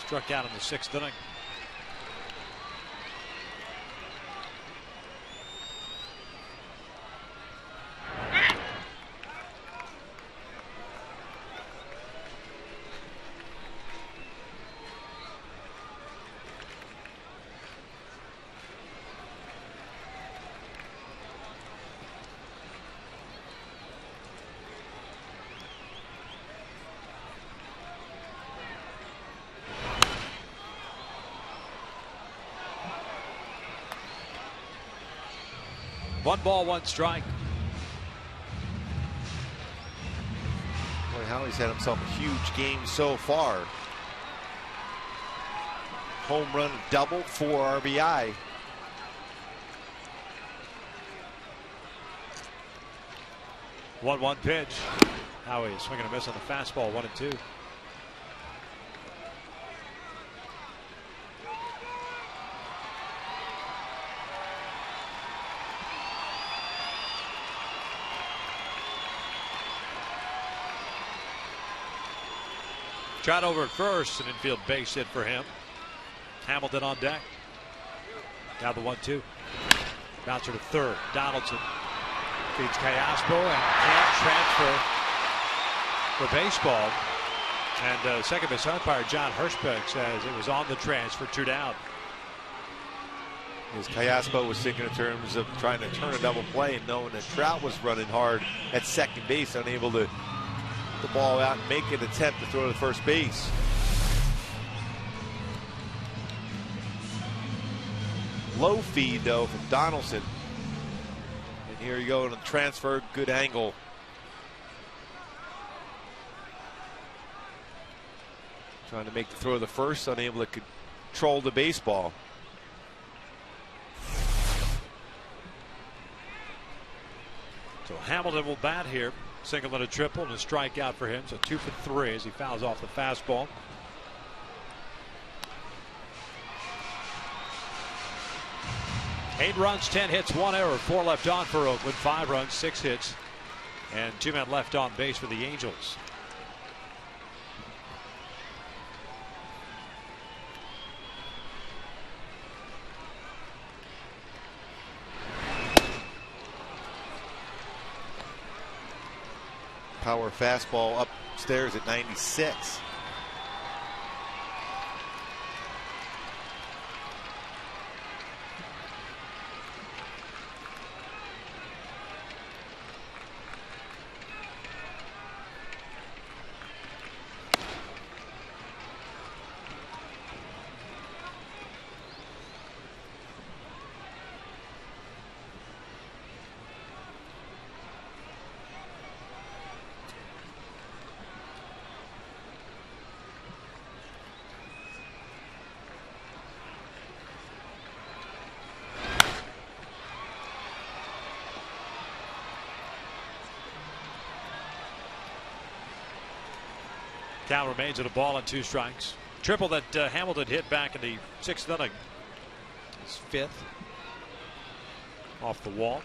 Struck out in the 6th inning. 1 ball, 1 strike. Boy, Howie's had himself a huge game so far. Home run, double, 4 RBI. One pitch. Howie swinging a miss on the fastball, 1-2. Shot over at first, an infield base hit for him. Hamilton on deck. Now the 1-2. Bouncer to third. Donaldson feeds Callaspo and can't transfer for baseball. And second base umpire John Hirschbeck says it was on the transfer, 2 down. As Callaspo was thinking in terms of trying to turn a double play and knowing that Trout was running hard at second base, unable to the ball out and make an attempt to throw to first base. Low feed though from Donaldson. And here you go on the transfer, good angle. Trying to make the throw to the first, unable to control the baseball. So Hamilton will bat here. Single and a triple and a strikeout for him. So 2 for 3 as he fouls off the fastball. Eight runs, 10 hits, 1 error, 4 left on for Oakland. 5 runs, 6 hits, and 2 men left on base for the Angels. Power fastball upstairs at 96. Count remains at a ball and 2 strikes. Triple that Hamilton hit back in the 6th inning. His 5th off the wall.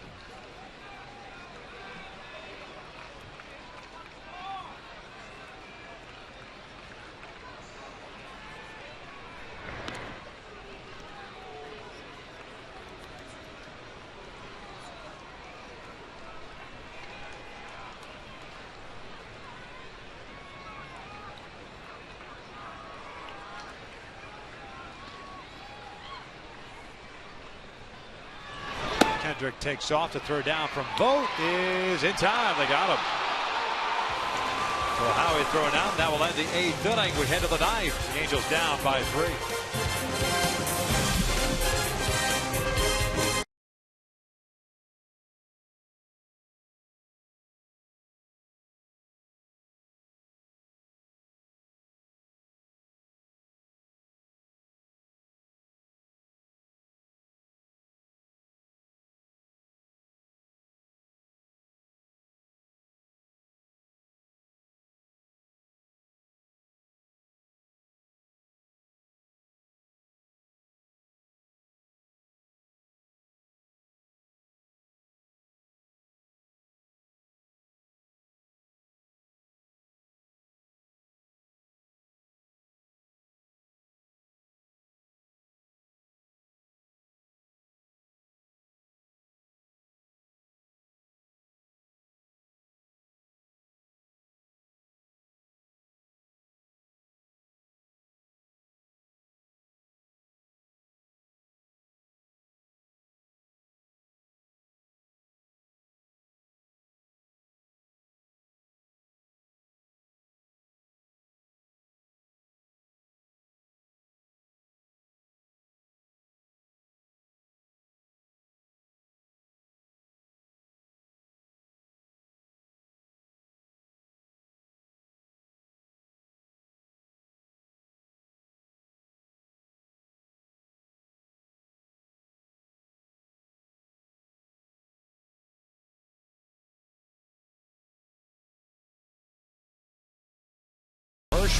Kendrick takes off to throw down from Vogt is in time. They got him. So Howie throwing out. That will end the 8th inning. We head to the 9th. The Angels down by 3.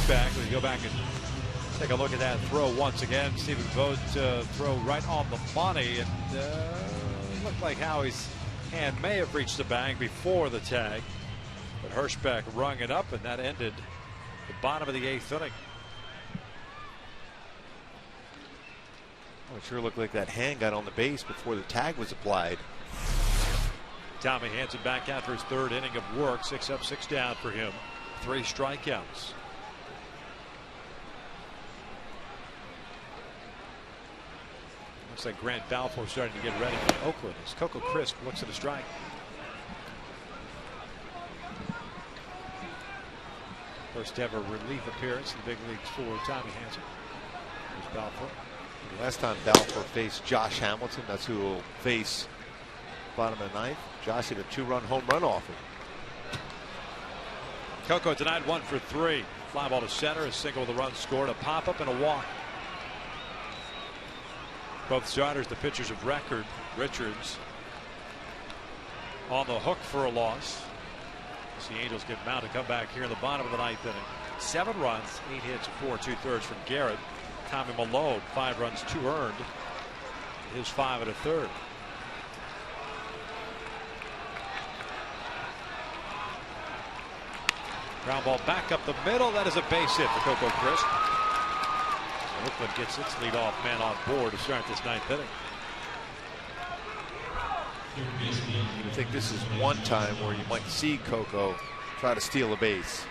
Hirschbeck. We go back and take a look at that throw once again. Stephen Vogt throw right on the money, and looked like Howie's hand may have reached the bag before the tag, but Hirschbeck rung it up, and that ended the bottom of the 8th inning. Well, it sure looked like that hand got on the base before the tag was applied. Tommy Hanson back after his 3rd inning of work. 6 up, 6 down for him. 3 strikeouts. Looks like Grant Balfour starting to get ready for Oakland as Coco Crisp looks at a strike. First ever relief appearance in the big leagues for Tommy Hanson. There's Balfour. Last time Balfour faced Josh Hamilton, that's who will face bottom of the 9th. Josh hit a 2-run home run off him. Coco tonight 1 for 3. Fly ball to center, a single with a run scored, a pop up and a walk. Both starters, the pitchers of record. Richards on the hook for a loss. As the Angels get Mount to come back here in the bottom of the 9th inning. 7 runs, 8 hits, 4 2/3 from Garrett. Tommy Malone, 5 runs, 2 earned. His 5 1/3. Ground ball back up the middle. That is a base hit for Coco Crisp. Oakland gets its leadoff man on board to start this 9th inning. You would think this is one time where you might see Coco try to steal a base.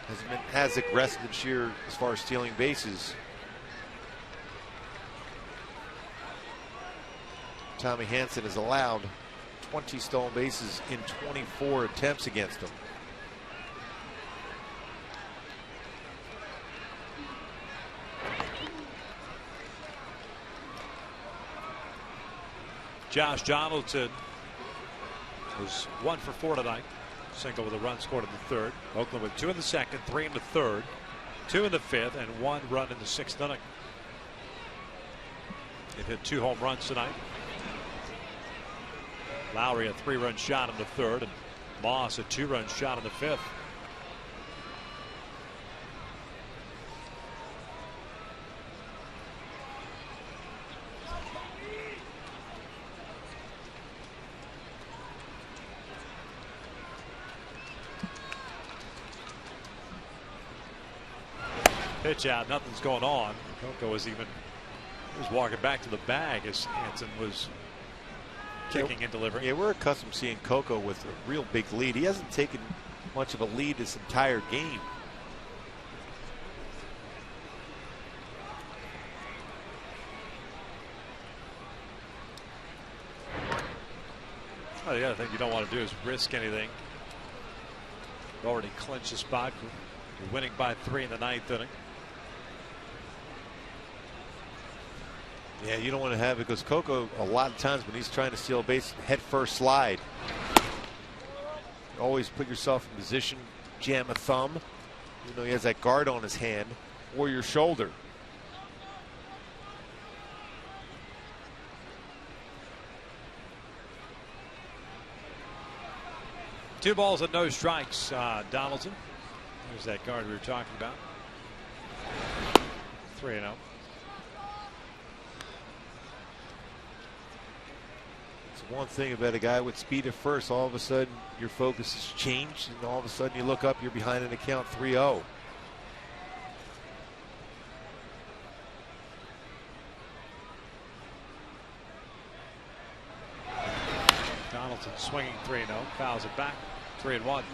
Hasn't been as aggressive this year as far as stealing bases. Tommy Hanson has allowed 20 stolen bases in 24 attempts against him. Josh Donaldson was 1 for 4 tonight. Single with a run scored in the 3rd. Oakland with 2 in the 2nd, 3 in the 3rd, 2 in the 5th, and 1 run in the 6th inning. They've hit 2 home runs tonight. Lowry a 3-run shot in the 3rd, and Moss a 2-run shot in the 5th. Pitch out, nothing's going on. Coco was walking back to the bag as Hanson was kicking and delivering. Yeah, we're accustomed to seeing Coco with a real big lead. He hasn't taken much of a lead this entire game. Well, the other thing you don't want to do is risk anything. You've already clinched the spot. You're winning by 3 in the 9th inning. Yeah, you don't want to have it because Coco, a lot of times when he's trying to steal a base, head first slide. Always put yourself in position, jam a thumb. You know he has that guard on his hand or your shoulder. Two balls and no strikes. Donaldson. There's that guard we were talking about. 3-0. One thing about a guy with speed at first, all of a sudden your focus has changed, and all of a sudden you look up, you're behind an account 3-0. Donaldson swinging 3-0, fouls it back, 3-1.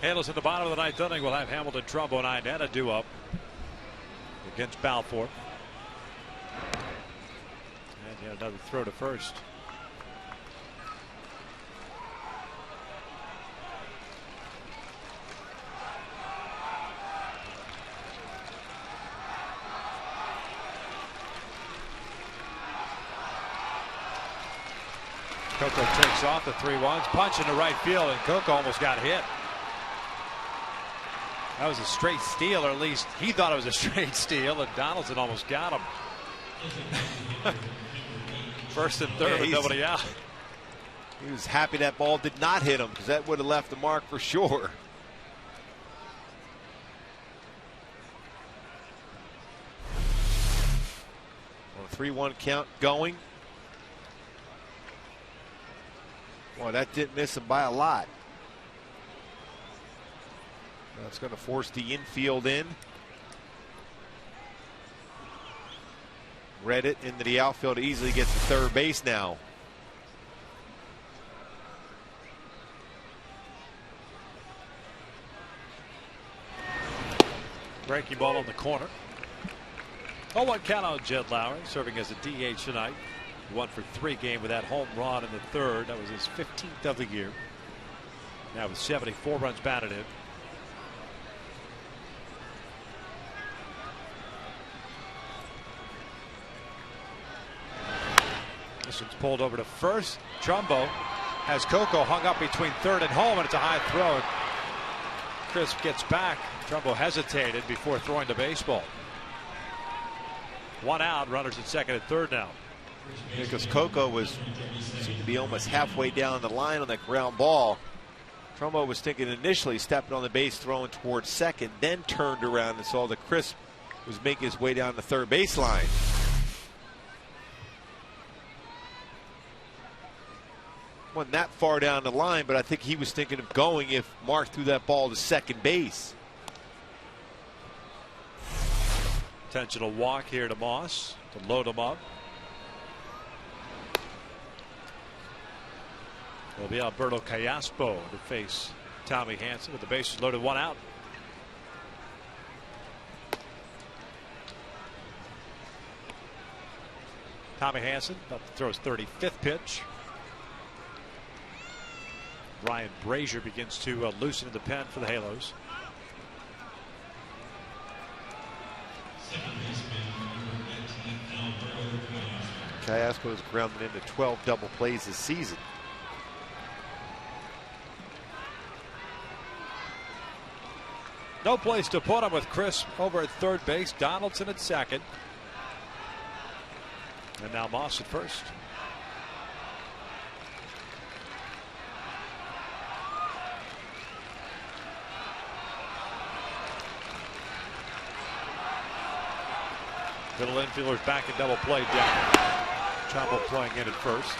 Handles at the bottom of the 9th inning. We'll have Hamilton, Trumbo, and Inetta due up against Balfour. And yet another throw to first. Coco takes off the 3-1s, punch into right field, and Coco almost got hit. That was a straight steal, or at least he thought it was a straight steal, and Donaldson almost got him. First and third with nobody out. He was happy that ball did not hit him, because that would have left the mark for sure. Well, 3-1 count going. Boy, that didn't miss him by a lot. That's going to force the infield in. Reddit into the outfield, easily gets to third base now. Breaking ball on the corner. 0-1 count on Jed Lowry, serving as a DH tonight. 1 for 3 game with that home run in the third. That was his 15th of the year. Now with 74 runs batted in. This one's pulled over to first. Trumbo has Coco hung up between third and home, and it's a high throw. Crisp gets back. Trumbo hesitated before throwing the baseball. 1 out, runners at second and third now. Because Coco seemed to be almost halfway down the line on that ground ball. Trumbo was thinking initially stepping on the base, throwing towards second, then turned around and saw that Crisp was making his way down the third baseline. Wasn't that far down the line, but I think he was thinking of going if Mark threw that ball to second base. Intentional walk here to Moss to load him up. It'll be Alberto Callaspo to face Tommy Hanson with the bases loaded, 1 out. Tommy Hanson about to throw his 35th pitch. Ryan Brazier begins to loosen the pen for the Halos. Callaspo has grounded into 12 double plays this season. No place to put him with Crisp over at third base, Donaldson at second. And now Moss at first. Middle infielders back in double play down. Trumbo playing in at first.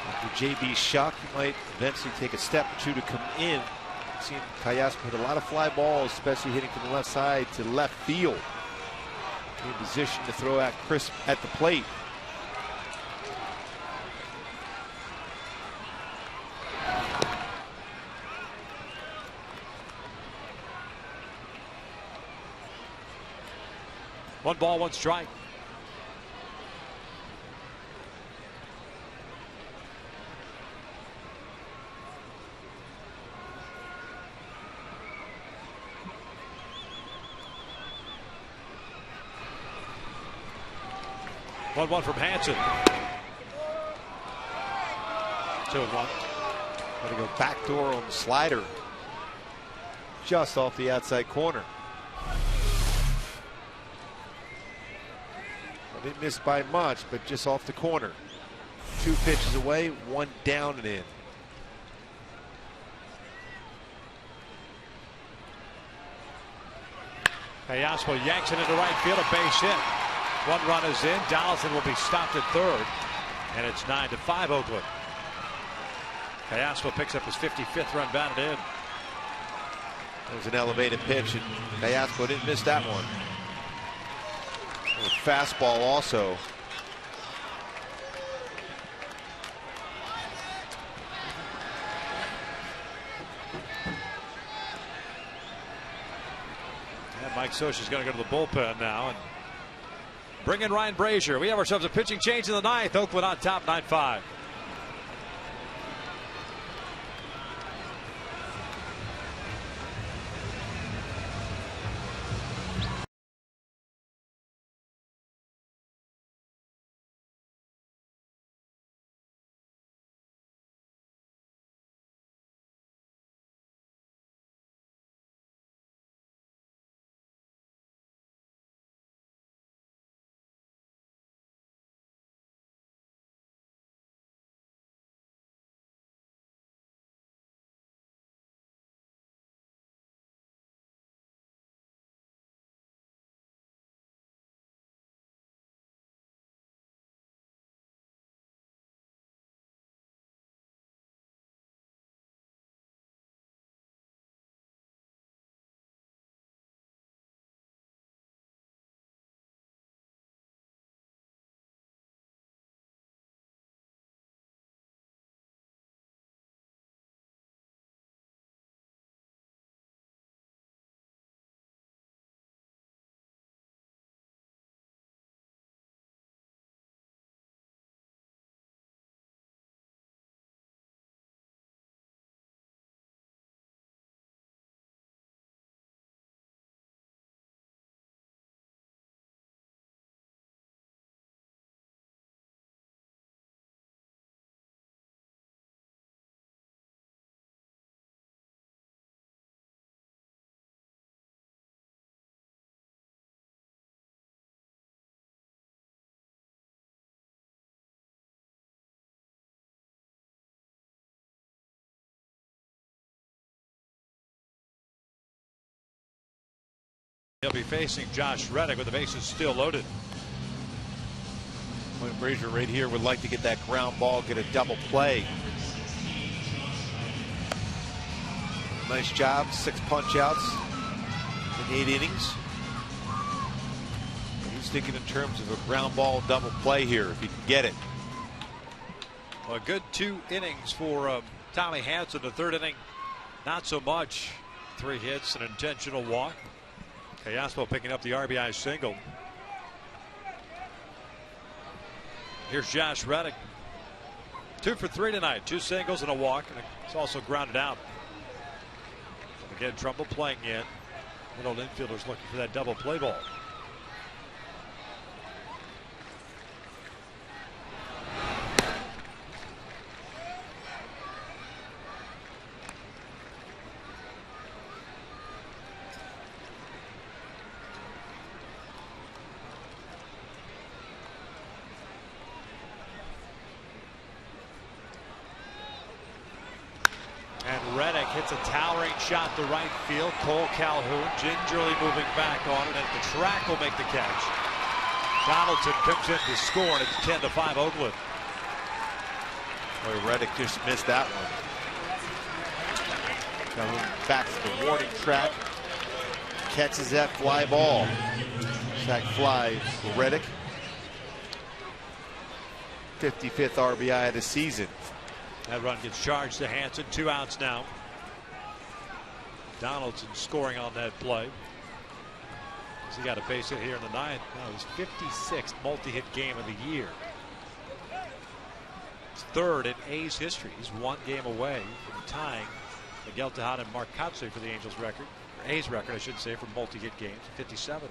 After J.B. Shuck, he might eventually take a step or two to come in. I've seen Callaspo hit a lot of fly balls, especially hitting from the left side to left field. In position to throw at Crisp at the plate. One ball, one strike. One from Hanson. 2-1. Got to go backdoor on the slider. Just off the outside corner. Well, didn't miss by much, but just off the corner. 2 pitches away, 1 down and in. Callaspo yanks it into right field, a base hit. 1 run is in. Donaldson will be stopped at third, and it's 9-5 Oakland. Callaspo picks up his 55th run batted in. It was an elevated pitch, and Callaspo didn't miss that one. A fastball also. And Mike Scioscia's going to go to the bullpen now and bring in Ryan Brazier. We have ourselves a pitching change in the 9th. Oakland on top, 9-5. be facing Josh Reddick with the bases still loaded. Clint Frazier right here would like to get that ground ball, get a double play. Nice job, 6 punch outs in 8 innings. He's thinking in terms of a ground ball double play here if he can get it. A good 2 innings for Tommy Hanson. The 3rd inning, not so much. 3 hits, an intentional walk. Callaspo picking up the RBI single. Here's Josh Reddick. 2 for 3 tonight. 2 singles and a walk, and it's also grounded out. Again, Trumbull playing in. Little infielders looking for that double play ball. And Reddick hits a towering shot to right field. Cole Calhoun gingerly moving back on it, and the track will make the catch. Donaldson comes in to score, and it's 10-5 Oakland. Boy, Reddick just missed that one. Calhoun back to the warning track. Catches that fly ball. Sack fly for Reddick. 55th RBI of the season. That run gets charged to Hanson. 2 outs now. Donaldson scoring on that play. He got a base hit here in the 9th. That was 56th multi-hit game of the year. It's 3rd in A's history. He's 1 game away from tying Miguel Tejada and Mark Kotsay for the Angels record. Or A's record, I should say, for multi-hit games. 57.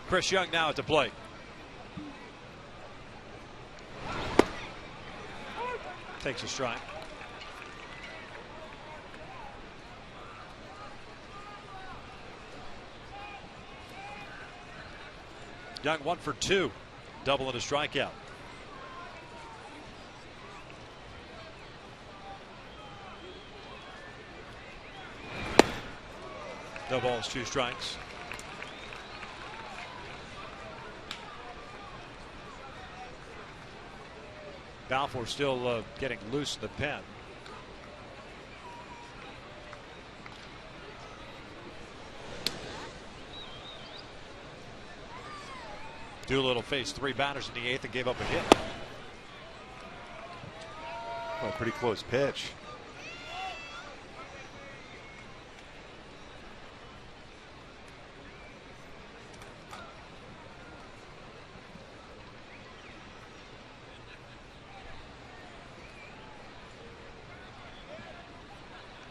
Chris Young now at the plate. Takes a strike. Young 1 for 2. Double and a strikeout. No balls, 2 strikes. Balfour still getting loose in the pen. Doolittle faced 3 batters in the 8th and gave up a hit. Well, pretty close pitch.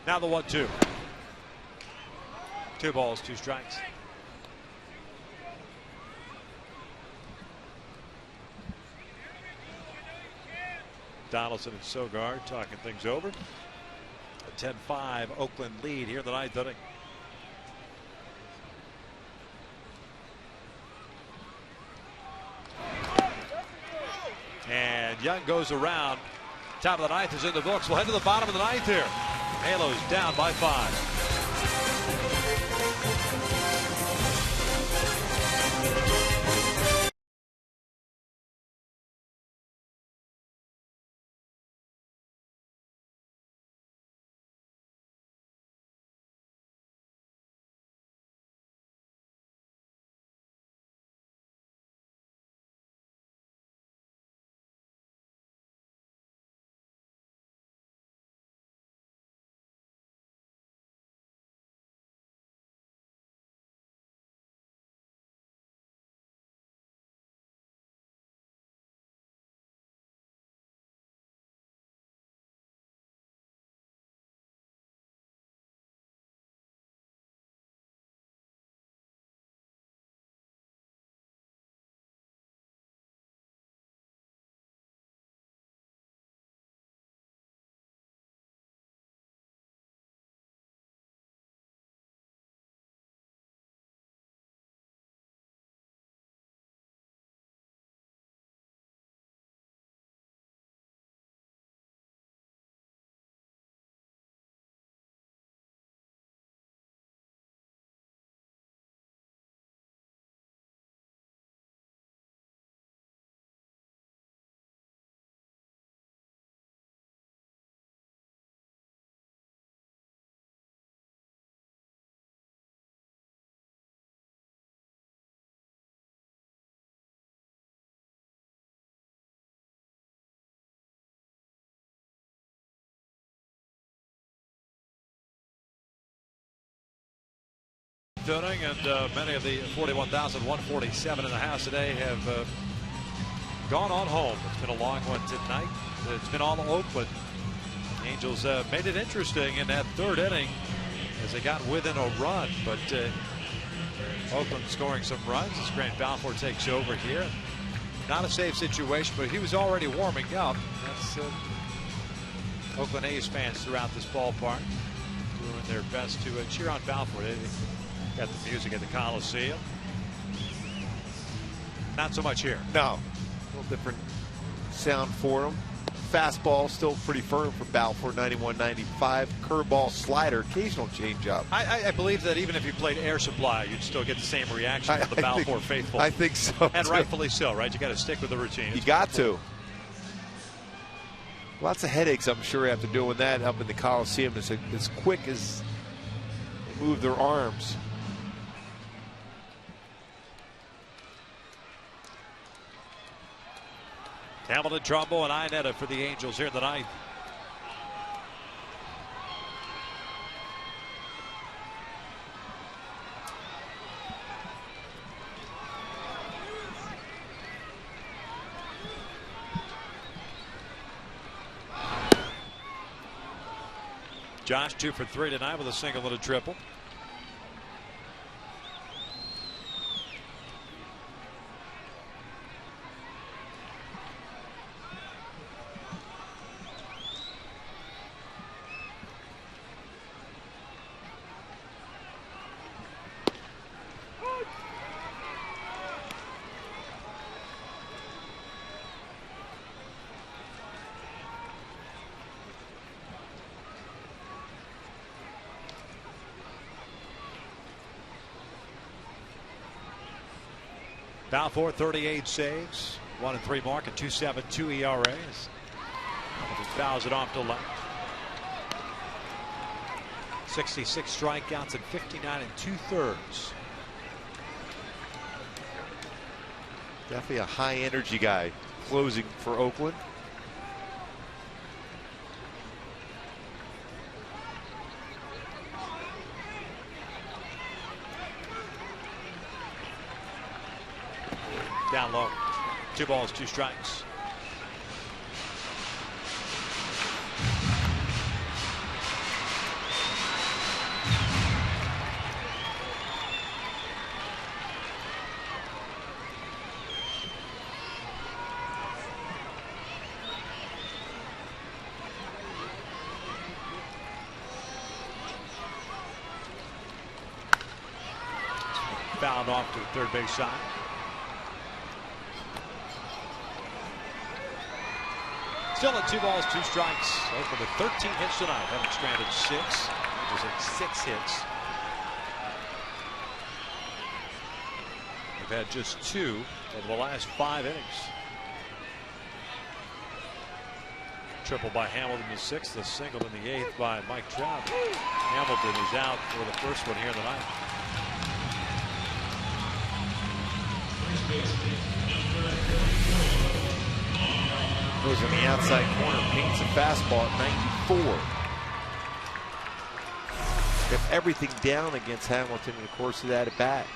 Now the 1-2. 2 balls, 2 strikes. Donaldson and Sogard talking things over. A 10-5 Oakland lead here in the 9th inning. And Young goes around. Top of the 9th is in the books. We'll head to the bottom of the 9th here. Halos down by 5. inning, and many of the 41,147 in the house today have gone on home. It's been a long one tonight. It's been all Oakland. The Angels made it interesting in that third inning as they got within a run, but Oakland scoring some runs as Grant Balfour takes over here. Not a safe situation, but he was already warming up. That's Oakland A's fans throughout this ballpark doing their best to cheer on Balfour. They got the music at the Coliseum. Not so much here. No, a little different sound for him. Fastball still pretty firm for Balfour, 91-95. Curveball, slider, occasional changeup. I believe that even if you played Air Supply, you'd still get the same reaction from the Balfour faithful. I think so. And too. rightfully so, right? You got to stick with the routine. You got to. Lots of headaches, I'm sure, after doing that up in the Coliseum. As quick as they move their arms. Hamilton, Trumbo, and Iannetta for the Angels here in the ninth. Josh 2 for 3 tonight with a single and a triple. Balfour 38 saves, 1-3 mark, a 2.72 ERA. He fouls it off to left. 66 strikeouts and 59 2/3. Definitely a high energy guy closing for Oakland. Down low. 2 balls, 2 strikes. Fouled off to the third base side. Still at 2 balls, 2 strikes. Oakland with 13 hits tonight, having stranded 6. Angels at 6 hits. They've had just 2 over the last 5 innings. Triple by Hamilton in the 6th, a single in the 8th by Mike Trout. Hamilton is out for the first one here in the ninth. Goes on the outside corner, paints a fastball at 94. Kept everything down against Hamilton in the course of that at bat.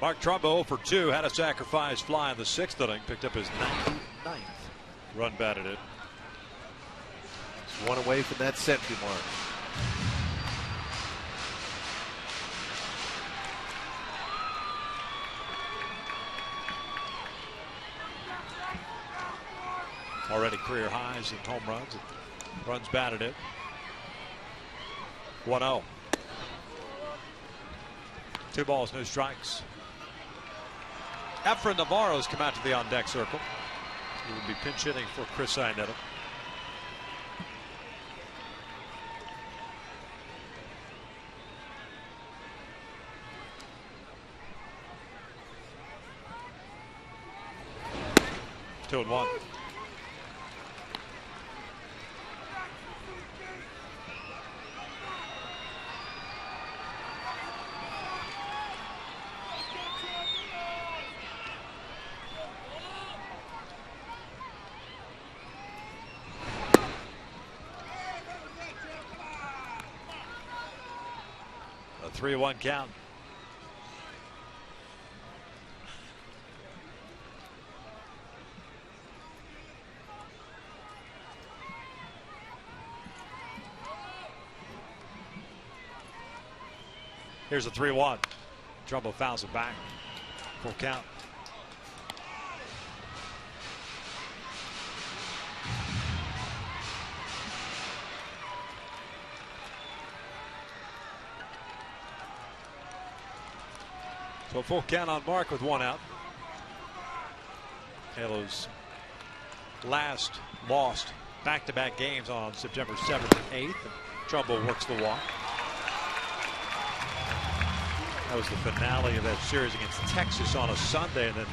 Mark Trumbo for 2, had a sacrifice fly in the 6th inning, picked up his 99th run batted in. It's 1 away from that century mark. Already career highs in home runs and runs batted in. 1-0. 2 balls, no strikes. Efrain Navarro's come out to the on-deck circle. He would be pinch hitting for Chris Iannetta. Two and 1. 3-1 count. Here's a 3-1. Trumbo fouls it back. Full count. So full count on Mark with 1 out. Halos last lost back-to-back games on September 7th and 8th. And Trumbo works the walk. That was the finale of that series against Texas on a Sunday, and then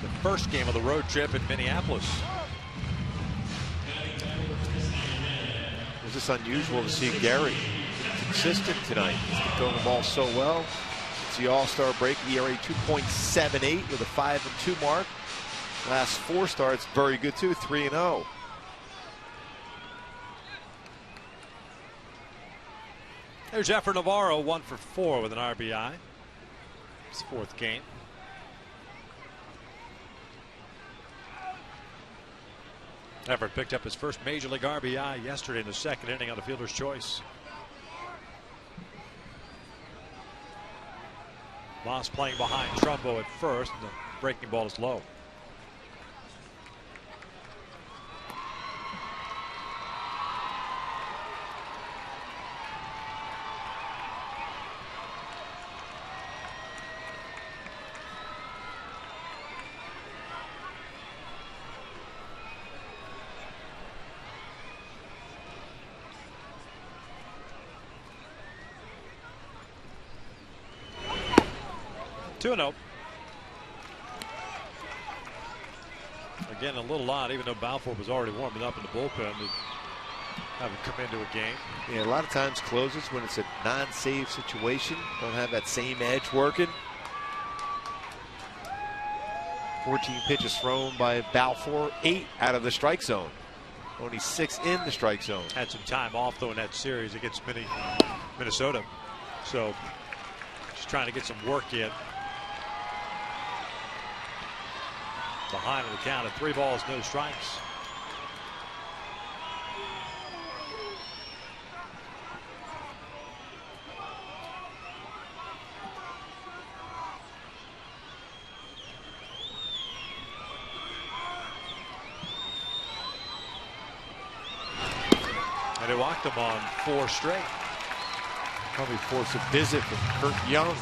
the first game of the road trip in Minneapolis. It's just unusual to see Gary consistent tonight. He's been throwing the ball so well. It's the All-Star break. ERA 2.78 with a 5-2 mark. Last 4 starts, very good too, 3-0. There's Efrain Navarro, 1 for 4 with an RBI. His 4th game. Everett picked up his first Major League RBI yesterday in the 2nd inning on the fielder's choice. Moss playing behind Trumbo at first, and the breaking ball is low. Two and 0. Again, a little odd, even though Balfour was already warming up in the bullpen, to have him come into a game. Yeah, a lot of times closes when it's a non-save situation. Don't have that same edge working. 14 pitches thrown by Balfour, 8 out of the strike zone. Only 6 in the strike zone. Had some time off though in that series against Minnesota, so just trying to get some work in. Behind on the count at 3 balls, no strikes. And they walked him on 4 straight. Probably forced a visit from Kurt Young,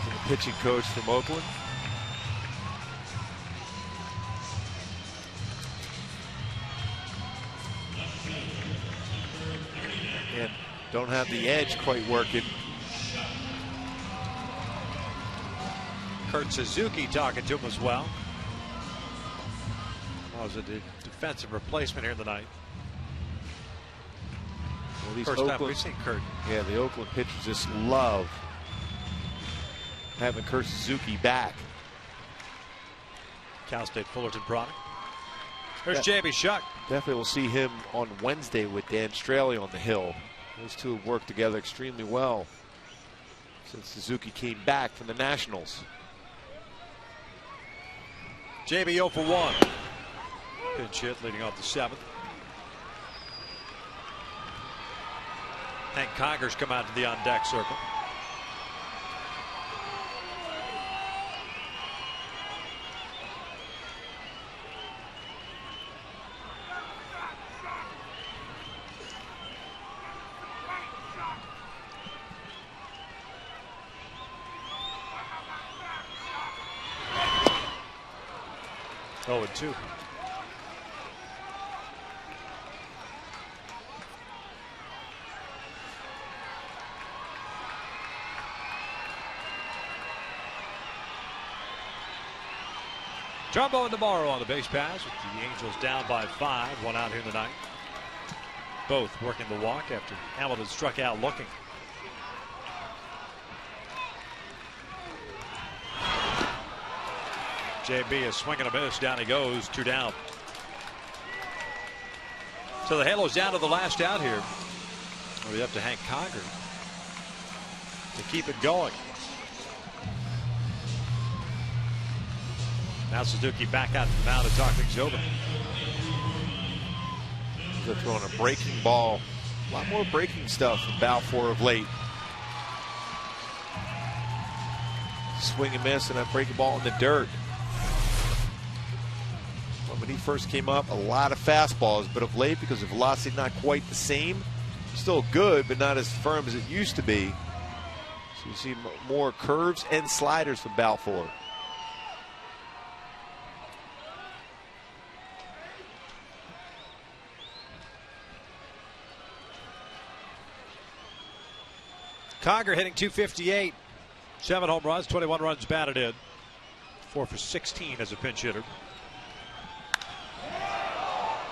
the pitching coach from Oakland. And don't have the edge quite working. Kurt Suzuki talking to him as well. Was a defensive replacement here tonight. Well, these First time we've seen Kurt. Yeah, the Oakland pitchers just love having Kurt Suzuki back. Cal State Fullerton product. There's J.B. Shuck. Definitely will see him on Wednesday with Dan Straley on the hill. Those two have worked together extremely well since Suzuki came back from the Nationals. J.B. 0 for 1. Pinch hit leading off the 7th. Hank Congers come out to the on-deck circle. Oh, and 2. Trumbo and Navarro on the base pass with the Angels down by 5. 1 out here in the 9th. Both working the walk after Hamilton struck out looking. JB is swinging a miss. Down he goes. 2 down. So the Halos down to the last out here. It'll be up to Hank Conger. to keep it going. Now Suzuki back out to the mound to talk things over. They're throwing a breaking ball. A lot more breaking stuff from Balfour of late. Swing and miss and a breaking ball in the dirt. Well, when he first came up, a lot of fastballs, but of late, because the velocity not quite the same, still good, but not as firm as it used to be. So you see more curves and sliders from Balfour. Conger hitting .258, 7 home runs, 21 runs batted in, 4 for 16 as a pinch hitter.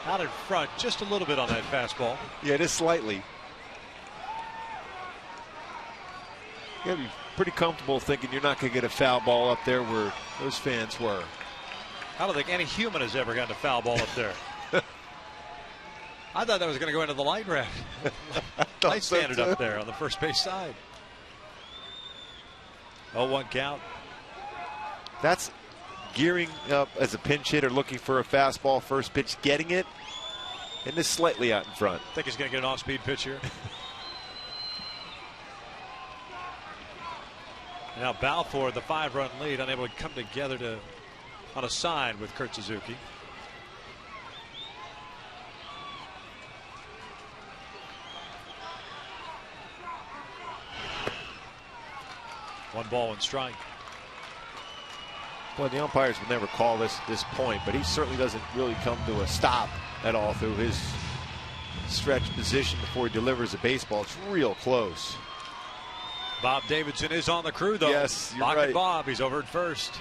Out in front, just a little bit on that fastball. Yeah, just slightly. You gotta be pretty comfortable thinking you're not going to get a foul ball up there where those fans were. I don't think any human has ever gotten a foul ball up there. I thought that was going to go into the light rack. Light standard up there on the first base side. 0-1 count. That's gearing up as a pinch hitter, looking for a fastball, first pitch, getting it, and just slightly out in front. I think he's going to get an off-speed pitch here. Now Balfour, the 5-run lead, unable to come together on a sign with Kurt Suzuki. One ball, one strike. Well, the umpires would never call this point, but he certainly doesn't really come to a stop at all through his stretch position before he delivers a baseball. It's real close. Bob Davidson is on the crew, though. Yes, you're Lock right. and Bob, he's over at first.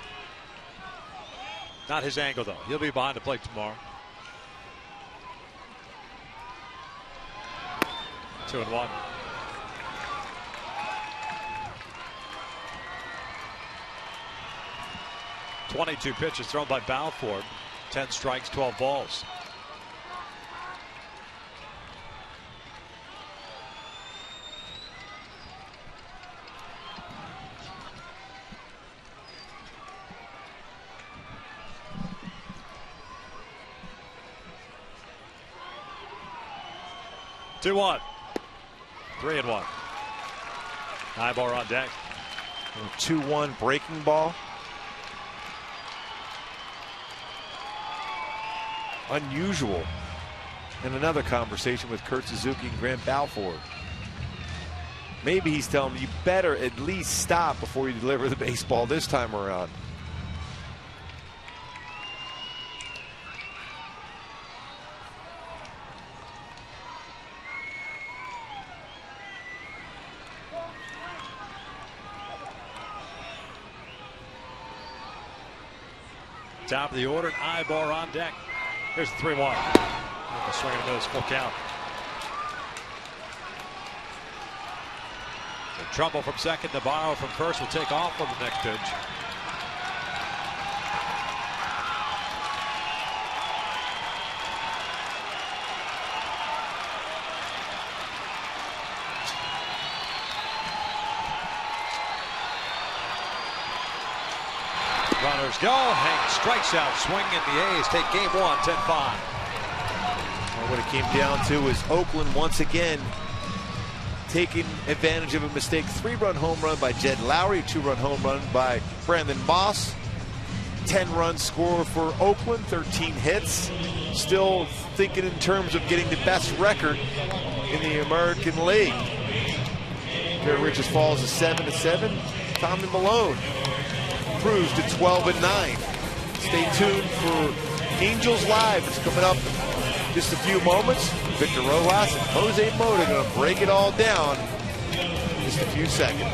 Not his angle, though. He'll be behind the plate tomorrow. 2-1. .22 pitches thrown by Balfour. 10 strikes, 12 balls. Two 1, 3-1. Ivor on deck. 2-1 breaking ball. Unusual. And another conversation with Kurt Suzuki and Grant Balfour. Maybe he's telling him you better at least stop before you deliver the baseball this time around. Top of the order, Ivor on deck. Here's the 3-1. A swing and a miss, full count. So Trumbull from second, Navarro from first will take off on the next pitch. Runners go. Hank strikes out, swing, and the A's take game 1, 10-5. Well, what it came down to was Oakland once again taking advantage of a mistake. 3-run home run by Jed Lowry, 2-run home run by Brandon Moss. 10-run score for Oakland, 13 hits. Still thinking in terms of getting the best record in the American League. Gary Richards falls to 7-7. Tommy Malone improves to 12-9. Stay tuned for Angels Live. It's coming up in just a few moments. Victor Rojas and Jose Mota are going to break it all down in just a few seconds.